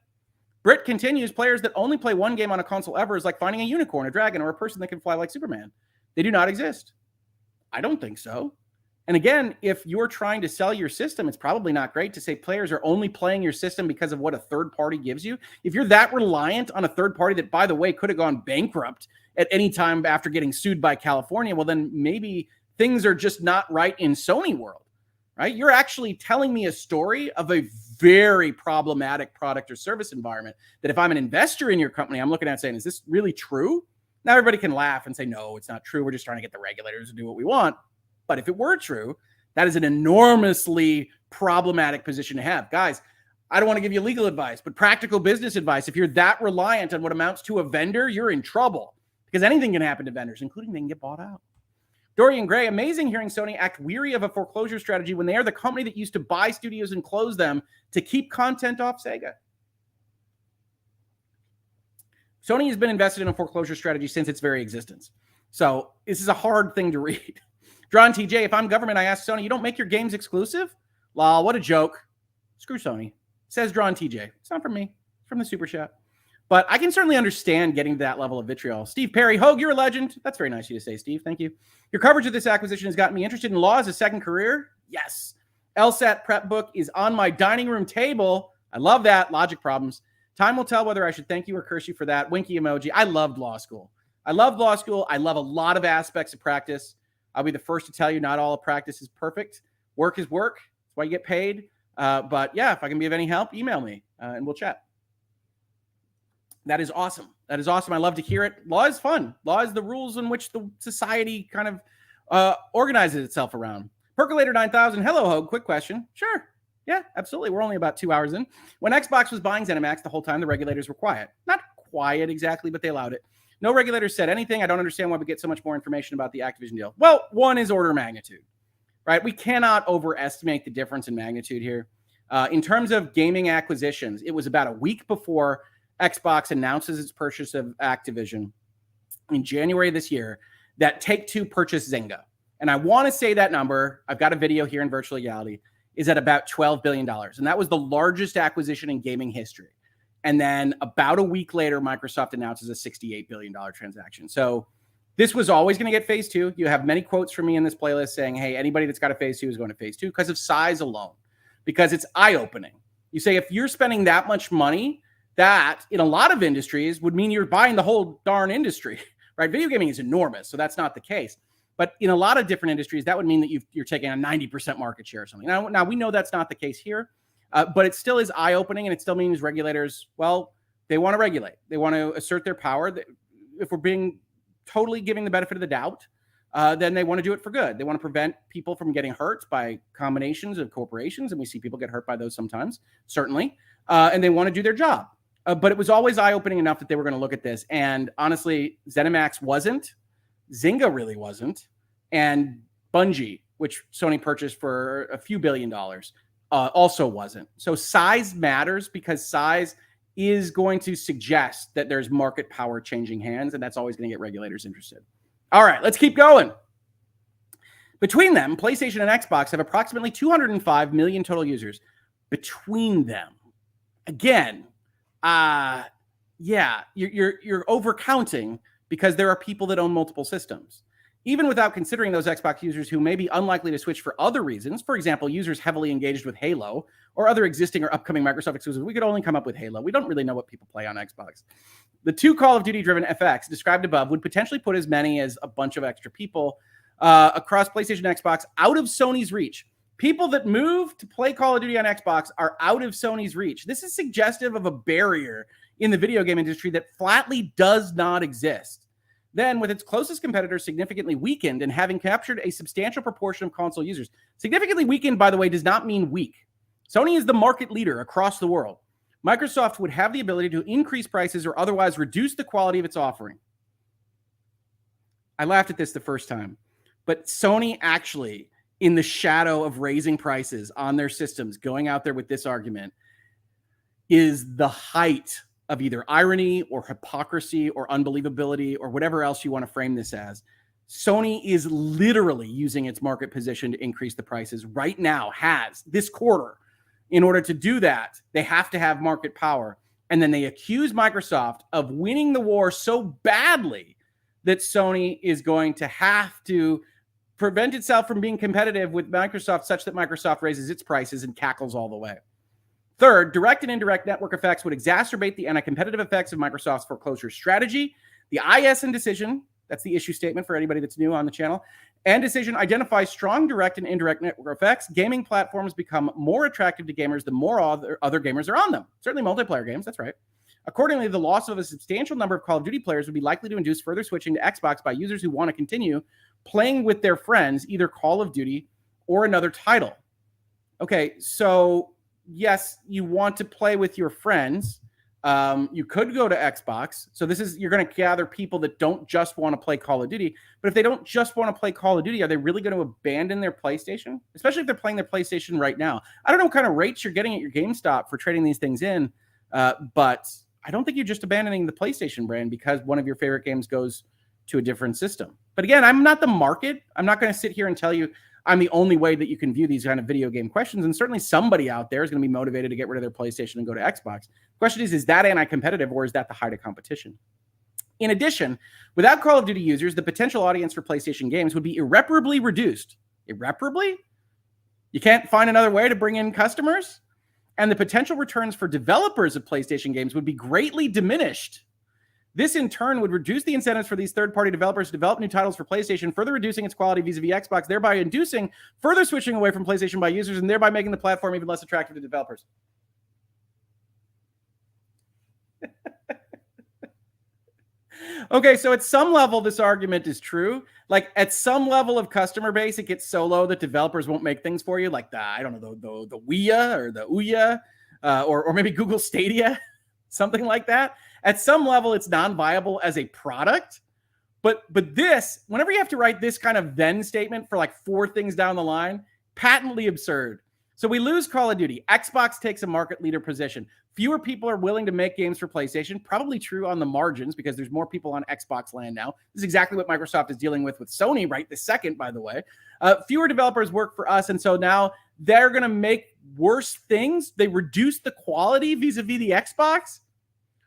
Britt continues, players that only play one game on a console ever is like finding a unicorn, a dragon, or a person that can fly like Superman. They do not exist. I don't think so. And again, if you're trying to sell your system, it's probably not great to say players are only playing your system because of what a third party gives you. If you're that reliant on a third party that, by the way, could have gone bankrupt at any time after getting sued by California, well, then maybe things are just not right in Sony world, right? You're actually telling me a story of a very problematic product or service environment that if I'm an investor in your company, I'm looking at saying, is this really true? Now everybody can laugh and say, no, it's not true. We're just trying to get the regulators to do what we want. But if it were true, that is an enormously problematic position to have. Guys, I don't want to give you legal advice, but practical business advice. If you're that reliant on what amounts to a vendor, you're in trouble because anything can happen to vendors, including they can get bought out. Dorian Gray, amazing hearing Sony act weary of a foreclosure strategy when they are the company that used to buy studios and close them to keep content off Sega. Sony has been invested in a foreclosure strategy since its very existence. So this is a hard thing to read. Drawn TJ, if I'm government, I ask Sony, you don't make your games exclusive? Lol, what a joke. Screw Sony. Says Drawn TJ. It's not from me. It's from the Super Chat. But I can certainly understand getting to that level of vitriol. Steve Perry, Hoeg, you're a legend. That's very nice of you to say, Steve. Thank you. Your coverage of this acquisition has gotten me interested in law as a second career. Yes. LSAT prep book is on my dining room table. I love that. Logic problems. Time will tell whether I should thank you or curse you for that. Winky emoji. I loved law school. I love law school. I love a lot of aspects of practice. I'll be the first to tell you not all of practice is perfect. Work is work. That's why you get paid. But yeah, if I can be of any help, email me and we'll chat. That is awesome. That is awesome. I love to hear it. Law is fun. Law is the rules in which the society kind of organizes itself around. Percolator 9000. Hello, Hoeg. Quick question. Sure. Yeah, absolutely. We're only about 2 hours in. When Xbox was buying ZeniMax, the whole time the regulators were quiet. Not quiet exactly, but they allowed it. No regulators said anything. I don't understand why we get so much more information about the Activision deal. Well, one is order of magnitude, right? We cannot overestimate the difference in magnitude here. In terms of gaming acquisitions, it was about a week before Xbox announces its purchase of Activision in January this year that Take-Two purchased Zynga. and I want to say that number, I've got a video here in Virtual Legality, is at about $12 billion. And that was the largest acquisition in gaming history. And then about a week later, Microsoft announces a $68 billion transaction. So this was always going to get phase two. You have many quotes from me in this playlist saying, hey, anybody that's got a phase two is going to phase two because of size alone, because it's eye-opening. You say, if you're spending that much money, that in a lot of industries would mean you're buying the whole darn industry, right? Video gaming is enormous, so that's not the case. But in a lot of different industries, that would mean that you're taking a 90% market share or something. Now we know that's not the case here, but it still is eye-opening, and it still means regulators, well, they want to regulate. They want to assert their power. If we're being totally giving the benefit of the doubt, then they want to do it for good. They want to prevent people from getting hurt by combinations of corporations, and we see people get hurt by those sometimes, certainly, and they want to do their job. But it was always eye-opening enough that they were going to look at this. And honestly, ZeniMax wasn't. Zynga really wasn't. And Bungie, which Sony purchased for a few $1 billion, also wasn't. So size matters because size is going to suggest that there's market power changing hands, and that's always going to get regulators interested. All right, let's keep going. Between them, PlayStation and Xbox have approximately 205 million total users. Between them. Again, yeah, you're overcounting because there are people that own multiple systems. Even without considering those Xbox users who may be unlikely to switch for other reasons, for example, users heavily engaged with Halo or other existing or upcoming Microsoft exclusives, we could only come up with Halo. We don't really know what people play on Xbox. The two Call of Duty-driven FX described above would potentially put as many as a bunch of extra people across PlayStation and Xbox out of Sony's reach. People that move to play Call of Duty on Xbox are out of Sony's reach. This is suggestive of a barrier in the video game industry that flatly does not exist. Then, with its closest competitors significantly weakened and having captured a substantial proportion of console users. Significantly weakened, by the way, does not mean weak. Sony is the market leader across the world. Microsoft would have the ability to increase prices or otherwise reduce the quality of its offering. I laughed at this the first time, but Sony actually, in the shadow of raising prices on their systems, going out there with this argument, is the height of either irony or hypocrisy or unbelievability or whatever else you want to frame this as. Sony is literally using its market position to increase the prices right now, has this quarter. In order to do that, they have to have market power. And then they accuse Microsoft of winning the war so badly that Sony is going to have to prevent itself from being competitive with Microsoft such that Microsoft raises its prices and cackles all the way. Third, direct and indirect network effects would exacerbate the anti-competitive effects of Microsoft's foreclosure strategy. The ISN decision, that's the issue statement for anybody that's new on the channel, and decision identifies strong direct and indirect network effects. Gaming platforms become more attractive to gamers the more other gamers are on them. Certainly multiplayer games, that's right. Accordingly, the loss of a substantial number of Call of Duty players would be likely to induce further switching to Xbox by users who want to continue playing with their friends, either Call of Duty or another title. Okay, so yes, you want to play with your friends. You could go to Xbox. So you're going to gather people that don't just want to play Call of Duty. But if they don't just want to play Call of Duty, are they really going to abandon their PlayStation? Especially if they're playing their PlayStation right now. I don't know what kind of rates you're getting at your GameStop for trading these things in. But I don't think you're just abandoning the PlayStation brand because one of your favorite games goes to a different system. But again, I'm not the market. I'm not going to sit here and tell you I'm the only way that you can view these kind of video game questions. And certainly somebody out there is going to be motivated to get rid of their PlayStation and go to Xbox. The question is that anti-competitive or is that the height of competition? In addition, without Call of Duty users, the potential audience for PlayStation games would be irreparably reduced. Irreparably? You can't find another way to bring in customers? And the potential returns for developers of PlayStation games would be greatly diminished. This, in turn, would reduce the incentives for these third-party developers to develop new titles for PlayStation, further reducing its quality vis-a-vis Xbox, thereby inducing further switching away from PlayStation by users and thereby making the platform even less attractive to developers. Okay, so at some level, this argument is true. Like, at some level of customer base, it gets so low that developers won't make things for you, like the Ouya or the Ouya, or maybe Google Stadia, something like that. At some level, it's non-viable as a product. But this, whenever you have to write this kind of then statement for like 4 things down the line, patently absurd. So we lose Call of Duty. Xbox takes a market leader position. Fewer people are willing to make games for PlayStation, probably true on the margins because there's more people on Xbox land now. This is exactly what Microsoft is dealing with Sony right this second, by the way. Fewer developers work for us, and so now they're going to make worse things. They reduce the quality vis-a-vis the Xbox.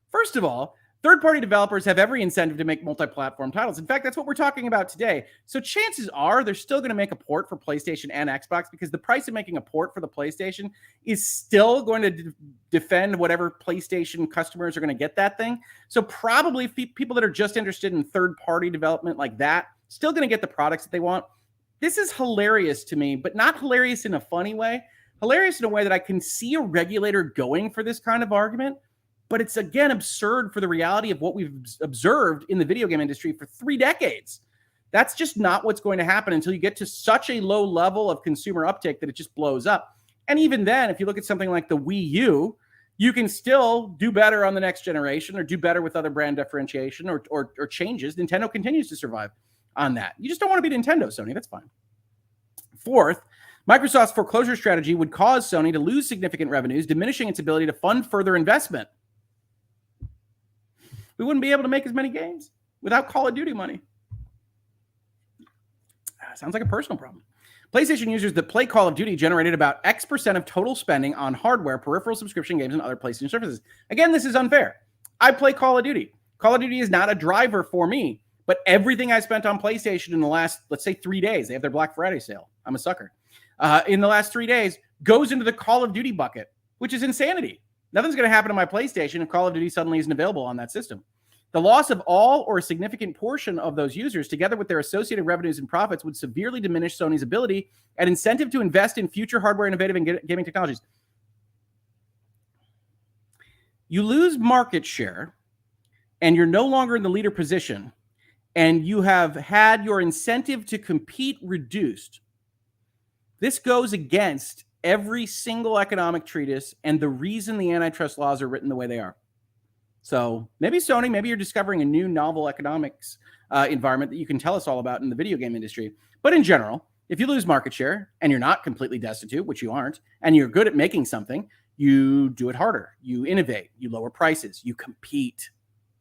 First of all, third-party developers have every incentive to make multi-platform titles. In fact, that's what we're talking about today. So chances are they're still going to make a port for PlayStation and Xbox because the price of making a port for the PlayStation is still going to defend whatever PlayStation customers are going to get that thing. So probably people that are just interested in third-party development like that, still going to get the products that they want. This is hilarious to me, but not hilarious in a funny way. Hilarious in a way that I can see a regulator going for this kind of argument. But it's, again, absurd for the reality of what we've observed in the video game industry for 3 decades. That's just not what's going to happen until you get to such a low level of consumer uptake that it just blows up. And even then, if you look at something like the Wii U, you can still do better on the next generation or do better with other brand differentiation or changes. Nintendo continues to survive on that. You just don't want to be Nintendo, Sony. That's fine. Fourth, Microsoft's foreclosure strategy would cause Sony to lose significant revenues, diminishing its ability to fund further investment. We wouldn't be able to make as many games without Call of Duty money. Sounds like a personal problem. PlayStation users that play Call of Duty generated about X% of total spending on hardware, peripheral subscription games, and other PlayStation services. Again, this is unfair. I play Call of Duty. Call of Duty is not a driver for me, but everything I spent on PlayStation in the last, let's say, 3 days, they have their Black Friday sale. I'm a sucker. In the last 3 days, goes into the Call of Duty bucket, which is insanity. Nothing's going to happen to my PlayStation if Call of Duty suddenly isn't available on that system. The loss of all or a significant portion of those users, together with their associated revenues and profits, would severely diminish Sony's ability and incentive to invest in future hardware, innovative, and gaming technologies. You lose market share, and you're no longer in the leader position, and you have had your incentive to compete reduced. This goes against every single economic treatise and the reason the antitrust laws are written the way they are. So maybe Sony, maybe you're discovering a new novel economics environment that you can tell us all about in the video game industry. But in general, if you lose market share and you're not completely destitute, which you aren't, and you're good at making something, you do it harder. You innovate. You lower prices. You compete.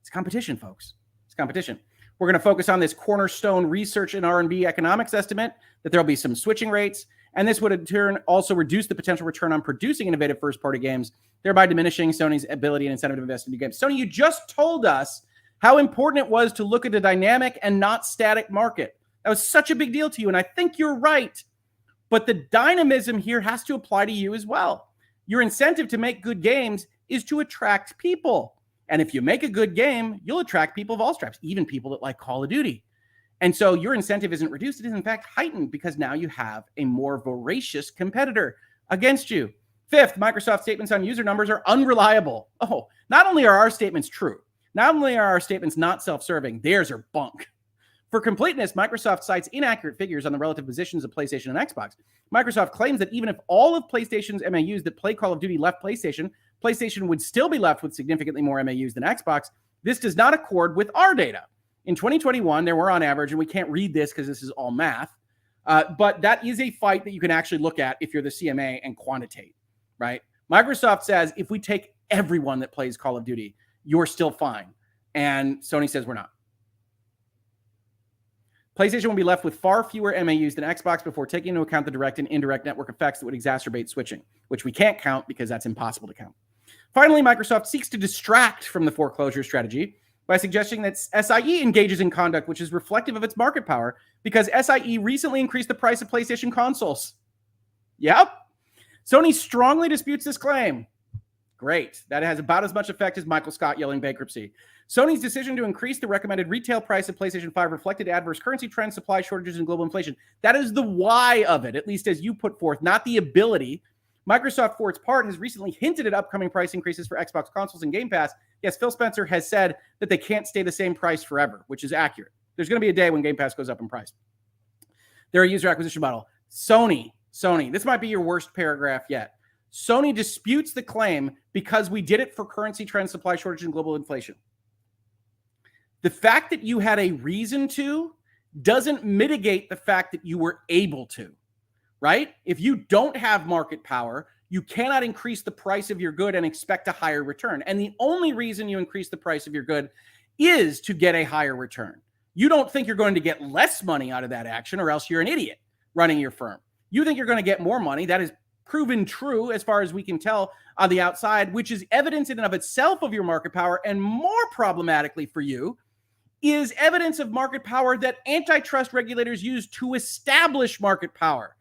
It's competition, folks. It's competition. We're going to focus on this cornerstone research and R&D economics estimate that there'll be some switching rates. And this would in turn also reduce the potential return on producing innovative first-party games, thereby diminishing Sony's ability and incentive to invest in new games. Sony, you just told us how important it was to look at a dynamic and not static market. That was such a big deal to you, and I think you're right. But the dynamism here has to apply to you as well. Your incentive to make good games is to attract people. And if you make a good game, you'll attract people of all stripes, even people that like Call of Duty. And so your incentive isn't reduced. It is, in fact, heightened because now you have a more voracious competitor against you. Fifth, Microsoft's statements on user numbers are unreliable. Oh, not only are our statements true, not only are our statements not self-serving, theirs are bunk. For completeness, Microsoft cites inaccurate figures on the relative positions of PlayStation and Xbox. Microsoft claims that even if all of PlayStation's MAUs that play Call of Duty left PlayStation, PlayStation would still be left with significantly more MAUs than Xbox. This does not accord with our data. In 2021, there were on average, and we can't read this because this is all math, but that is a fight that you can actually look at if you're the CMA and quantitate, right? Microsoft says, if we take everyone that plays Call of Duty, you're still fine. And Sony says we're not. PlayStation will be left with far fewer MAUs than Xbox before taking into account the direct and indirect network effects that would exacerbate switching, which we can't count because that's impossible to count. Finally, Microsoft seeks to distract from the foreclosure strategy by suggesting that SIE engages in conduct which is reflective of its market power because SIE recently increased the price of PlayStation consoles. Yep. Sony strongly disputes this claim. Great. That has about as much effect as Michael Scott yelling bankruptcy. Sony's decision to increase the recommended retail price of PlayStation 5 reflected adverse currency trends, supply shortages, and global inflation. That is the why of it, at least as you put forth, not the ability. Microsoft, for its part, has recently hinted at upcoming price increases for Xbox consoles and Game Pass. Yes, Phil Spencer has said that they can't stay the same price forever, which is accurate. There's going to be a day when Game Pass goes up in price. They're a user acquisition model. Sony, this might be your worst paragraph yet. Sony disputes the claim because we did it for currency trends, supply shortage, and global inflation. The fact that you had a reason to doesn't mitigate the fact that you were able to. Right? If you don't have market power, You cannot increase the price of your good and expect a higher return. And the only reason you increase the price of your good is to get a higher return. You don't think you're going to get less money out of that action, or else you're an idiot running your firm. You think you're going to get more money. That is proven true as far as we can tell on the outside, which is evidence in and of itself of your market power. And more problematically for you is evidence of market power that antitrust regulators use to establish market power.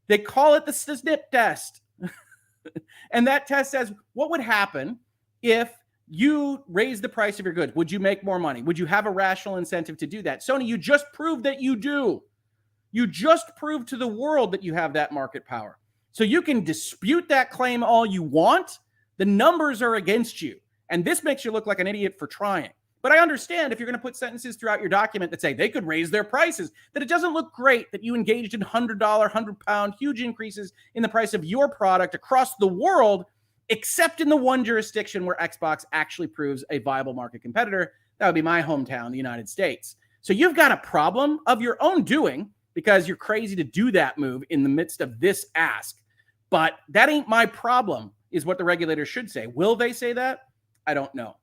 They call it the snip test. And that test says, what would happen if you raise the price of your goods? Would you make more money? Would you have a rational incentive to do that? Sony, you just proved that you do. You just proved to the world that you have that market power. So you can dispute that claim all you want. The numbers are against you. And this makes you look like an idiot for trying. But I understand if you're going to put sentences throughout your document that say they could raise their prices, that it doesn't look great that you engaged in $100, £100 huge increases in the price of your product across the world, except in the one jurisdiction where Xbox actually proves a viable market competitor. That would be my hometown, the United States. So you've got a problem of your own doing because you're crazy to do that move in the midst of this ask. But that ain't my problem, is what the regulators should say. Will they say that? I don't know.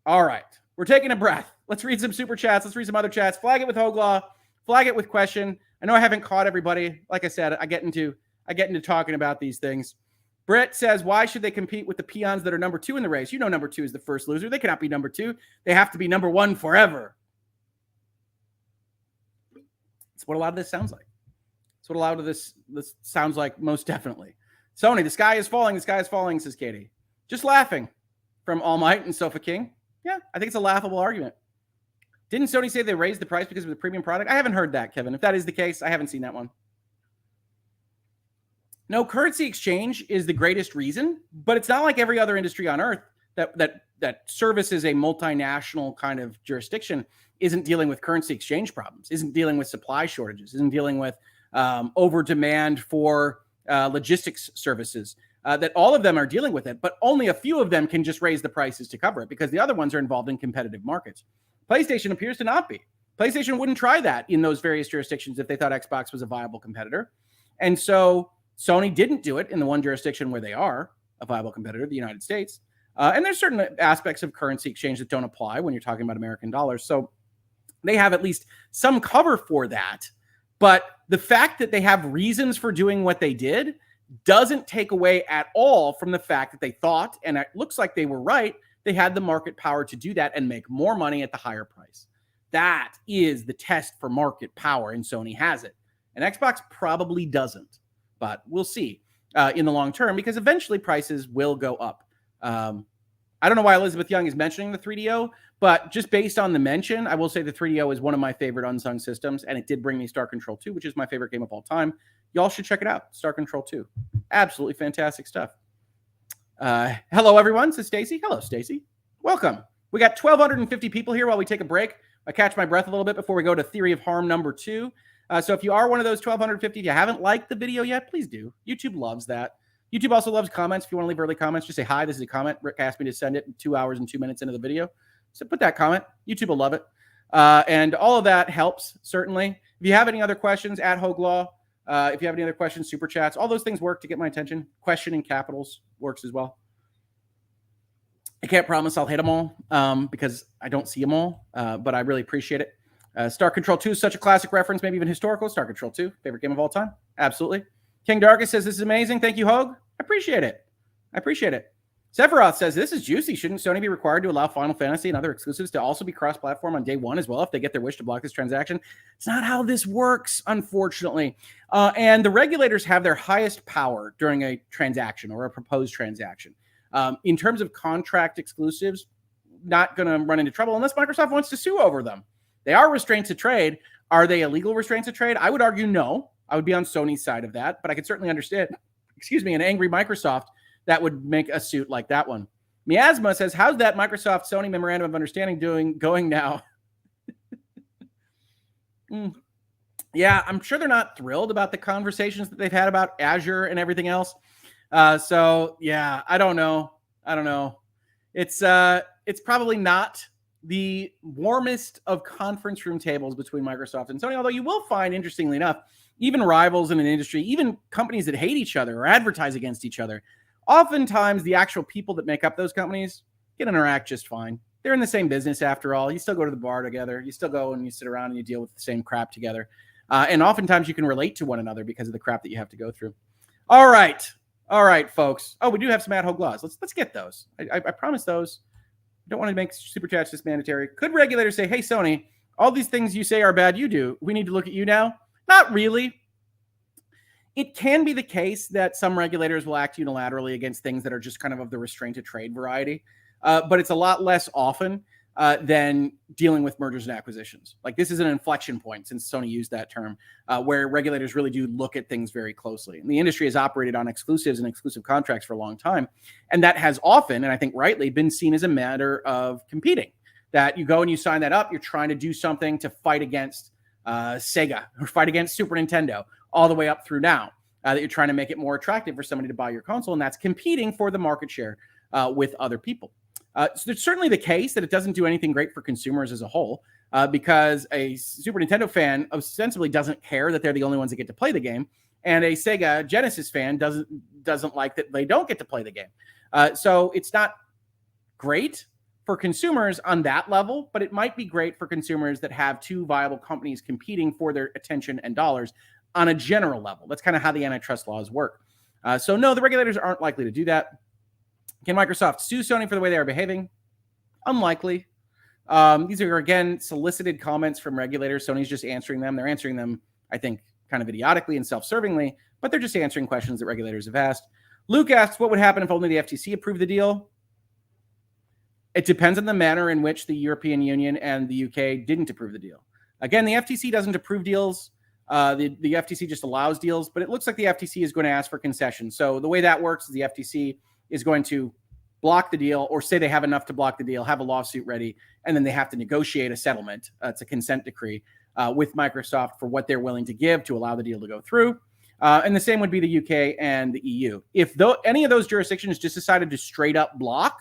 All right. We're taking a breath. Let's read some super chats. Let's read some other chats. Flag it with Hoeg Law. Flag it with question. I know I haven't caught everybody. Like I said, I get into talking about these things. Brett says, why should they compete with the peons that are number 2 in the race? You know number 2 is the first loser. They cannot be number 2. They have to be number 1 forever. That's what a lot of this sounds like. That's what a lot of this sounds like, most definitely. Sony, the sky is falling. The sky is falling, says Katie. Just laughing from All Might and Sofa King. Yeah, I think it's a laughable argument. Didn't Sony say they raised the price because of the premium product? I haven't heard that, Kevin. If that is the case, I haven't seen that one. No, currency exchange is the greatest reason, but it's not like every other industry on earth that services a multinational kind of jurisdiction isn't dealing with currency exchange problems, isn't dealing with supply shortages, isn't dealing with over demand for logistics services. That all of them are dealing with it, but only a few of them can just raise the prices to cover it because the other ones are involved in competitive markets. PlayStation appears to not be. PlayStation wouldn't try that in those various jurisdictions if they thought Xbox was a viable competitor. And so Sony didn't do it in the one jurisdiction where they are a viable competitor, the United States. And there's certain aspects of currency exchange that don't apply when you're talking about American dollars. So they have at least some cover for that. But the fact that they have reasons for doing what they did doesn't take away at all from the fact that they thought, and it looks like they were right, they had the market power to do that and make more money at the higher price. That is the test for market power, and Sony has it. And Xbox probably doesn't, but we'll see in the long term because eventually prices will go up. I don't know why Elizabeth Young is mentioning the 3DO, but just based on the mention, I will say the 3DO is one of my favorite unsung systems, and it did bring me Star Control 2, which is my favorite game of all time. Y'all should check it out. Star Control 2. Absolutely fantastic stuff. Hello, everyone, says Stacy. Hello, Stacy. Welcome. We got 1,250 people here while we take a break. I catch my breath a little bit before we go to Theory of Harm number 2. So if you are one of those 1,250, if you haven't liked the video yet, please do. YouTube loves that. YouTube also loves comments. If you want to leave early comments, just say, hi, this is a comment. Rick asked me to send it 2 hours and 2 minutes into the video. So put that comment. YouTube will love it. And all of that helps, certainly. If you have any other questions, at Hoeg Law. If you have any other questions, super chats, all those things work to get my attention. Question in capitals works as well. I can't promise I'll hit them all because I don't see them all, but I really appreciate it. Star Control 2 is such a classic reference, maybe even historical. Star Control 2, favorite game of all time. Absolutely. King Darkus says, this is amazing. Thank you, Hoeg. I appreciate it. I appreciate it. Sephiroth says, this is juicy. Shouldn't Sony be required to allow Final Fantasy and other exclusives to also be cross-platform on day one as well if they get their wish to block this transaction? It's not how this works, unfortunately. And the regulators have their highest power during a transaction or a proposed transaction. In terms of contract exclusives, not going to run into trouble unless Microsoft wants to sue over them. They are restraints of trade. Are they illegal restraints of trade? I would argue no. I would be on Sony's side of that, but I could certainly understand, an angry Microsoft that would make a suit like that one. Miasma says, how's that Microsoft Sony memorandum of understanding going now? Yeah, I'm sure they're not thrilled about the conversations that they've had about Azure and everything else. So yeah, I don't know. It's probably not the warmest of conference room tables between Microsoft and Sony, although you will find, interestingly enough, even rivals in an industry, even companies that hate each other or advertise against each other, oftentimes the actual people that make up those companies can interact just fine. They're in the same business after all. You still go to the bar together. You still go and you sit around and you deal with the same crap together. And oftentimes you can relate to one another because of the crap that you have to go through. All right, folks. Oh, we do have some ad hoc laws. Let's get those. I promise those. I don't want to make super chats just mandatory. Could regulators say, hey, Sony, all these things you say are bad you do, we need to look at you now? Not really. It can be the case that some regulators will act unilaterally against things that are just kind of the restraint to trade variety. But it's a lot less often than dealing with mergers and acquisitions. Like, this is an inflection point, since Sony used that term, where regulators really do look at things very closely. And the industry has operated on exclusives and exclusive contracts for a long time. And that has often, and I think rightly, been seen as a matter of competing. That you go and you sign that up, you're trying to do something to fight against Sega or fight against Super Nintendo, all the way up through now, that you're trying to make it more attractive for somebody to buy your console. And that's competing for the market share with other people. So it's certainly the case that it doesn't do anything great for consumers as a whole, because a Super Nintendo fan ostensibly doesn't care that they're the only ones that get to play the game, and a Sega Genesis fan doesn't like that they don't get to play the game. So it's not great for consumers on that level, but it might be great for consumers that have two viable companies competing for their attention and dollars on a general level. That's kind of how the antitrust laws work. So no, the regulators aren't likely to do that. Can Microsoft sue Sony for the way they are behaving? Unlikely. These are, again, solicited comments from regulators. Sony's just answering them. They're answering them, I think, kind of idiotically and self-servingly, but they're just answering questions that regulators have asked. Luke asks, what would happen if only the FTC approved the deal? It depends on the manner in which the European Union and the UK didn't approve the deal. Again, the FTC doesn't approve deals. The FTC just allows deals, but it looks like the FTC is going to ask for concessions. So the way that works is the FTC is going to block the deal, or say they have enough to block the deal, have a lawsuit ready, and then they have to negotiate a settlement. It's a consent decree with Microsoft for what they're willing to give to allow the deal to go through. And the same would be the UK and the EU. If any of those jurisdictions just decided to straight up block,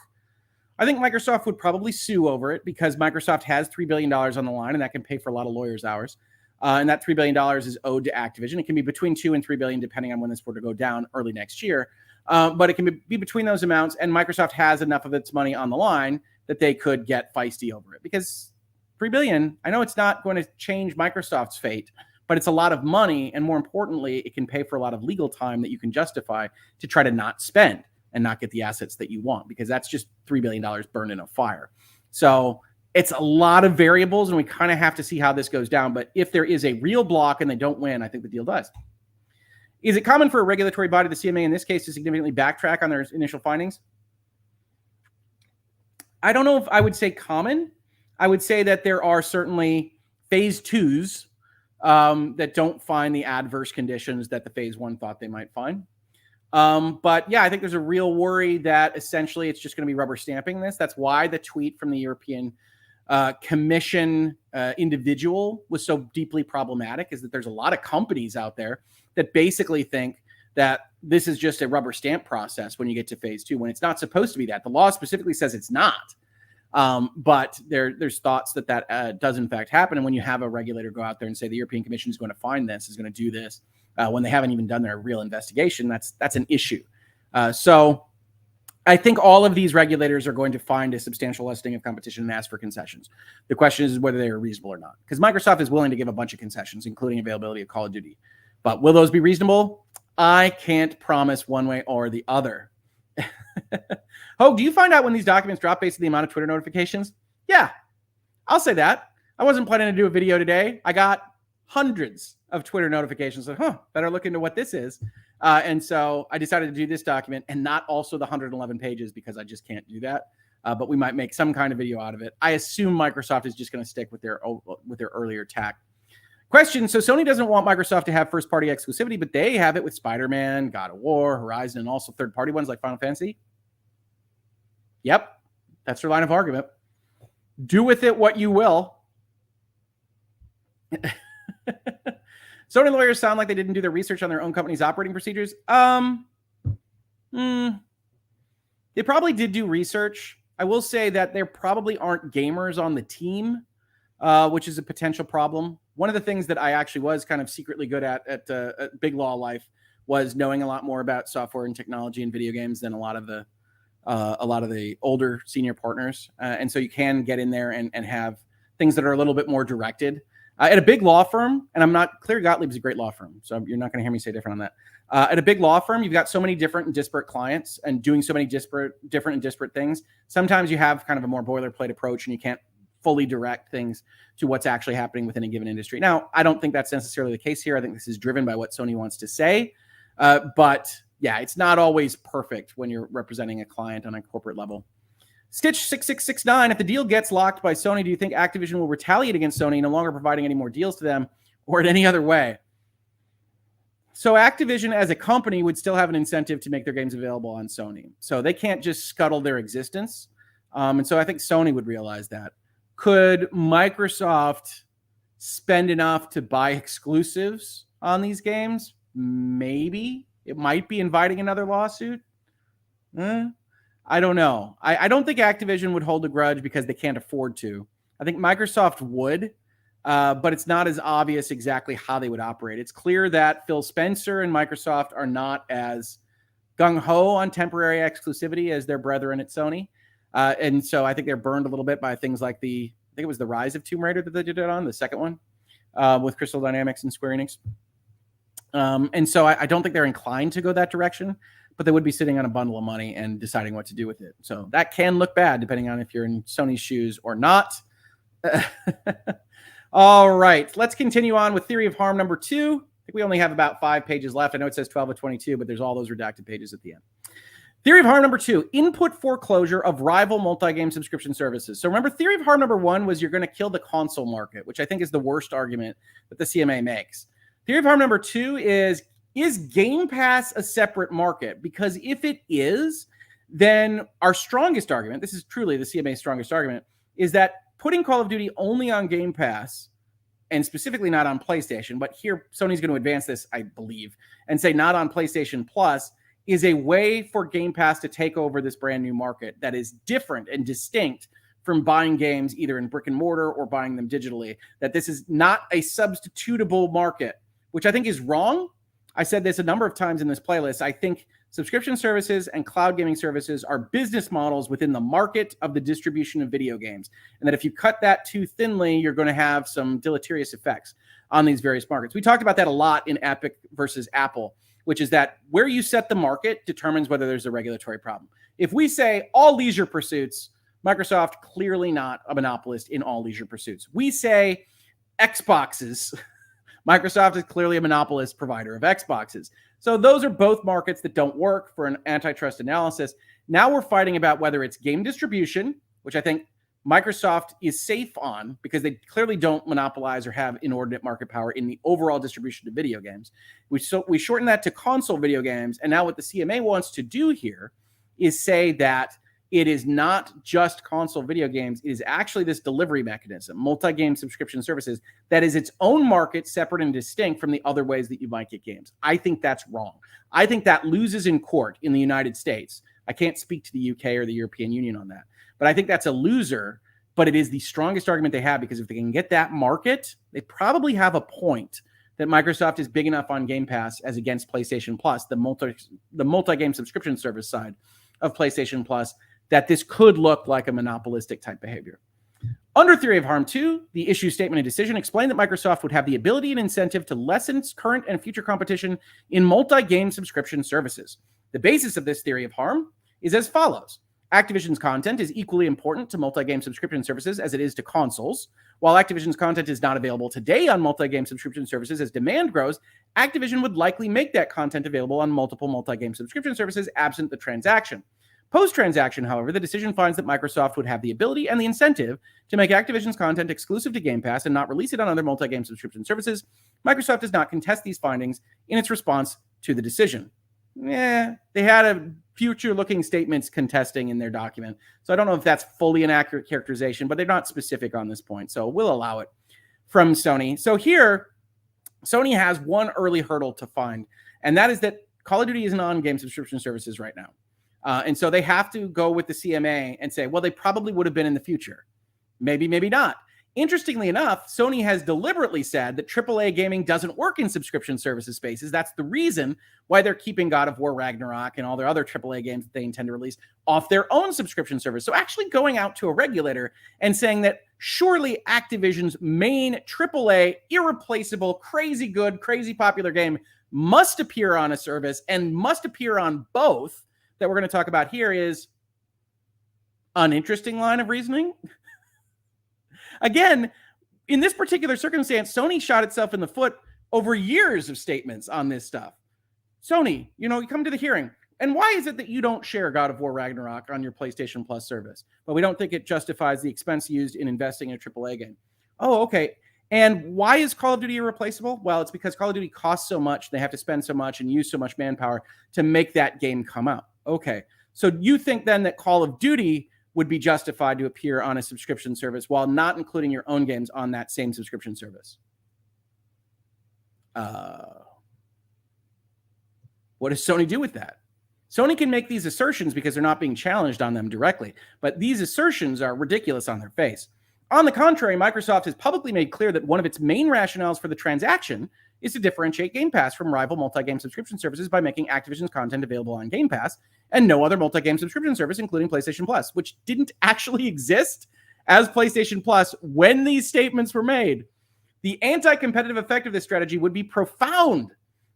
I think Microsoft would probably sue over it, because Microsoft has $3 billion on the line, and that can pay for a lot of lawyers' hours. And that $3 billion is owed to Activision. It can be between $2 and $3 billion, depending on when this were to go down early next year. But it can be between those amounts, and Microsoft has enough of its money on the line that they could get feisty over it. Because $3 billion, I know it's not going to change Microsoft's fate, but it's a lot of money, and more importantly, it can pay for a lot of legal time that you can justify to try to not spend and not get the assets that you want, because that's just $3 billion burned in a fire. So it's a lot of variables, and we kind of have to see how this goes down. But if there is a real block and they don't win, I think the deal does. Is it common for a regulatory body, the CMA in this case, to significantly backtrack on their initial findings? I don't know if I would say common. I would say that there are certainly phase twos that don't find the adverse conditions that the phase one thought they might find. But yeah, I think there's a real worry that essentially it's just going to be rubber stamping this. That's why the tweet from the European Commission individual was so deeply problematic, is that there's a lot of companies out there that basically think that this is just a rubber stamp process when you get to phase two, when it's not supposed to be that. The law specifically says it's not. But there's thoughts that does in fact happen. And when you have a regulator go out there and say the European Commission is going to find this, is going to do this, when they haven't even done their real investigation, that's an issue. So I think all of these regulators are going to find a substantial lessening of competition and ask for concessions. The question is whether they are reasonable or not, because Microsoft is willing to give a bunch of concessions, including availability of Call of Duty. But will those be reasonable? I can't promise one way or the other. Hoeg, do you find out when these documents drop based on the amount of Twitter notifications? Yeah, I'll say that. I wasn't planning to do a video today. I got hundreds of Twitter notifications. Like, better look into what this is. And so I decided to do this document and not also the 111 pages, because I just can't do that. But we might make some kind of video out of it. I assume Microsoft is just going to stick with their earlier tack. Question. So Sony doesn't want Microsoft to have first-party exclusivity, but they have it with Spider-Man, God of War, Horizon, and also third-party ones like Final Fantasy. Yep, that's their line of argument. Do with it what you will. Sony lawyers sound like they didn't do their research on their own company's operating procedures. They probably did do research. I will say that there probably aren't gamers on the team, which is a potential problem. One of the things that I actually was kind of secretly good at Big Law life was knowing a lot more about software and technology and video games than a lot of the older senior partners. And so you can get in there and have things that are a little bit more directed. At a big law firm, and I'm not, Clear Gottlieb is a great law firm, so you're not going to hear me say different on that. At a big law firm, you've got so many different and disparate clients and doing so many different and disparate things. Sometimes you have kind of a more boilerplate approach and you can't fully direct things to what's actually happening within a given industry. Now, I don't think that's necessarily the case here. I think this is driven by what Sony wants to say. But yeah, it's not always perfect when you're representing a client on a corporate level. Stitch6669, if the deal gets locked by Sony, do you think Activision will retaliate against Sony, no longer providing any more deals to them, or in any other way? So Activision as a company would still have an incentive to make their games available on Sony. So they can't just scuttle their existence. And so I think Sony would realize that. Could Microsoft spend enough to buy exclusives on these games? Maybe. It might be inviting another lawsuit. I don't know. I don't think Activision would hold a grudge because they can't afford to. I think Microsoft would, but it's not as obvious exactly how they would operate. It's clear that Phil Spencer and Microsoft are not as gung-ho on temporary exclusivity as their brethren at Sony. And so I think they're burned a little bit by things like I think it was the Rise of Tomb Raider that they did it on, the second one, with Crystal Dynamics and Square Enix. And so I don't think they're inclined to go that direction, but they would be sitting on a bundle of money and deciding what to do with it. So that can look bad depending on if you're in Sony's shoes or not. All right, let's continue on with theory of harm number 2. I think we only have about 5 pages left. I know it says 12 of 22, but there's all those redacted pages at the end. Theory of harm number 2, input foreclosure of rival multi-game subscription services. So remember, theory of harm number 1 was you're going to kill the console market, which I think is the worst argument that the CMA makes. Theory of harm number 2 is Game Pass a separate market? Because if it is, then our strongest argument, this is truly the CMA's strongest argument, is that putting Call of Duty only on Game Pass, and specifically not on PlayStation, but here Sony's going to advance this, I believe, and say not on PlayStation Plus, is a way for Game Pass to take over this brand new market that is different and distinct from buying games either in brick and mortar or buying them digitally, that this is not a substitutable market, which I think is wrong. I said this a number of times in this playlist. I think subscription services and cloud gaming services are business models within the market of the distribution of video games. And that if you cut that too thinly, you're going to have some deleterious effects on these various markets. We talked about that a lot in Epic versus Apple, which is that where you set the market determines whether there's a regulatory problem. If we say all leisure pursuits, Microsoft clearly not a monopolist in all leisure pursuits. We say Xboxes, Microsoft is clearly a monopolist provider of Xboxes. So those are both markets that don't work for an antitrust analysis. Now we're fighting about whether it's game distribution, which I think Microsoft is safe on because they clearly don't monopolize or have inordinate market power in the overall distribution of video games. We shorten that to console video games. And now what the CMA wants to do here is say that it is not just console video games. It is actually this delivery mechanism, multi-game subscription services, that is its own market, separate and distinct from the other ways that you might get games. I think that's wrong. I think that loses in court in the United States. I can't speak to the UK or the European Union on that, but I think that's a loser, but it is the strongest argument they have because if they can get that market, they probably have a point that Microsoft is big enough on Game Pass as against PlayStation Plus, the multi-game subscription service side of PlayStation Plus, that this could look like a monopolistic type behavior. Under theory of harm 2, the issue statement and decision explained that Microsoft would have the ability and incentive to lessen its current and future competition in multi-game subscription services. The basis of this theory of harm is as follows. Activision's content is equally important to multi-game subscription services as it is to consoles. While Activision's content is not available today on multi-game subscription services, as demand grows, Activision would likely make that content available on multiple multi-game subscription services absent the transaction. Post-transaction, however, the decision finds that Microsoft would have the ability and the incentive to make Activision's content exclusive to Game Pass and not release it on other multi-game subscription services. Microsoft does not contest these findings in its response to the decision. They had a future-looking statements contesting in their document. So I don't know if that's fully an accurate characterization, but they're not specific on this point. So we'll allow it from Sony. So here, Sony has one early hurdle to find, and that is that Call of Duty isn't on game subscription services right now. And so they have to go with the CMA and say, well, they probably would have been in the future. Maybe, maybe not. Interestingly enough, Sony has deliberately said that AAA gaming doesn't work in subscription services spaces. That's the reason why they're keeping God of War Ragnarok and all their other AAA games that they intend to release off their own subscription service. So actually going out to a regulator and saying that surely Activision's main AAA, irreplaceable, crazy good, crazy popular game must appear on a service and must appear on both that we're going to talk about here is an interesting line of reasoning. Again, in this particular circumstance, Sony shot itself in the foot over years of statements on this stuff. Sony, you come to the hearing. And why is it that you don't share God of War Ragnarok on your PlayStation Plus service? But we don't think it justifies the expense used in investing in a AAA game. Oh, okay. And why is Call of Duty irreplaceable? Well, it's because Call of Duty costs so much. They have to spend so much and use so much manpower to make that game come out. Okay. So you think then that Call of Duty would be justified to appear on a subscription service while not including your own games on that same subscription service? What does Sony do with that? Sony can make these assertions because they're not being challenged on them directly, but these assertions are ridiculous on their face. On the contrary, Microsoft has publicly made clear that one of its main rationales for the transaction is to differentiate Game Pass from rival multi-game subscription services by making Activision's content available on Game Pass and no other multi-game subscription service, including PlayStation Plus, which didn't actually exist as PlayStation Plus when these statements were made. The anti-competitive effect of this strategy would be profound.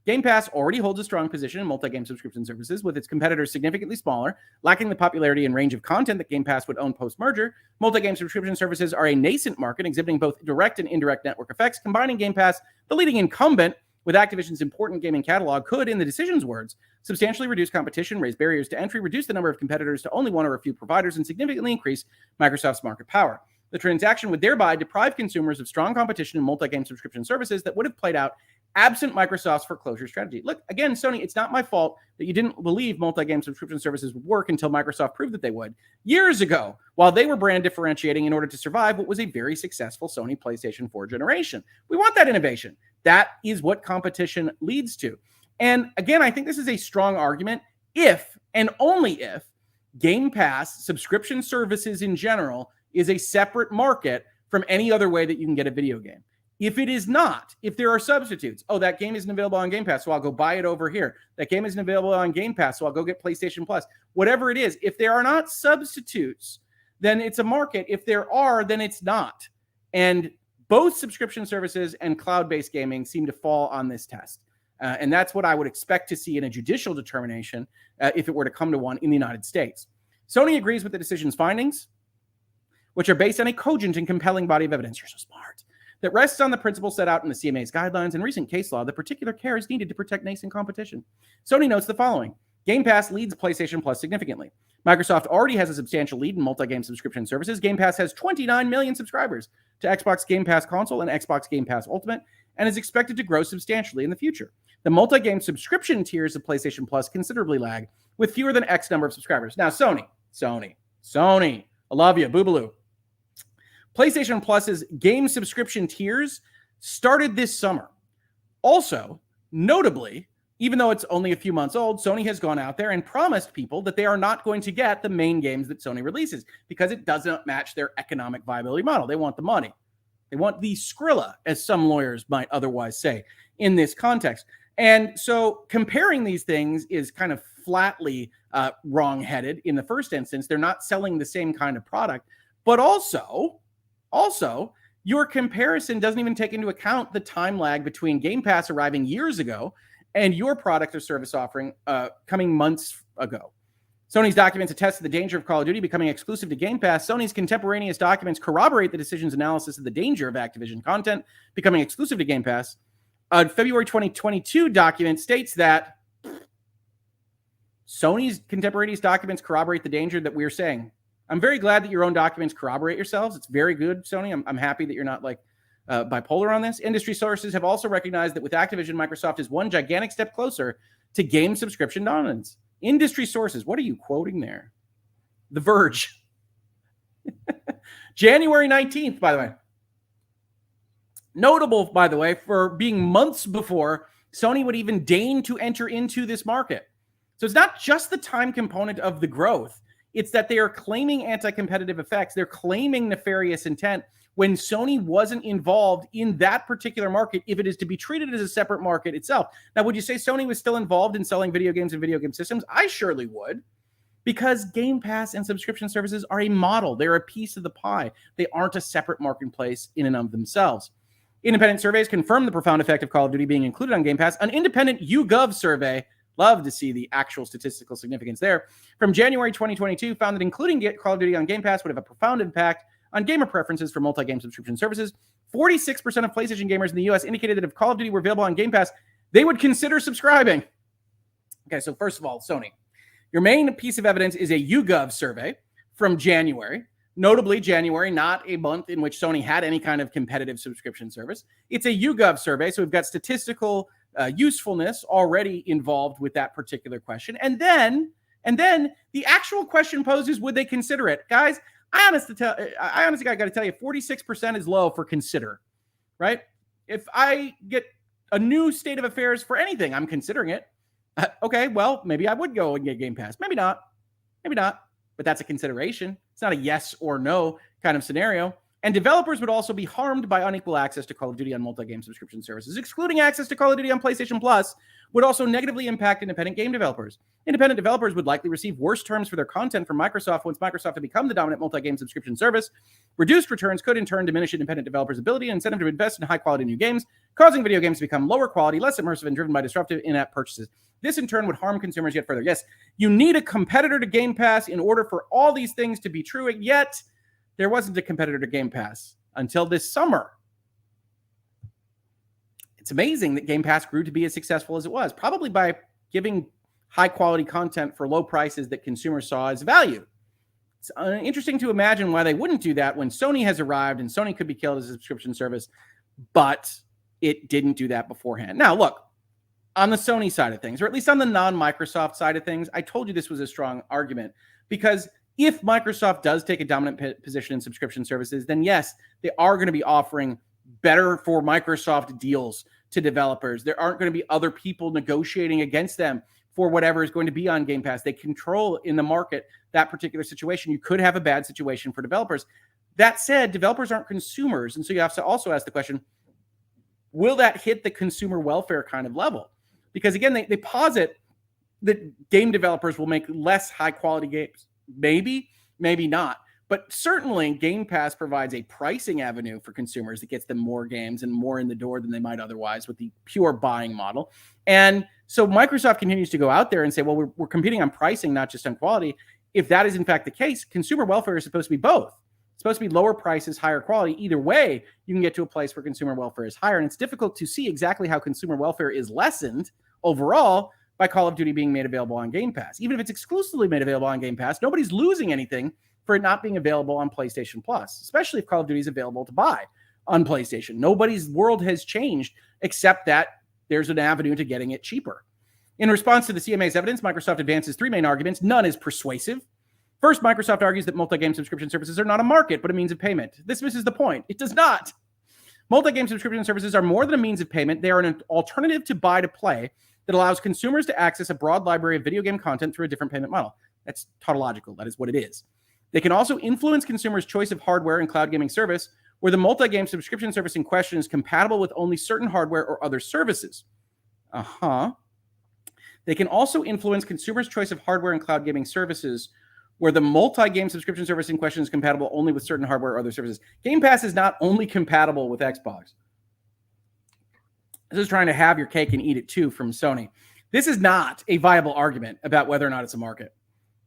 Game Pass already holds a strong position in multi-game subscription services, with its competitors significantly smaller, lacking the popularity and range of content that Game Pass would own post-merger. Multi-game subscription services are a nascent market, exhibiting both direct and indirect network effects. Combining Game Pass, the leading incumbent, with Activision's important gaming catalog could, in the decision's words, substantially reduce competition, raise barriers to entry, reduce the number of competitors to only one or a few providers, and significantly increase Microsoft's market power. The transaction would thereby deprive consumers of strong competition in multi-game subscription services that would have played out absent Microsoft's foreclosure strategy. Look, again, Sony, it's not my fault that you didn't believe multi-game subscription services would work until Microsoft proved that they would. Years ago, while they were brand differentiating in order to survive what was a very successful Sony PlayStation 4 generation. We want that innovation. That is what competition leads to. And again, I think this is a strong argument if, and only if, Game Pass subscription services in general is a separate market from any other way that you can get a video game. If it is not, if there are substitutes, oh, that game isn't available on Game Pass, so I'll go buy it over here. That game isn't available on Game Pass, so I'll go get PlayStation Plus. Whatever it is, if there are not substitutes, then it's a market. If there are, then it's not. And both subscription services and cloud-based gaming seem to fall on this test. And that's what I would expect to see in a judicial determination if it were to come to one in the United States. Sony agrees with the decision's findings, which are based on a cogent and compelling body of evidence. You're so smart. That rests on the principles set out in the CMA's guidelines and recent case law that particular care is needed to protect nascent competition. Sony notes the following. Game Pass leads PlayStation Plus significantly. Microsoft already has a substantial lead in multi-game subscription services. Game Pass has 29 million subscribers to Xbox Game Pass Console and Xbox Game Pass Ultimate and is expected to grow substantially in the future. The multi-game subscription tiers of PlayStation Plus considerably lag, with fewer than X number of subscribers. Now, Sony, I love you, boobaloo. PlayStation Plus's game subscription tiers started this summer. Also, notably, even though it's only a few months old, Sony has gone out there and promised people that they are not going to get the main games that Sony releases because it doesn't match their economic viability model. They want the money. They want the Skrilla, as some lawyers might otherwise say in this context. And so comparing these things is kind of flatly wrong-headed in the first instance. They're not selling the same kind of product, but also, your comparison doesn't even take into account the time lag between Game Pass arriving years ago and your product or service offering coming months ago. Sony's documents attest to the danger of Call of Duty becoming exclusive to Game Pass. Sony's contemporaneous documents corroborate the decision's analysis of the danger of Activision content becoming exclusive to Game Pass. A February 2022 document states that Sony's contemporaneous documents corroborate the danger that we're saying. I'm very glad that your own documents corroborate yourselves. It's very good, Sony. I'm happy that you're not bipolar on this. Industry sources have also recognized that with Activision, Microsoft is one gigantic step closer to game subscription dominance. Industry sources. What are you quoting there? The Verge. January 19th, by the way. Notable, by the way, for being months before Sony would even deign to enter into this market. So it's not just the time component of the growth. It's that they are claiming anti-competitive effects. They're claiming nefarious intent when Sony wasn't involved in that particular market, if it is to be treated as a separate market itself. Now, would you say Sony was still involved in selling video games and video game systems? I surely would, because Game Pass and subscription services are a model. They're a piece of the pie. They aren't a separate marketplace in and of themselves. Independent surveys confirm the profound effect of Call of Duty being included on Game Pass. An independent YouGov survey, love to see the actual statistical significance there, from January 2022 found that including Call of Duty on Game Pass would have a profound impact on gamer preferences for multi-game subscription services. 46% of PlayStation gamers in the US indicated that if Call of Duty were available on Game Pass, they would consider subscribing. Okay, so first of all, Sony, your main piece of evidence is a YouGov survey from January. Notably, January, not a month in which Sony had any kind of competitive subscription service. It's a YouGov survey, so we've got statistical usefulness already involved with that particular question. And then the actual question posed is, would they consider it? Guys, I honestly got to tell you, 46% is low for consider, right? If I get a new state of affairs for anything, I'm considering it. Okay, well, maybe I would go and get Game Pass. Maybe not, but that's a consideration. It's not a yes or no kind of scenario. And developers would also be harmed by unequal access to Call of Duty on multi-game subscription services. Excluding access to Call of Duty on PlayStation Plus would also negatively impact independent game developers. Independent developers would likely receive worse terms for their content from Microsoft once Microsoft had become the dominant multi-game subscription service. Reduced returns could in turn diminish independent developers' ability and incentive to invest in high-quality new games, causing video games to become lower quality, less immersive, and driven by disruptive in-app purchases. This in turn would harm consumers yet further. Yes, you need a competitor to Game Pass in order for all these things to be true, and yet there wasn't a competitor to Game Pass until this summer. It's amazing that Game Pass grew to be as successful as it was, probably by giving high-quality content for low prices that consumers saw as value. It's interesting to imagine why they wouldn't do that when Sony has arrived, and Sony could be killed as a subscription service, but it didn't do that beforehand. Now, look, on the Sony side of things, or at least on the non-Microsoft side of things, I told you this was a strong argument, because if Microsoft does take a dominant position in subscription services, then yes, they are going to be offering better for Microsoft deals to developers. There aren't going to be other people negotiating against them for whatever is going to be on Game Pass. They control in the market that particular situation. You could have a bad situation for developers. That said, developers aren't consumers. And so you have to also ask the question, will that hit the consumer welfare kind of level? Because again, they posit that game developers will make less high quality games. Maybe, maybe not. But certainly Game Pass provides a pricing avenue for consumers that gets them more games and more in the door than they might otherwise with the pure buying model. And so Microsoft continues to go out there and say, well, we're competing on pricing, not just on quality. If that is in fact the case, consumer welfare is supposed to be both. It's supposed to be lower prices, higher quality. Either way, you can get to a place where consumer welfare is higher. And it's difficult to see exactly how consumer welfare is lessened overall by Call of Duty being made available on Game Pass. Even if it's exclusively made available on Game Pass, nobody's losing anything for it not being available on PlayStation Plus, especially if Call of Duty is available to buy on PlayStation. Nobody's world has changed except that there's an avenue to getting it cheaper. In response to the CMA's evidence, Microsoft advances three main arguments. None is persuasive. First, Microsoft argues that multi-game subscription services are not a market, but a means of payment. This misses the point. It does not. Multi-game subscription services are more than a means of payment. They are an alternative to buy to play that allows consumers to access a broad library of video game content through a different payment model. That's tautological. That is what it is. They can also influence consumers' choice of hardware and cloud gaming service, where the multi-game subscription service in question is compatible with only certain hardware or other services. They can also influence consumers' choice of hardware and cloud gaming services, where the multi-game subscription service in question is compatible only with certain hardware or other services. Game Pass is not only compatible with Xbox. This is trying to have your cake and eat it too from Sony. This is not a viable argument about whether or not it's a market.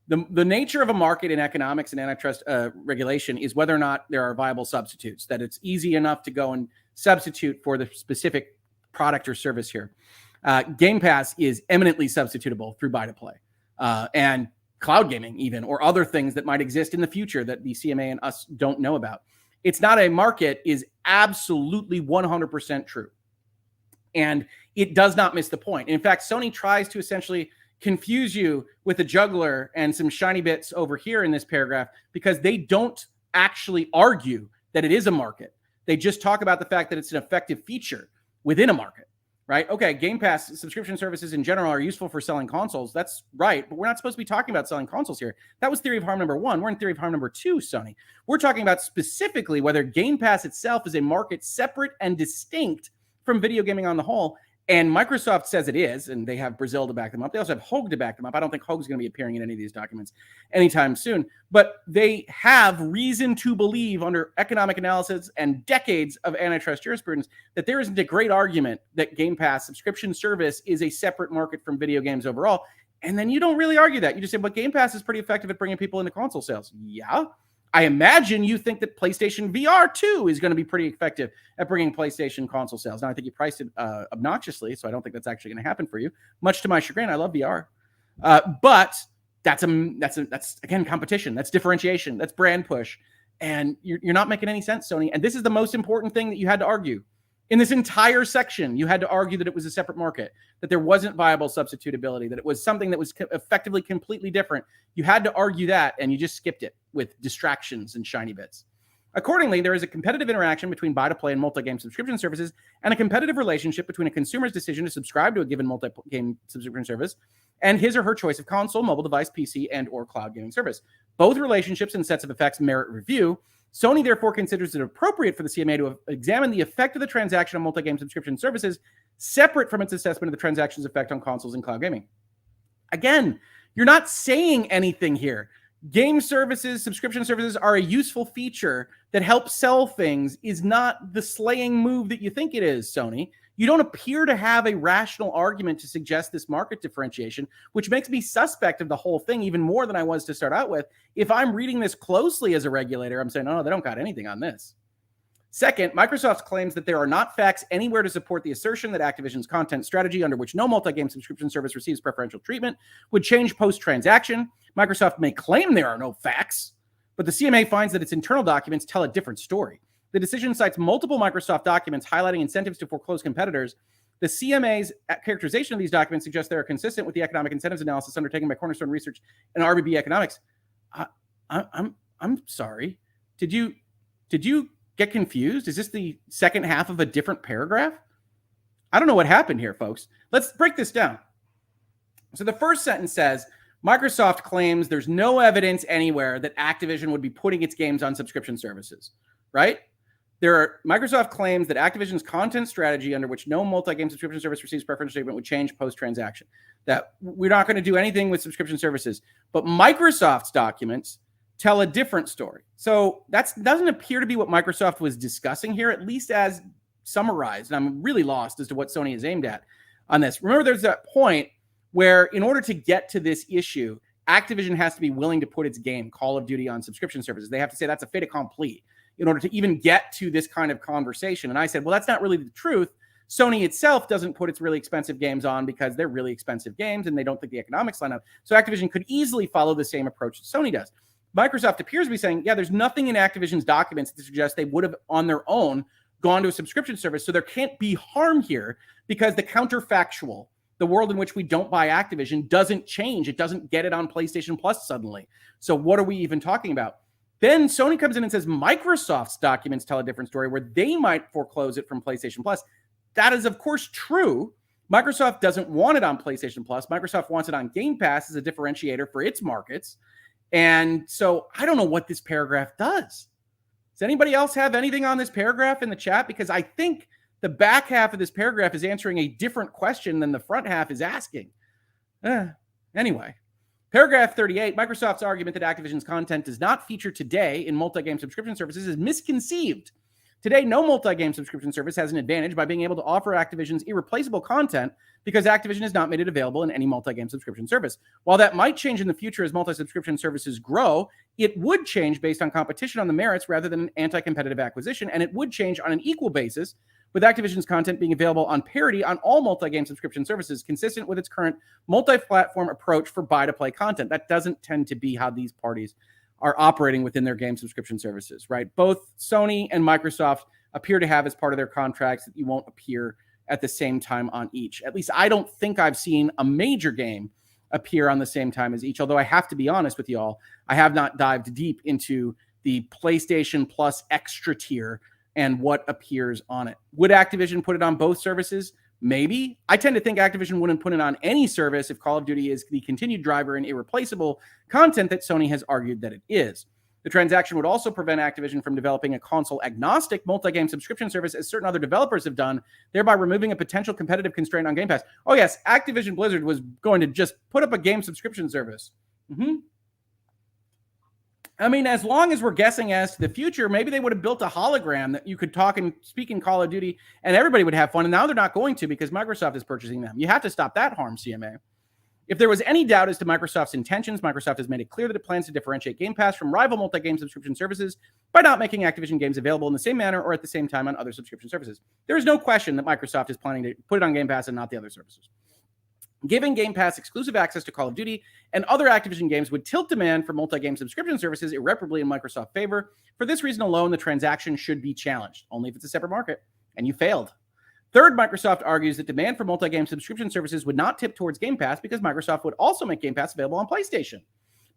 The nature of a market in economics and antitrust regulation is whether or not there are viable substitutes, that it's easy enough to go and substitute for the specific product or service here. Game Pass is eminently substitutable through buy-to-play and cloud gaming even, or other things that might exist in the future that the CMA and us don't know about. It's not a market is absolutely 100% true. And it does not miss the point. In fact, Sony tries to essentially confuse you with a juggler and some shiny bits over here in this paragraph because they don't actually argue that it is a market. They just talk about the fact that it's an effective feature within a market. right? Okay, Game Pass subscription services in general are useful for selling consoles. That's right, but we're not supposed to be talking about selling consoles here. That was theory of harm number 1. We're in theory of harm number 2, Sony. We're talking about specifically whether Game Pass itself is a market separate and distinct from video gaming on the whole. And Microsoft says it is, and they have Brazil to back them up. They also have Hoeg to back them up. I don't think Hoeg's going to be appearing in any of these documents anytime soon, but they have reason to believe under economic analysis and decades of antitrust jurisprudence that there isn't a great argument that Game Pass subscription service is a separate market from video games overall. And then you don't really argue that. You just say, but Game Pass is pretty effective at bringing people into console sales. Yeah. I imagine you think that PlayStation VR 2 is going to be pretty effective at bringing PlayStation console sales. Now, I think you priced it obnoxiously, so I don't think that's actually going to happen for you. Much to my chagrin, I love VR. But that's again, competition. That's differentiation. That's brand push. And you're not making any sense, Sony. And this is the most important thing that you had to argue. In this entire section, you had to argue that it was a separate market, that there wasn't viable substitutability, that it was something that was effectively completely different. You had to argue that, and you just skipped it with distractions and shiny bits. Accordingly, there is a competitive interaction between buy-to-play and multi-game subscription services and a competitive relationship between a consumer's decision to subscribe to a given multi-game subscription service and his or her choice of console, mobile device, PC, and or cloud gaming service. Both relationships and sets of effects merit review. Sony therefore considers it appropriate for the CMA to examine the effect of the transaction on multi-game subscription services separate from its assessment of the transaction's effect on consoles and cloud gaming. Again, you're not saying anything here. Game services, subscription services are a useful feature that helps sell things, is not the slaying move that you think it is, Sony. You don't appear to have a rational argument to suggest this market differentiation, which makes me suspect of the whole thing even more than I was to start out with. If I'm reading this closely as a regulator, I'm saying, oh, they don't got anything on this. Second, Microsoft claims that there are not facts anywhere to support the assertion that Activision's content strategy, under which no multi-game subscription service receives preferential treatment, would change post-transaction. Microsoft may claim there are no facts, but the CMA finds that its internal documents tell a different story. The decision cites multiple Microsoft documents highlighting incentives to foreclose competitors. The CMA's characterization of these documents suggests they are consistent with the economic incentives analysis undertaken by Cornerstone Research and RBB Economics. I'm sorry. Did you get confused? Is this the second half of a different paragraph? I don't know what happened here, folks. Let's break this down. So the first sentence says, Microsoft claims there's no evidence anywhere that Activision would be putting its games on subscription services, right? Microsoft claims that Activision's content strategy, under which no multi-game subscription service receives preferential treatment, would change post-transaction. That we're not going to do anything with subscription services. But Microsoft's documents tell a different story. So that doesn't appear to be what Microsoft was discussing here, at least as summarized. And I'm really lost as to what Sony is aimed at on this. Remember, there's that point where in order to get to this issue, Activision has to be willing to put its game, Call of Duty, on subscription services. They have to say that's a fait accompli in order to even get to this kind of conversation. And I said, well, that's not really the truth. Sony itself doesn't put its really expensive games on because they're really expensive games and they don't think the economics line up. So Activision could easily follow the same approach that Sony does. Microsoft appears to be saying, yeah, there's nothing in Activision's documents that suggests they would have on their own gone to a subscription service. So there can't be harm here because the counterfactual, the world in which we don't buy Activision, doesn't change. It doesn't get it on PlayStation Plus suddenly. So what are we even talking about? Then Sony comes in and says Microsoft's documents tell a different story where they might foreclose it from PlayStation Plus. That is, of course, true. Microsoft doesn't want it on PlayStation Plus. Microsoft wants it on Game Pass as a differentiator for its markets. And so I don't know what this paragraph does. Does anybody else have anything on this paragraph in the chat? Because I think the back half of this paragraph is answering a different question than the front half is asking. Anyway. Paragraph 38, Microsoft's argument that Activision's content does not feature today in multi-game subscription services is misconceived. Today, no multi-game subscription service has an advantage by being able to offer Activision's irreplaceable content because Activision has not made it available in any multi-game subscription service. While that might change in the future as multi-subscription services grow, it would change based on competition on the merits rather than an anti-competitive acquisition, and it would change on an equal basis with Activision's content being available on parity on all multi-game subscription services, consistent with its current multi-platform approach for buy-to-play content. That doesn't tend to be how these parties are operating within their game subscription services, right? Both Sony and Microsoft appear to have as part of their contracts that you won't appear at the same time on each. At least I don't think I've seen a major game appear on the same time as each, although I have to be honest with you all, I have not dived deep into the PlayStation Plus extra tier and what appears on it. Would Activision put it on both services? Maybe. I tend to think Activision wouldn't put it on any service if Call of Duty is the continued driver and irreplaceable content that Sony has argued that it is. The transaction would also prevent Activision from developing a console-agnostic multi-game subscription service as certain other developers have done, thereby removing a potential competitive constraint on Game Pass. Oh yes, Activision Blizzard was going to just put up a game subscription service. I mean, as long as we're guessing as to the future, maybe they would have built a hologram that you could talk and speak in Call of Duty and everybody would have fun. And now they're not going to because Microsoft is purchasing them. You have to stop that harm, CMA. If there was any doubt as to Microsoft's intentions, Microsoft has made it clear that it plans to differentiate Game Pass from rival multi-game subscription services by not making Activision games available in the same manner or at the same time on other subscription services. There is no question that Microsoft is planning to put it on Game Pass and not the other services. Giving Game Pass exclusive access to Call of Duty and other Activision games would tilt demand for multi-game subscription services irreparably in Microsoft's favor. For this reason alone, the transaction should be challenged, only if it's a separate market. And you failed. Third, Microsoft argues that demand for multi-game subscription services would not tip towards Game Pass because Microsoft would also make Game Pass available on PlayStation.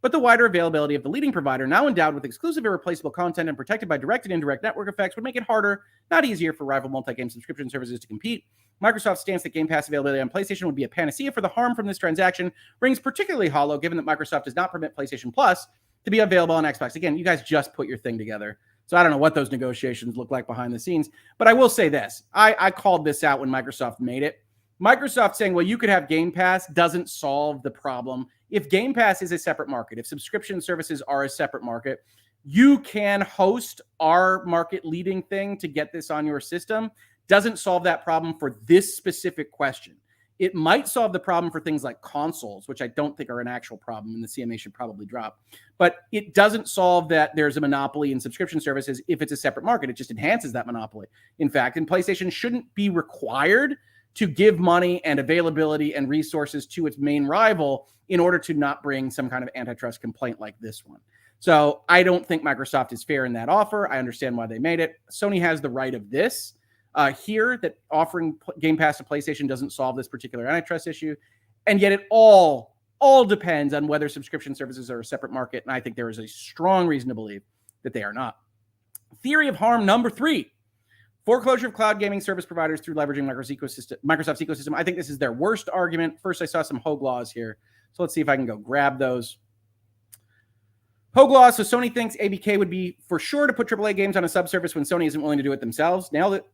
But the wider availability of the leading provider, now endowed with exclusive irreplaceable content and protected by direct and indirect network effects, would make it harder, not easier, for rival multi-game subscription services to compete. Microsoft's stance that Game Pass availability on PlayStation would be a panacea for the harm from this transaction rings particularly hollow, given that Microsoft does not permit PlayStation Plus to be available on Xbox. Again, you guys just put your thing together. So I don't know what those negotiations look like behind the scenes. But I will say this. I called this out when Microsoft made it. Microsoft saying, well, you could have Game Pass doesn't solve the problem. If Game Pass is a separate market, if subscription services are a separate market, you can host our market-leading thing to get this on your system. Doesn't solve that problem for this specific question. It might solve the problem for things like consoles, which I don't think are an actual problem, and the CMA should probably drop. But it doesn't solve that there's a monopoly in subscription services if it's a separate market. It just enhances that monopoly. In fact, and PlayStation shouldn't be required to give money and availability and resources to its main rival in order to not bring some kind of antitrust complaint like this one. So I don't think Microsoft is fair in that offer. I understand why they made it. Sony has the right of this. Here, that offering Game Pass to PlayStation doesn't solve this particular antitrust issue. And yet it all depends on whether subscription services are a separate market. And I think there is a strong reason to believe that they are not. Theory of harm number 3. Foreclosure of cloud gaming service providers through leveraging Microsoft's ecosystem. I think this is their worst argument. First, I saw some Hoeg Laws here. So let's see if I can go grab those. Hoeg Law. So Sony thinks ABK would be for sure to put AAA games on a subservice when Sony isn't willing to do it themselves. Nailed it.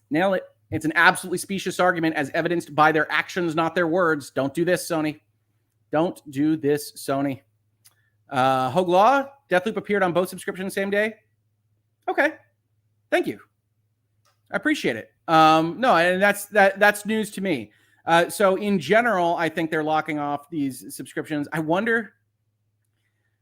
Nail it. It's an absolutely specious argument as evidenced by their actions, not their words. Don't do this, Sony. Don't do this, Sony. Hoeg Law. Deathloop appeared on both subscriptions same day. Okay. Thank you. I appreciate it. No, and that's news to me. So in general, I think they're locking off these subscriptions. I wonder.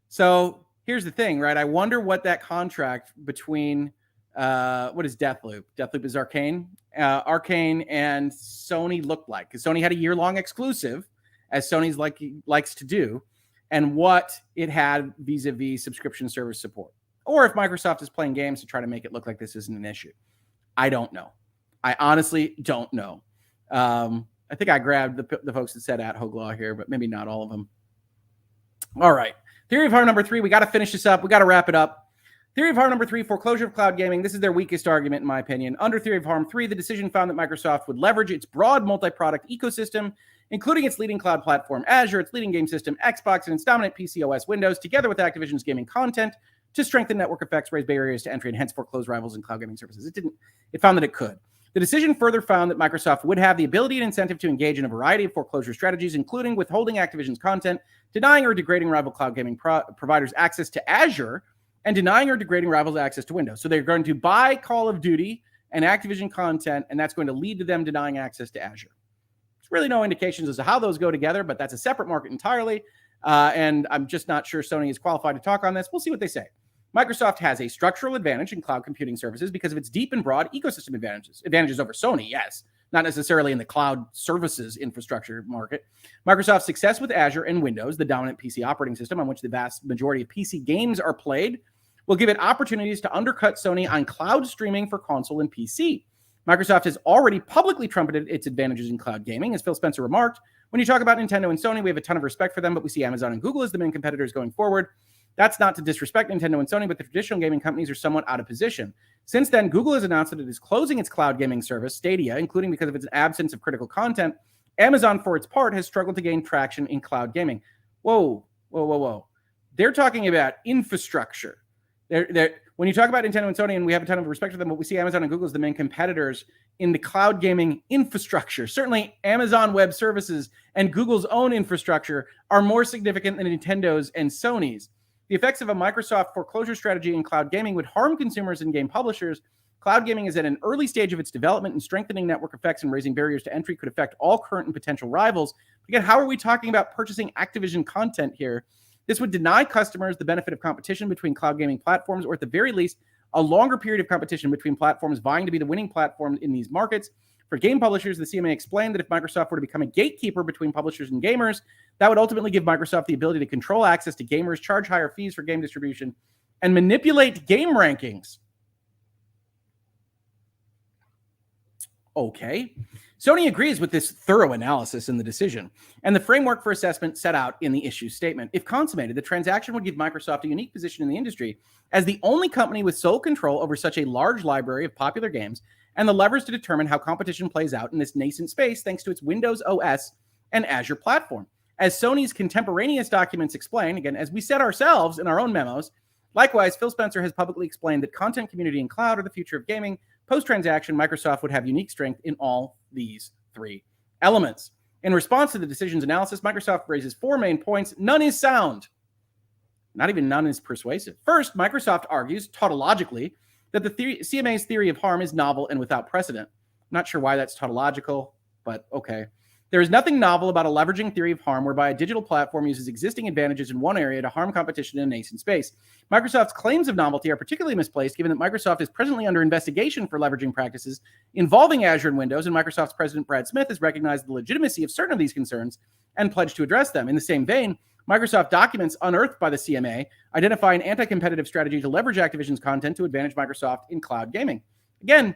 So here's the thing, right? I wonder what that contract between what is Deathloop? Deathloop is Arcane. Arcane and Sony looked like, because Sony had a year-long exclusive, as Sony's likes to do, and what it had vis-a-vis subscription service support. Or if Microsoft is playing games to try to make it look like this isn't an issue. I don't know. I honestly don't know. I think I grabbed the folks that said at Hoeg Law here, but maybe not all of them. All right. Theory of harm number 3. We got to finish this up. We got to wrap it up. Theory of harm number 3, foreclosure of cloud gaming. This is their weakest argument, in my opinion. Under theory of harm 3, the decision found that Microsoft would leverage its broad multi-product ecosystem, including its leading cloud platform, Azure, its leading game system, Xbox, and its dominant PC OS, Windows, together with Activision's gaming content, to strengthen network effects, raise barriers to entry, and hence foreclose rivals in cloud gaming services. It found that it could. The decision further found that Microsoft would have the ability and incentive to engage in a variety of foreclosure strategies, including withholding Activision's content, denying or degrading rival cloud gaming providers access to Azure, and denying or degrading rivals access to Windows. So they're going to buy Call of Duty and Activision content, and that's going to lead to them denying access to Azure. There's really no indications as to how those go together, but that's a separate market entirely, and I'm just not sure Sony is qualified to talk on this. We'll see what they say. Microsoft has a structural advantage in cloud computing services because of its deep and broad ecosystem advantages over Sony, yes, not necessarily in the cloud services infrastructure market. Microsoft's success with Azure and Windows, the dominant PC operating system on which the vast majority of PC games are played, will give it opportunities to undercut Sony on cloud streaming for console and PC. Microsoft has already publicly trumpeted its advantages in cloud gaming. As Phil Spencer remarked, when you talk about Nintendo and Sony, we have a ton of respect for them, but we see Amazon and Google as the main competitors going forward. That's not to disrespect Nintendo and Sony, but the traditional gaming companies are somewhat out of position. Since then, Google has announced that it is closing its cloud gaming service, Stadia, including because of its absence of critical content. Amazon, for its part, has struggled to gain traction in cloud gaming. Whoa. They're talking about infrastructure. When you talk about Nintendo and Sony, and we have a ton of respect for them, but we see Amazon and Google as the main competitors in the cloud gaming infrastructure. Certainly, Amazon Web Services and Google's own infrastructure are more significant than Nintendo's and Sony's. The effects of a Microsoft foreclosure strategy in cloud gaming would harm consumers and game publishers. Cloud gaming is at an early stage of its development, and strengthening network effects and raising barriers to entry could affect all current and potential rivals. Again, how are we talking about purchasing Activision content here? This would deny customers the benefit of competition between cloud gaming platforms, or at the very least, a longer period of competition between platforms vying to be the winning platform in these markets. For game publishers, the CMA explained that if Microsoft were to become a gatekeeper between publishers and gamers, that would ultimately give Microsoft the ability to control access to gamers, charge higher fees for game distribution, and manipulate game rankings. Okay. Sony agrees with this thorough analysis in the decision and the framework for assessment set out in the issue statement. If consummated, the transaction would give Microsoft a unique position in the industry as the only company with sole control over such a large library of popular games and the levers to determine how competition plays out in this nascent space thanks to its Windows OS and Azure platform. As Sony's contemporaneous documents explain, again, as we said ourselves in our own memos, likewise, Phil Spencer has publicly explained that content, community, and cloud are the future of gaming. Post-transaction, Microsoft would have unique strength in all these three elements. In response to the decision's analysis, Microsoft raises 4 main points. None is sound. Not even none is persuasive. First, Microsoft argues, tautologically, that the CMA's theory of harm is novel and without precedent. I'm not sure why that's tautological, but okay. There is nothing novel about a leveraging theory of harm whereby a digital platform uses existing advantages in one area to harm competition in a nascent space. Microsoft's claims of novelty are particularly misplaced given that Microsoft is presently under investigation for leveraging practices involving Azure and Windows, and Microsoft's president Brad Smith has recognized the legitimacy of certain of these concerns and pledged to address them. In the same vein, Microsoft documents unearthed by the CMA identify an anti-competitive strategy to leverage Activision's content to advantage Microsoft in cloud gaming. Again,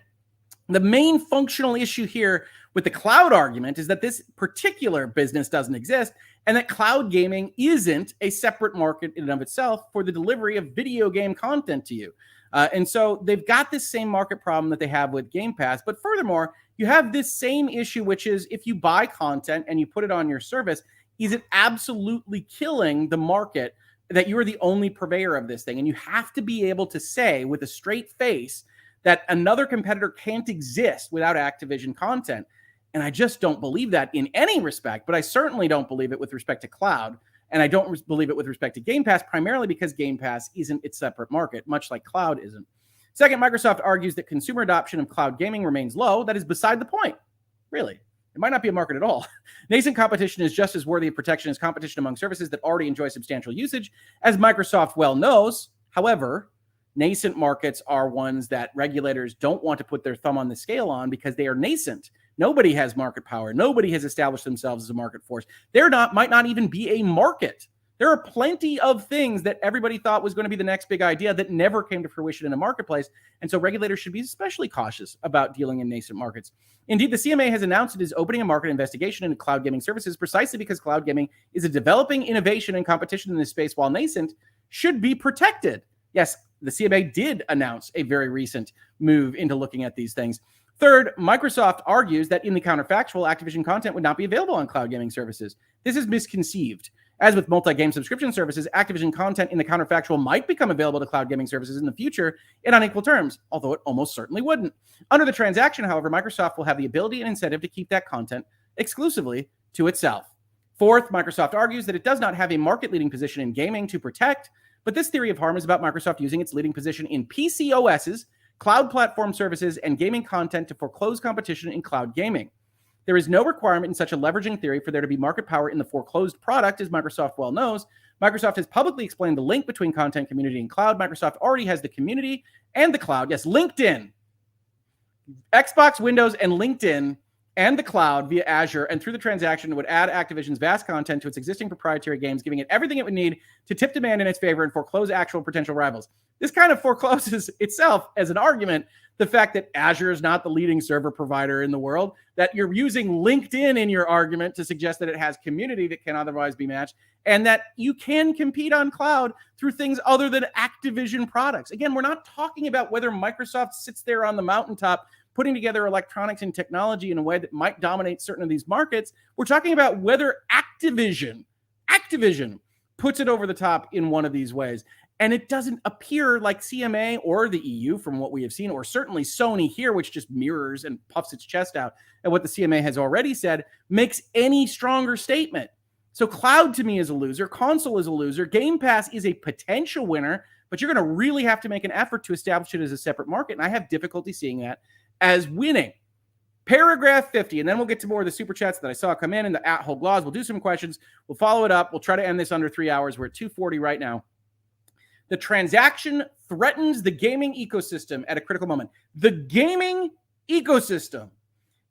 the main functional issue here with the cloud argument is that this particular business doesn't exist and that cloud gaming isn't a separate market in and of itself for the delivery of video game content to you. And so they've got this same market problem that they have with Game Pass. But furthermore, you have this same issue, which is if you buy content and you put it on your service, is it absolutely killing the market that you're the only purveyor of this thing? And you have to be able to say with a straight face that another competitor can't exist without Activision content. And I just don't believe that in any respect, but I certainly don't believe it with respect to cloud. And I don't believe it with respect to Game Pass, primarily because Game Pass isn't its separate market, much like cloud isn't. Second, Microsoft argues that consumer adoption of cloud gaming remains low. That is beside the point. Really. It might not be a market at all. Nascent competition is just as worthy of protection as competition among services that already enjoy substantial usage, as Microsoft well knows. However, nascent markets are ones that regulators don't want to put their thumb on the scale on because they are nascent. Nobody has market power. Nobody has established themselves as a market force. Might not even be a market. There are plenty of things that everybody thought was going to be the next big idea that never came to fruition in a marketplace. And so regulators should be especially cautious about dealing in nascent markets. Indeed, the CMA has announced it is opening a market investigation into cloud gaming services precisely because cloud gaming is a developing innovation and competition in this space, while nascent, should be protected. Yes, the CMA did announce a very recent move into looking at these things. Third, Microsoft argues that in the counterfactual, Activision content would not be available on cloud gaming services. This is misconceived. As with multi-game subscription services, Activision content in the counterfactual might become available to cloud gaming services in the future in unequal terms, although it almost certainly wouldn't. Under the transaction, however, Microsoft will have the ability and incentive to keep that content exclusively to itself. Fourth, Microsoft argues that it does not have a market-leading position in gaming to protect, but this theory of harm is about Microsoft using its leading position in PC OSs, cloud platform services, and gaming content to foreclose competition in cloud gaming. There is no requirement in such a leveraging theory for there to be market power in the foreclosed product, as Microsoft well knows. Microsoft has publicly explained the link between content, community, and cloud. Microsoft already has the community and the cloud. Yes, LinkedIn, Xbox, Windows, and LinkedIn and the cloud via Azure, and through the transaction, it would add Activision's vast content to its existing proprietary games, giving it everything it would need to tip demand in its favor and foreclose actual potential rivals. This kind of forecloses itself as an argument the fact that Azure is not the leading server provider in the world, that you're using LinkedIn in your argument to suggest that it has community that can otherwise be matched, and that you can compete on cloud through things other than Activision products. Again, we're not talking about whether Microsoft sits there on the mountaintop putting together electronics and technology in a way that might dominate certain of these markets. We're talking about whether Activision puts it over the top in one of these ways. And it doesn't appear like CMA or the EU, from what we have seen, or certainly Sony here, which just mirrors and puffs its chest out at what the CMA has already said, makes any stronger statement. So cloud to me is a loser. Console is a loser. Game Pass is a potential winner, but you're going to really have to make an effort to establish it as a separate market. And I have difficulty seeing that as winning. Paragraph 50, and then we'll get to more of the super chats that I saw come in the Hoeg Laws. We'll do some questions. We'll follow it up. We'll try to end this under 3 hours. We're at 2:40 right now. The transaction threatens the gaming ecosystem at a critical moment. The gaming ecosystem.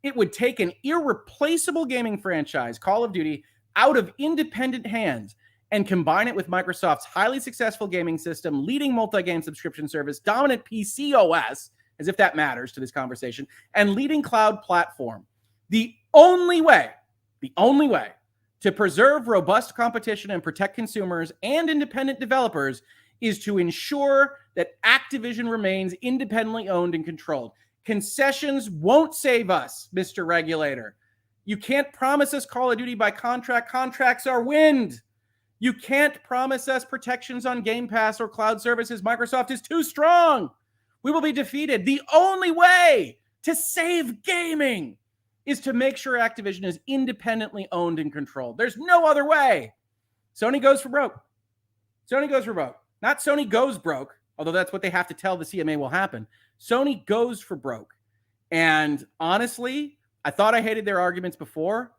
It would take an irreplaceable gaming franchise, Call of Duty, out of independent hands and combine it with Microsoft's highly successful gaming system, leading multi-game subscription service, dominant PC OS, as if that matters to this conversation, and leading cloud platform. The only way to preserve robust competition and protect consumers and independent developers is to ensure that Activision remains independently owned and controlled. Concessions won't save us, Mr. Regulator. You can't promise us Call of Duty by contract. Contracts are wind. You can't promise us protections on Game Pass or cloud services. Microsoft is too strong. We will be defeated. The only way to save gaming is to make sure Activision is independently owned and controlled. There's no other way. Sony goes for broke. Sony goes for broke. Not Sony goes broke, although that's what they have to tell the CMA will happen. Sony goes for broke. And honestly, I thought I hated their arguments before.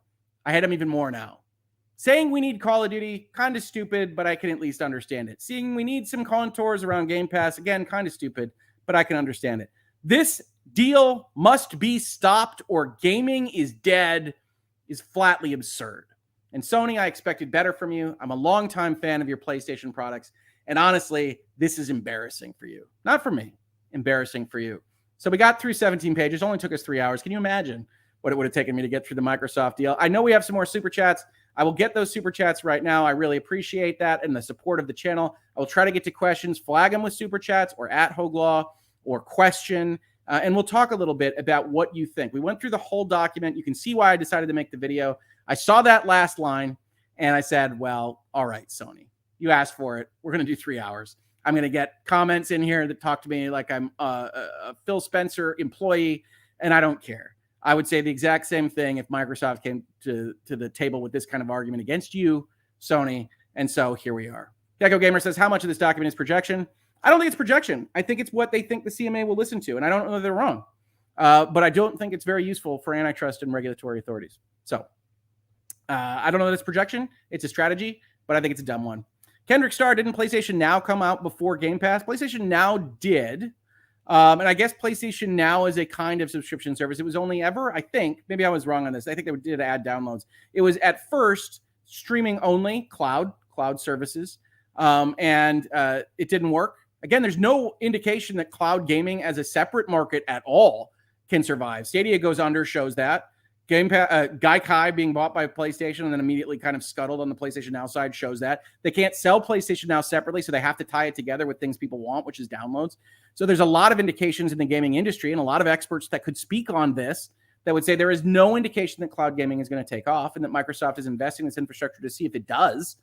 I hate them even more now. Saying we need Call of Duty, kind of stupid, but I can at least understand it. Seeing we need some contours around Game Pass, again, kind of stupid, but I can understand it. This deal must be stopped or gaming is dead is flatly absurd. And Sony, I expected better from you. I'm a longtime fan of your PlayStation products. And honestly, this is embarrassing for you. Not for me, embarrassing for you. So we got through 17 pages, only took us 3 hours. Can you imagine what it would have taken me to get through the Microsoft deal? I know we have some more super chats. I will get those super chats right now. I really appreciate that and the support of the channel. I will try to get to questions, flag them with super chats or at Hoeg Law or question. And we'll talk a little bit about what you think. We went through the whole document. You can see why I decided to make the video. I saw that last line and I said, well, all right, Sony, you asked for it. We're going to do 3 hours. I'm going to get comments in here that talk to me like I'm a Phil Spencer employee, and I don't care. I would say the exact same thing if Microsoft came to the table with this kind of argument against you, Sony. And so here we are. Gecko Gamer says, how much of this document is projection? I don't think it's projection. I think it's what they think the CMA will listen to. And I don't know that they're wrong. But I don't think it's very useful for antitrust and regulatory authorities. So I don't know that it's projection. It's a strategy, but I think it's a dumb one. Kendrick Starr, didn't PlayStation Now come out before Game Pass? PlayStation Now did. And I guess PlayStation Now is a kind of subscription service. It was only ever, I think, maybe I was wrong on this. I think they did add downloads. It was at first streaming only, cloud services. And it didn't work. Again, there's no indication that cloud gaming as a separate market at all can survive. Stadia goes under, shows that. Game Pass, Gaikai being bought by PlayStation and then immediately kind of scuttled on the PlayStation Now side shows that. They can't sell PlayStation Now separately, so they have to tie it together with things people want, which is downloads. So there's a lot of indications in the gaming industry and a lot of experts that could speak on this that would say there is no indication that cloud gaming is going to take off and that Microsoft is investing in this infrastructure to see if it does,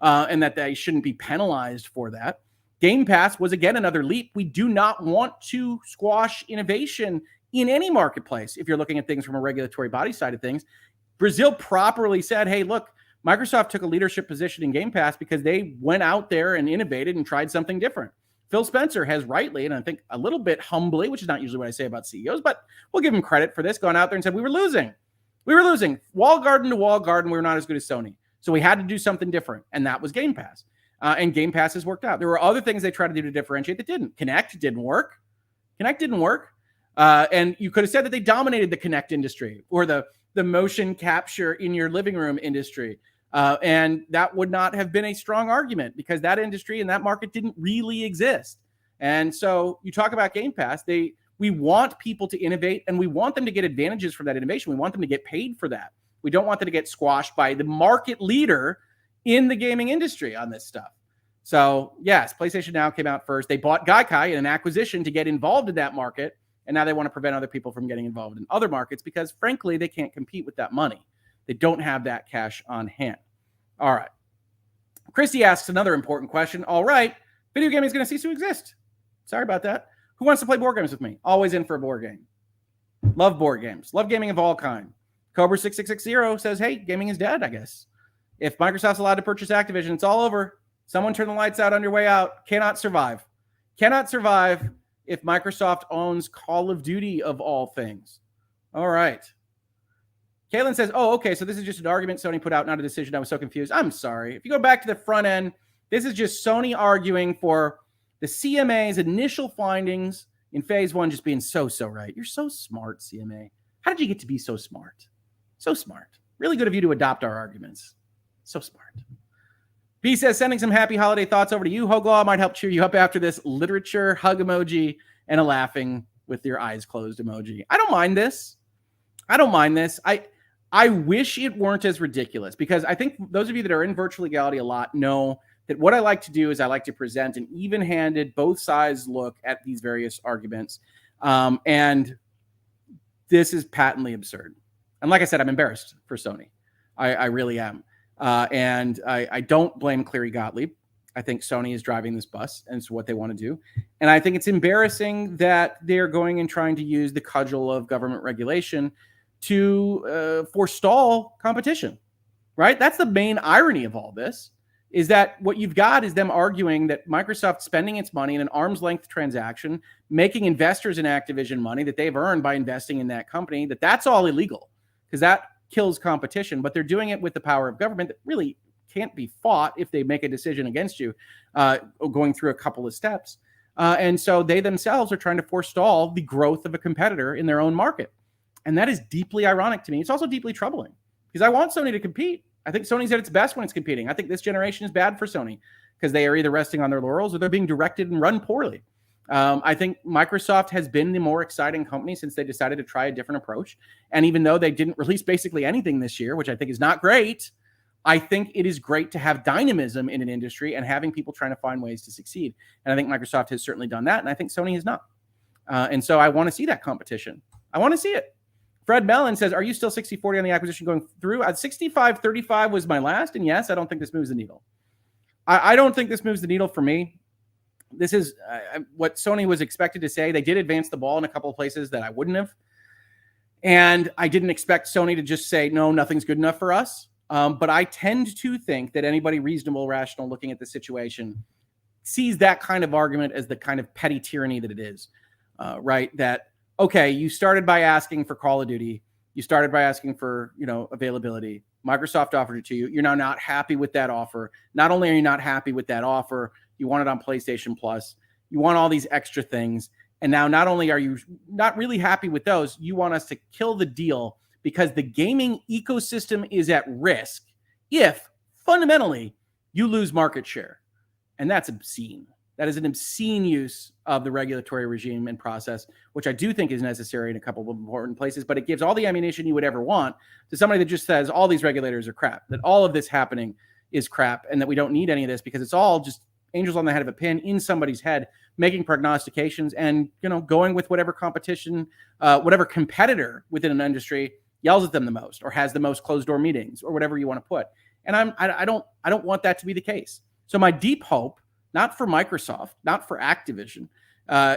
and that they shouldn't be penalized for that. Game Pass was, again, another leap. We do not want to squash innovation in any marketplace. If you're looking at things from a regulatory body side of things, Brazil properly said, hey, look, Microsoft took a leadership position in Game Pass because they went out there and innovated and tried something different. Phil Spencer has rightly, and I think a little bit humbly, which is not usually what I say about CEOs, but we'll give him credit for this, gone out there and said, we were losing. Wall garden to wall garden, we were not as good as Sony. So we had to do something different, and that was Game Pass. And Game Pass has worked out. There were other things they tried to do to differentiate that didn't. Kinect didn't work. And you could have said that they dominated the Kinect industry or the motion capture in your living room industry. And that would not have been a strong argument because that industry and that market didn't really exist. And so you talk about Game Pass, we want people to innovate and we want them to get advantages from that innovation. We want them to get paid for that. We don't want them to get squashed by the market leader in the gaming industry on this stuff. So yes, PlayStation Now came out first. They bought Gaikai in an acquisition to get involved in that market. And now they want to prevent other people from getting involved in other markets because frankly, they can't compete with that money. They don't have that cash on hand. All right. Christy asks another important question. All right. Video gaming is going to cease to exist. Sorry about that. Who wants to play board games with me? Always in for a board game. Love board games. Love gaming of all kind. Cobra6660 says, hey, gaming is dead, I guess. If Microsoft's allowed to purchase Activision, it's all over. Someone turn the lights out on your way out. Cannot survive. Cannot survive if Microsoft owns Call of Duty of all things. All right. Kaylin says, oh, okay, so this is just an argument Sony put out, not a decision. I was so confused. I'm sorry. If you go back to the front end, this is just Sony arguing for the CMA's initial findings in phase one just being so right. You're so smart, CMA. How did you get to be so smart? So smart. Really good of you to adopt our arguments. So smart. B says, sending some happy holiday thoughts over to you. Hoeg Law might help cheer you up after this literature hug emoji and a laughing with your eyes closed emoji. I don't mind this. I wish it weren't as ridiculous because I think those of you that are in virtual legality a lot know that what I like to do is I like to present an even-handed, both sides look at these various arguments. And this is patently absurd. And like I said, I'm embarrassed for Sony. I really am. And I don't blame Cleary Gottlieb. I think Sony is driving this bus, and it's what they want to do. And I think it's embarrassing that they're going and trying to use the cudgel of government regulation to forestall competition, right? That's the main irony of all this, is that what you've got is them arguing that Microsoft spending its money in an arm's length transaction, making investors in Activision money that they've earned by investing in that company, that's all illegal because that kills competition, but they're doing it with the power of government that really can't be fought if they make a decision against you, going through a couple of steps. And so they themselves are trying to forestall the growth of a competitor in their own market. And that is deeply ironic to me. It's also deeply troubling because I want Sony to compete. I think Sony's at its best when it's competing. I think this generation is bad for Sony because they are either resting on their laurels or they're being directed and run poorly. I think Microsoft has been the more exciting company since they decided to try a different approach. And even though they didn't release basically anything this year, which I think is not great, I think it is great to have dynamism in an industry and having people trying to find ways to succeed. And I think Microsoft has certainly done that. And I think Sony has not. And so I want to see that competition. I want to see it. Fred Mellon says, are you still 60-40 on the acquisition going through? 65-35 was my last. And yes, I don't think this moves the needle. I don't think this moves the needle for me. This is what Sony was expected to say. They did advance the ball in a couple of places that I wouldn't have. And I didn't expect Sony to just say, no, nothing's good enough for us. But I tend to think that anybody reasonable, rational, looking at the situation sees that kind of argument as the kind of petty tyranny that it is, right? That, okay, you started by asking for Call of Duty. You started by asking for, availability. Microsoft offered it to you. You're now not happy with that offer. Not only are you not happy with that offer, you want it on PlayStation Plus. You want all these extra things. And now not only are you not really happy with those, you want us to kill the deal because the gaming ecosystem is at risk if fundamentally you lose market share. And that's obscene. That is an obscene use of the regulatory regime and process, which I do think is necessary in a couple of important places, but it gives all the ammunition you would ever want to somebody that just says all these regulators are crap, that all of this happening is crap, and that we don't need any of this because it's all just angels on the head of a pin in somebody's head, making prognostications and, going with whatever competition, whatever competitor within an industry yells at them the most or has the most closed door meetings or whatever you want to put. And I don't want that to be the case. So my deep hope, not for Microsoft, not for Activision,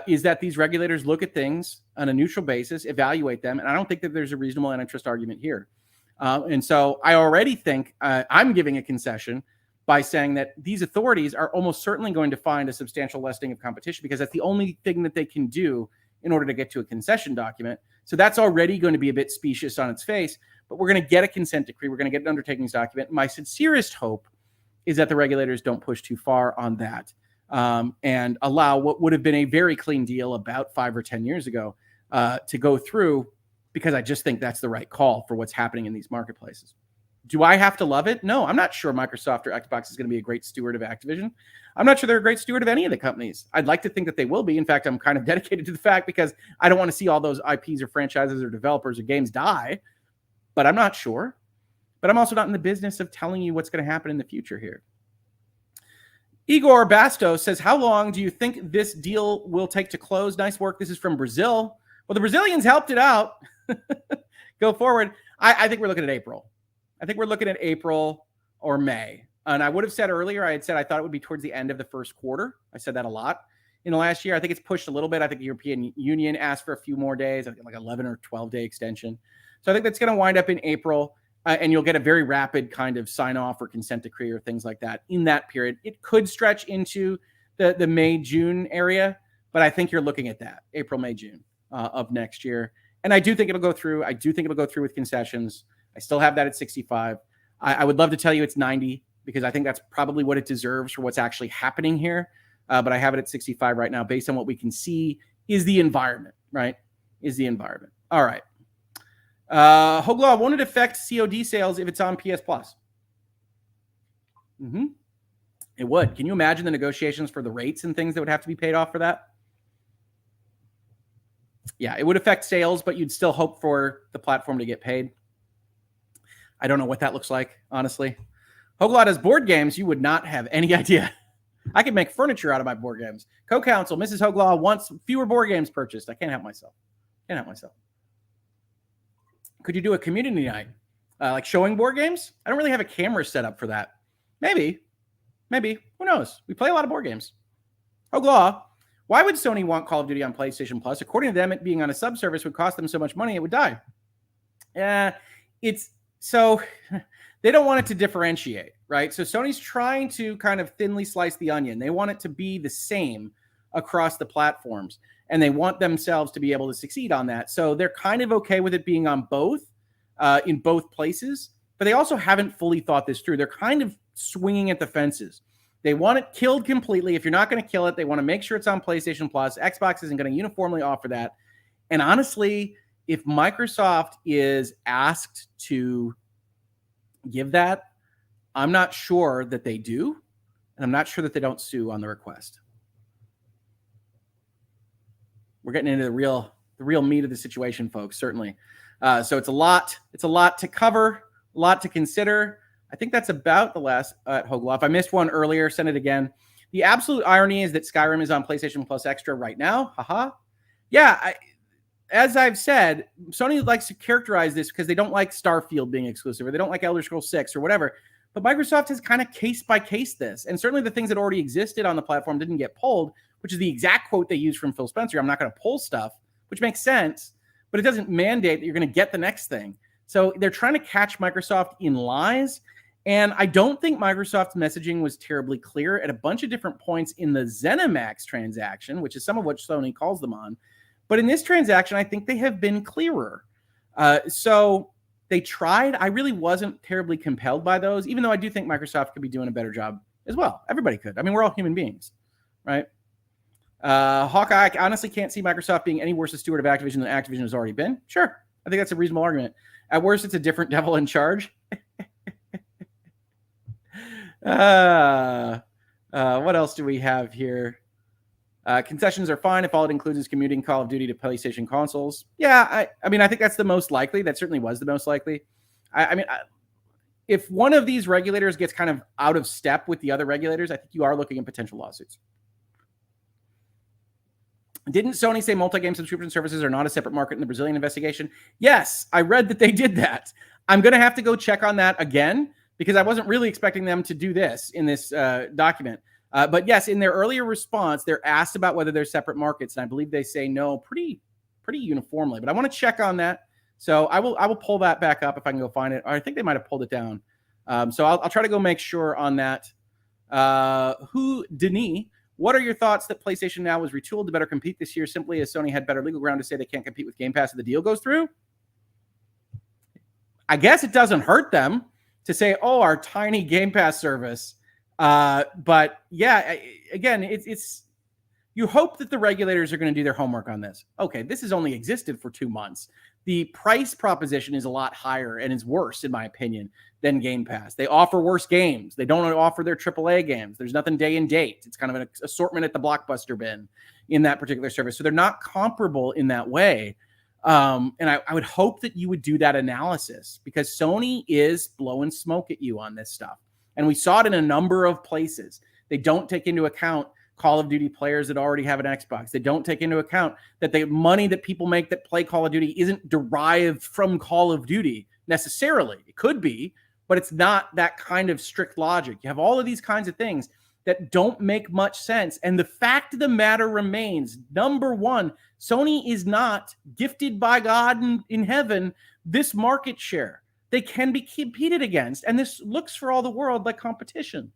is that these regulators look at things on a neutral basis, evaluate them. And I don't think that there's a reasonable antitrust argument here. And so I already think I'm giving a concession by saying that these authorities are almost certainly going to find a substantial lessening of competition because that's the only thing that they can do in order to get to a concession document. So that's already going to be a bit specious on its face, but we're going to get a consent decree. We're going to get an undertakings document. My sincerest hope is that the regulators don't push too far on that and allow what would have been a very clean deal about 5 or 10 years ago to go through, because I just think that's the right call for what's happening in these marketplaces. Do I have to love it? No, I'm not sure Microsoft or Xbox is going to be a great steward of Activision. I'm not sure they're a great steward of any of the companies. I'd like to think that they will be. In fact, I'm kind of dedicated to the fact, because I don't want to see all those IPs or franchises or developers or games die, but I'm not sure. But I'm also not in the business of telling you what's going to happen in the future here. Igor Bastos says, how long do you think this deal will take to close? Nice work. This is from Brazil. Well, the Brazilians helped it out. Go forward. I think we're looking at April. I think we're looking at April or May. And I would have said earlier, I had said I thought it would be towards the end of the first quarter. I said that a lot in the last year. I think it's pushed a little bit. I think the European Union asked for a few more days, I think like 11 or 12-day extension. So I think that's going to wind up in April, and you'll get a very rapid kind of sign-off or consent decree or things like that in that period. It could stretch into the May, June area, but I think you're looking at that, April, May, June of next year. And I do think it'll go through. I do think it'll go through with concessions. I still have that at 65. I would love to tell you it's 90, because I think that's probably what it deserves for what's actually happening here. But I have it at 65 right now, based on what we can see is the environment, right? Is the environment. All right. Hoeg Law, won't it affect COD sales if it's on PS Plus? It would. Can you imagine the negotiations for the rates and things that would have to be paid off for that? Yeah, it would affect sales, but you'd still hope for the platform to get paid. I don't know what that looks like, honestly. Hoeg Law does board games. You would not have any idea. I could make furniture out of my board games. Co-counsel, Mrs. Hoeg Law wants fewer board games purchased. I can't help myself. Could you do a community night? Like showing board games? I don't really have a camera set up for that. Maybe. Who knows? We play a lot of board games. Hoeg Law, why would Sony want Call of Duty on PlayStation Plus? According to them, it being on a subservice would cost them so much money, it would die. It's so they don't want it to differentiate, right? So Sony's trying to kind of thinly slice the onion. They want it to be the same across the platforms, and they want themselves to be able to succeed on that. So they're kind of okay with it being on both, in both places, but they also haven't fully thought this through. They're kind of swinging at the fences. They want it killed completely. If you're not going to kill it, they want to make sure it's on PlayStation Plus. Xbox isn't going to uniformly offer that. And honestly, if Microsoft is asked to give that, I'm not sure that they do, and I'm not sure that they don't sue on the request. We're getting into the real meat of the situation, folks, certainly. So it's a lot to cover, a lot to consider. I think that's about the last at Hoeg Law. If I missed one earlier, send it again. The absolute irony is that Skyrim is on PlayStation Plus Extra right now. Haha. Yeah, as I've said, Sony likes to characterize this because they don't like Starfield being exclusive, or they don't like Elder Scrolls 6 or whatever. But Microsoft has kind of case by case this. And certainly the things that already existed on the platform didn't get pulled, which is the exact quote they used from Phil Spencer. I'm not going to pull stuff, which makes sense, but it doesn't mandate that you're going to get the next thing. So they're trying to catch Microsoft in lies. And I don't think Microsoft's messaging was terribly clear at a bunch of different points in the ZeniMax transaction, which is some of what Sony calls them on. But in this transaction, I think they have been clearer. So they tried. I really wasn't terribly compelled by those, even though I do think Microsoft could be doing a better job as well. Everybody could. I mean, we're all human beings, right? Hawkeye, I honestly can't see Microsoft being any worse a steward of Activision than Activision has already been. Sure. I think that's a reasonable argument. At worst, it's a different devil in charge. What else do we have here? Concessions are fine if all it includes is commuting Call of Duty to PlayStation consoles. Yeah, I mean, I think that's the most likely. That certainly was the most likely. I mean, if one of these regulators gets kind of out of step with the other regulators, I think you are looking at potential lawsuits. Didn't Sony say multi-game subscription services are not a separate market in the Brazilian investigation? Yes, I read that they did that. I'm going to have to go check on that again, because I wasn't really expecting them to do this in this document. But yes, in their earlier response, they're asked about whether they're separate markets, and I believe they say no pretty uniformly. But I want to check on that, so I will pull that back up if I can go find it. Or I think they might have pulled it down. So I'll try to go make sure on that. Denis, what are your thoughts that PlayStation Now was retooled to better compete this year, simply as Sony had better legal ground to say they can't compete with Game Pass if the deal goes through? I guess it doesn't hurt them to say, oh, our tiny Game Pass service. But yeah, again, it's You hope that the regulators are going to do their homework on this. Okay, this has only existed for 2 months. The price proposition is a lot higher and is worse, in my opinion, than Game Pass. They offer worse games. They don't offer their AAA games. There's nothing day and date. It's kind of an assortment at the Blockbuster bin in that particular service. So they're not comparable in that way. And I would hope that you would do that analysis, because Sony is blowing smoke at you on this stuff. And we saw it in a number of places. They don't take into account Call of Duty players that already have an Xbox. They don't take into account that the money that people make that play Call of Duty isn't derived from Call of Duty necessarily. It could be, but it's not that kind of strict logic. You have all of these kinds of things that don't make much sense. And the fact of the matter remains, number one, Sony is not gifted by God in heaven this market share. They can be competed against, and this looks for all the world like competition.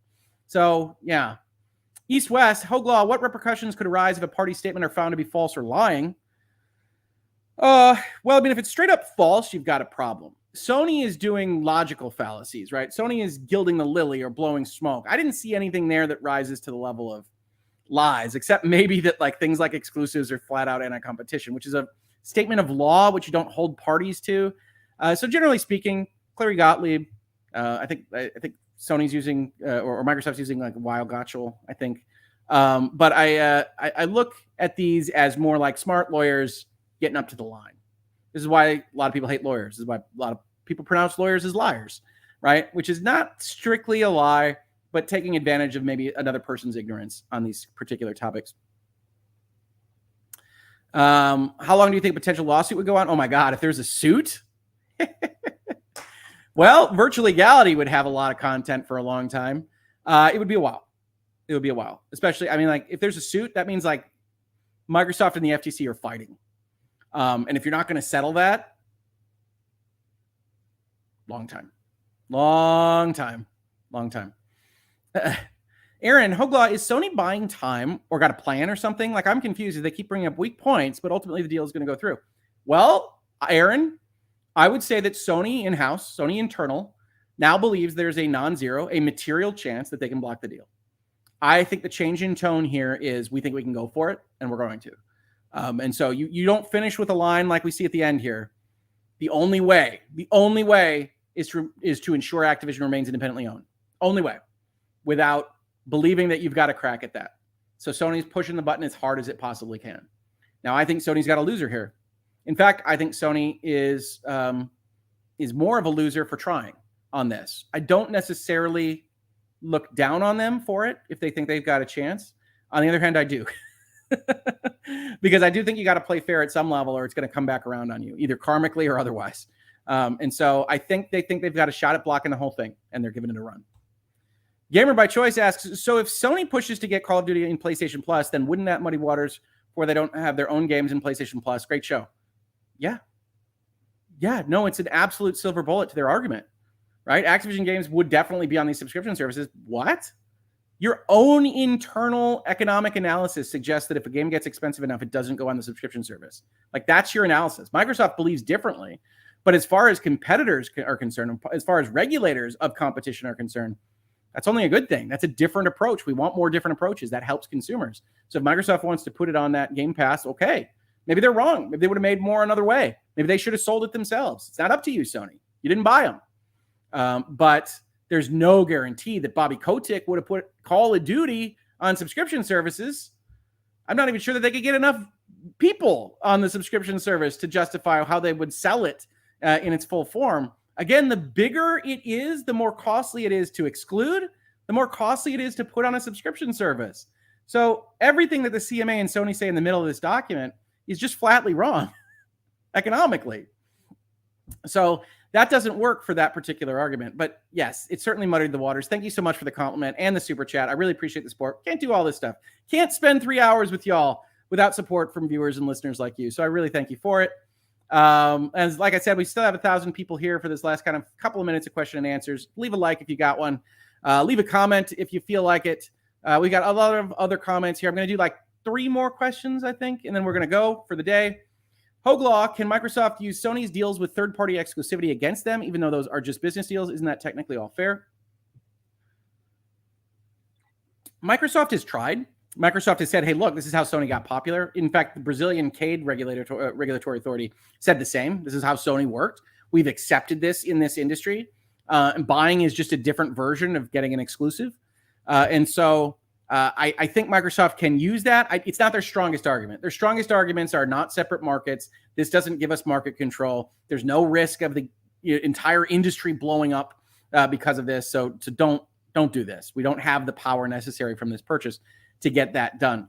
So, yeah. East-West, Hoeg Law, what repercussions could arise if a party statement are found to be false or lying? Well, I mean, if it's straight up false, you've got a problem. Sony is doing logical fallacies, right? Sony is gilding the lily or blowing smoke. I didn't see anything there that rises to the level of lies, except maybe that like things like exclusives are flat out anti-competition, which is a statement of law, which you don't hold parties to. So generally speaking, Clary Gottlieb, I think Sony's using or Microsoft's using like Wild Gotchel, I think. But I look at these as more like smart lawyers getting up to the line. This is why a lot of people hate lawyers. This is why a lot of people pronounce lawyers as liars, right? Which is not strictly a lie, but taking advantage of maybe another person's ignorance on these particular topics. How long do you think a potential lawsuit would go on? Oh my God, if there's a suit? Well, virtual legality would have a lot of content for a long time. It would be a while. It would be a while. Especially, I mean, like, if there's a suit, that means, like, Microsoft and the FTC are fighting. And if you're not going to settle that, long time. Aaron, Hoeg Law, is Sony buying time or got a plan or something? Like, I'm confused. They keep bringing up weak points, but ultimately the deal is going to go through. Well, Aaron, I would say that Sony in-house, Sony internal, now believes there's a non-zero, a material chance that they can block the deal. I think the change in tone here is we think we can go for it, and we're going to. And so you don't finish with a line like we see at the end here. The only way is to ensure Activision remains independently owned. Only way, without believing that you've got a crack at that. So Sony's pushing the button as hard as it possibly can. Now, I think Sony's got a loser here. In fact, I think Sony is more of a loser for trying on this. I don't necessarily look down on them for it if they think they've got a chance. On the other hand, I do. Because I do think you got to play fair at some level or it's going to come back around on you, either karmically or otherwise. And so I think they've got a shot at blocking the whole thing, and they're giving it a run. Gamer by Choice asks, so if Sony pushes to get Call of Duty in PlayStation Plus, then wouldn't that muddy waters where they don't have their own games in PlayStation Plus? Great show. Yeah, no, it's an absolute silver bullet to their argument, right? Activision games would definitely be on these subscription services. What? Your own internal economic analysis suggests that if a game gets expensive enough, it doesn't go on the subscription service. Like, that's your analysis. Microsoft believes differently. But as far as competitors are concerned, as far as regulators of competition are concerned, that's only a good thing. That's a different approach. We want more different approaches. That helps consumers. So if Microsoft wants to put it on that Game Pass, okay. Maybe they're wrong. Maybe they would have made more another way. Maybe they should have sold it themselves. It's not up to you, Sony. You didn't buy them. But there's no guarantee that Bobby Kotick would have put Call of Duty on subscription services. I'm not even sure that they could get enough people on the subscription service to justify how they would sell it in its full form. Again, the bigger it is, the more costly it is to exclude, the more costly it is to put on a subscription service. So everything that the CMA and Sony say in the middle of this document is just flatly wrong economically. So that doesn't work for that particular argument. But yes, it certainly muddied the waters. Thank you so much for the compliment and the super chat. I really appreciate the support. Can't do all this stuff. Can't spend 3 hours with y'all without support from viewers and listeners like you. So I really thank you for it. As like I said, we still have 1,000 people here for this last kind of couple of minutes of question and answers. Leave a like if you got one. Leave a comment if you feel like it. We got a lot of other comments here. I'm going to do like 3 more questions, I think, and then we're going to go for the day. Hoeg Law, can Microsoft use Sony's deals with third-party exclusivity against them, even though those are just business deals? Isn't that technically all fair? Microsoft has tried. Microsoft has said, hey, look, this is how Sony got popular. In fact, the Brazilian CADE regulatory authority said the same. This is how Sony worked. We've accepted this in this industry. And buying is just a different version of getting an exclusive. And so I think Microsoft can use that. It's not their strongest argument. Their strongest arguments are not separate markets. This doesn't give us market control. There's no risk of the entire industry blowing up because of this. So don't do this. We don't have the power necessary from this purchase to get that done.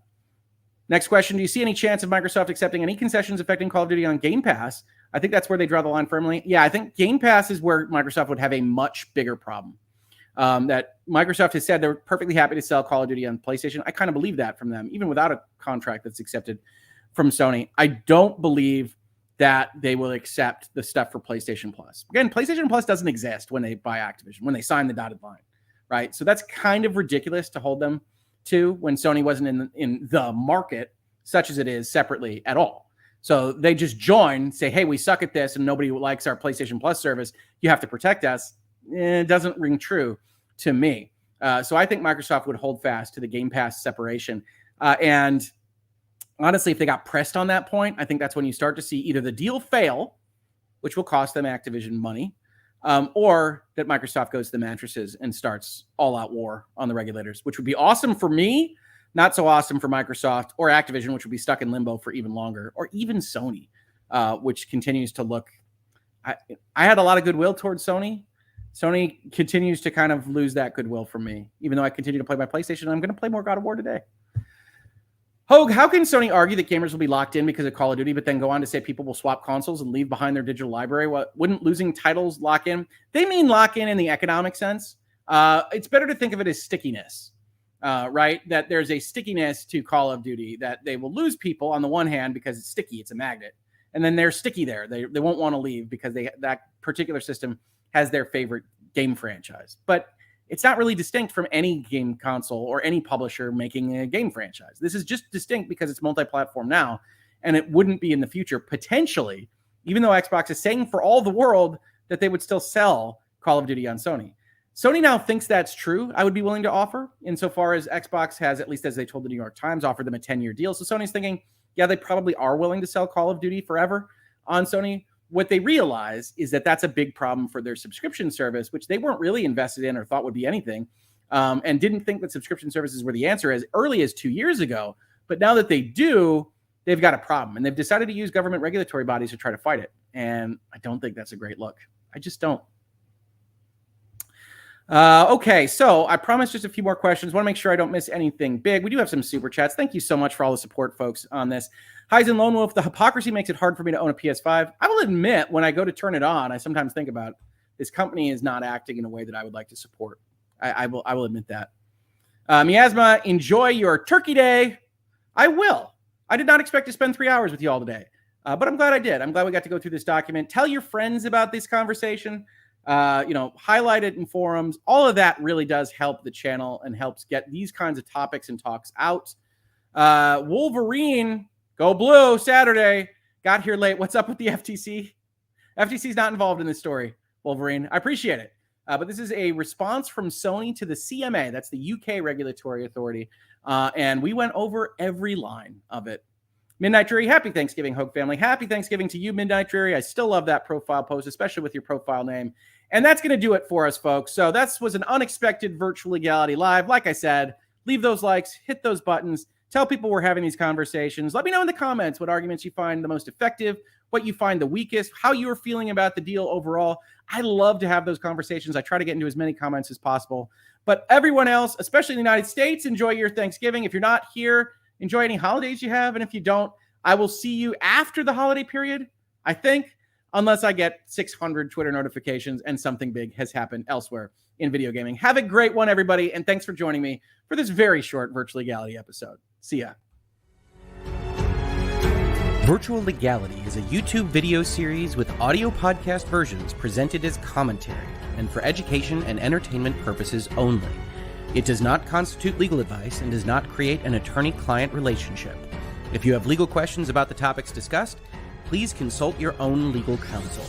Next question. Do you see any chance of Microsoft accepting any concessions affecting Call of Duty on Game Pass? I think that's where they draw the line firmly. Yeah, I think Game Pass is where Microsoft would have a much bigger problem. That Microsoft has said they're perfectly happy to sell Call of Duty on PlayStation. I kind of believe that from them, even without a contract that's accepted from Sony. I don't believe that they will accept the stuff for PlayStation Plus. Again, PlayStation Plus doesn't exist when they buy Activision, when they sign the dotted line, right? So that's kind of ridiculous to hold them to when Sony wasn't in the market, such as it is, separately at all. So they just join, say, hey, we suck at this and nobody likes our PlayStation Plus service. You have to protect us. It doesn't ring true to me. So I think Microsoft would hold fast to the Game Pass separation. And honestly, if they got pressed on that point, I think that's when you start to see either the deal fail, which will cost them Activision money, or that Microsoft goes to the mattresses and starts all-out war on the regulators, which would be awesome for me, not so awesome for Microsoft or Activision, which would be stuck in limbo for even longer, or even Sony, which continues to look... I had a lot of goodwill towards Sony. Sony continues to kind of lose that goodwill from me, even though I continue to play my PlayStation. I'm going to play more God of War today. Hoeg, how can Sony argue that gamers will be locked in because of Call of Duty, but then go on to say people will swap consoles and leave behind their digital library? Wouldn't losing titles lock in? They mean lock in the economic sense. It's better to think of it as stickiness, right? That there's a stickiness to Call of Duty, that they will lose people on the one hand because it's sticky, it's a magnet. And then they're sticky there. They won't want to leave because that particular system has their favorite game franchise. But it's not really distinct from any game console or any publisher making a game franchise. This is just distinct because it's multi-platform now, and it wouldn't be in the future, potentially, even though Xbox is saying for all the world that they would still sell Call of Duty on Sony. Sony now thinks that's true. I would be willing to offer, insofar as Xbox has, at least as they told the New York Times, offered them a 10-year deal. So Sony's thinking, yeah, they probably are willing to sell Call of Duty forever on Sony. What they realize is that that's a big problem for their subscription service, which they weren't really invested in or thought would be anything, and didn't think that subscription services were the answer as early as 2 years ago. But now that they do, they've got a problem, and they've decided to use government regulatory bodies to try to fight it. And I don't think that's a great look. I just don't. Okay, so I promised just a few more questions. Want to make sure I don't miss anything big. We do have some super chats. Thank you so much for all the support, folks, on this. Heisen Lone Wolf, the hypocrisy makes it hard for me to own a PS5. I will admit, when I go to turn it on, I sometimes think about this company is not acting in a way that I would like to support. I will admit that. Miasma, enjoy your turkey day. I will. I did not expect to spend 3 hours with you all today, but I'm glad I did. I'm glad we got to go through this document. Tell your friends about this conversation. Highlight it in forums. All of that really does help the channel and helps get these kinds of topics and talks out. Wolverine, go blue Saturday. Got here late. What's up with the FTC? FTC's not involved in this story, Wolverine. I appreciate it. But this is a response from Sony to the CMA. That's the UK regulatory authority. And we went over every line of it. Midnight Dreary, happy Thanksgiving, Hoeg family. Happy Thanksgiving to you, Midnight Dreary. I still love that profile post, especially with your profile name. And that's going to do it for us, folks. So that was an unexpected Virtual Legality Live. Like I said, leave those likes, hit those buttons, tell people we're having these conversations. Let me know in the comments what arguments you find the most effective, what you find the weakest, how you're feeling about the deal overall. I love to have those conversations. I try to get into as many comments as possible. But everyone else, especially in the United States, enjoy your Thanksgiving. If you're not here, enjoy any holidays you have. And if you don't, I will see you after the holiday period, I think, unless I get 600 Twitter notifications and something big has happened elsewhere in video gaming. Have a great one, everybody, and thanks for joining me for this very short Virtual Legality episode. See ya. Virtual Legality is a YouTube video series with audio podcast versions presented as commentary and for education and entertainment purposes only. It does not constitute legal advice and does not create an attorney-client relationship. If you have legal questions about the topics discussed, please consult your own legal counsel.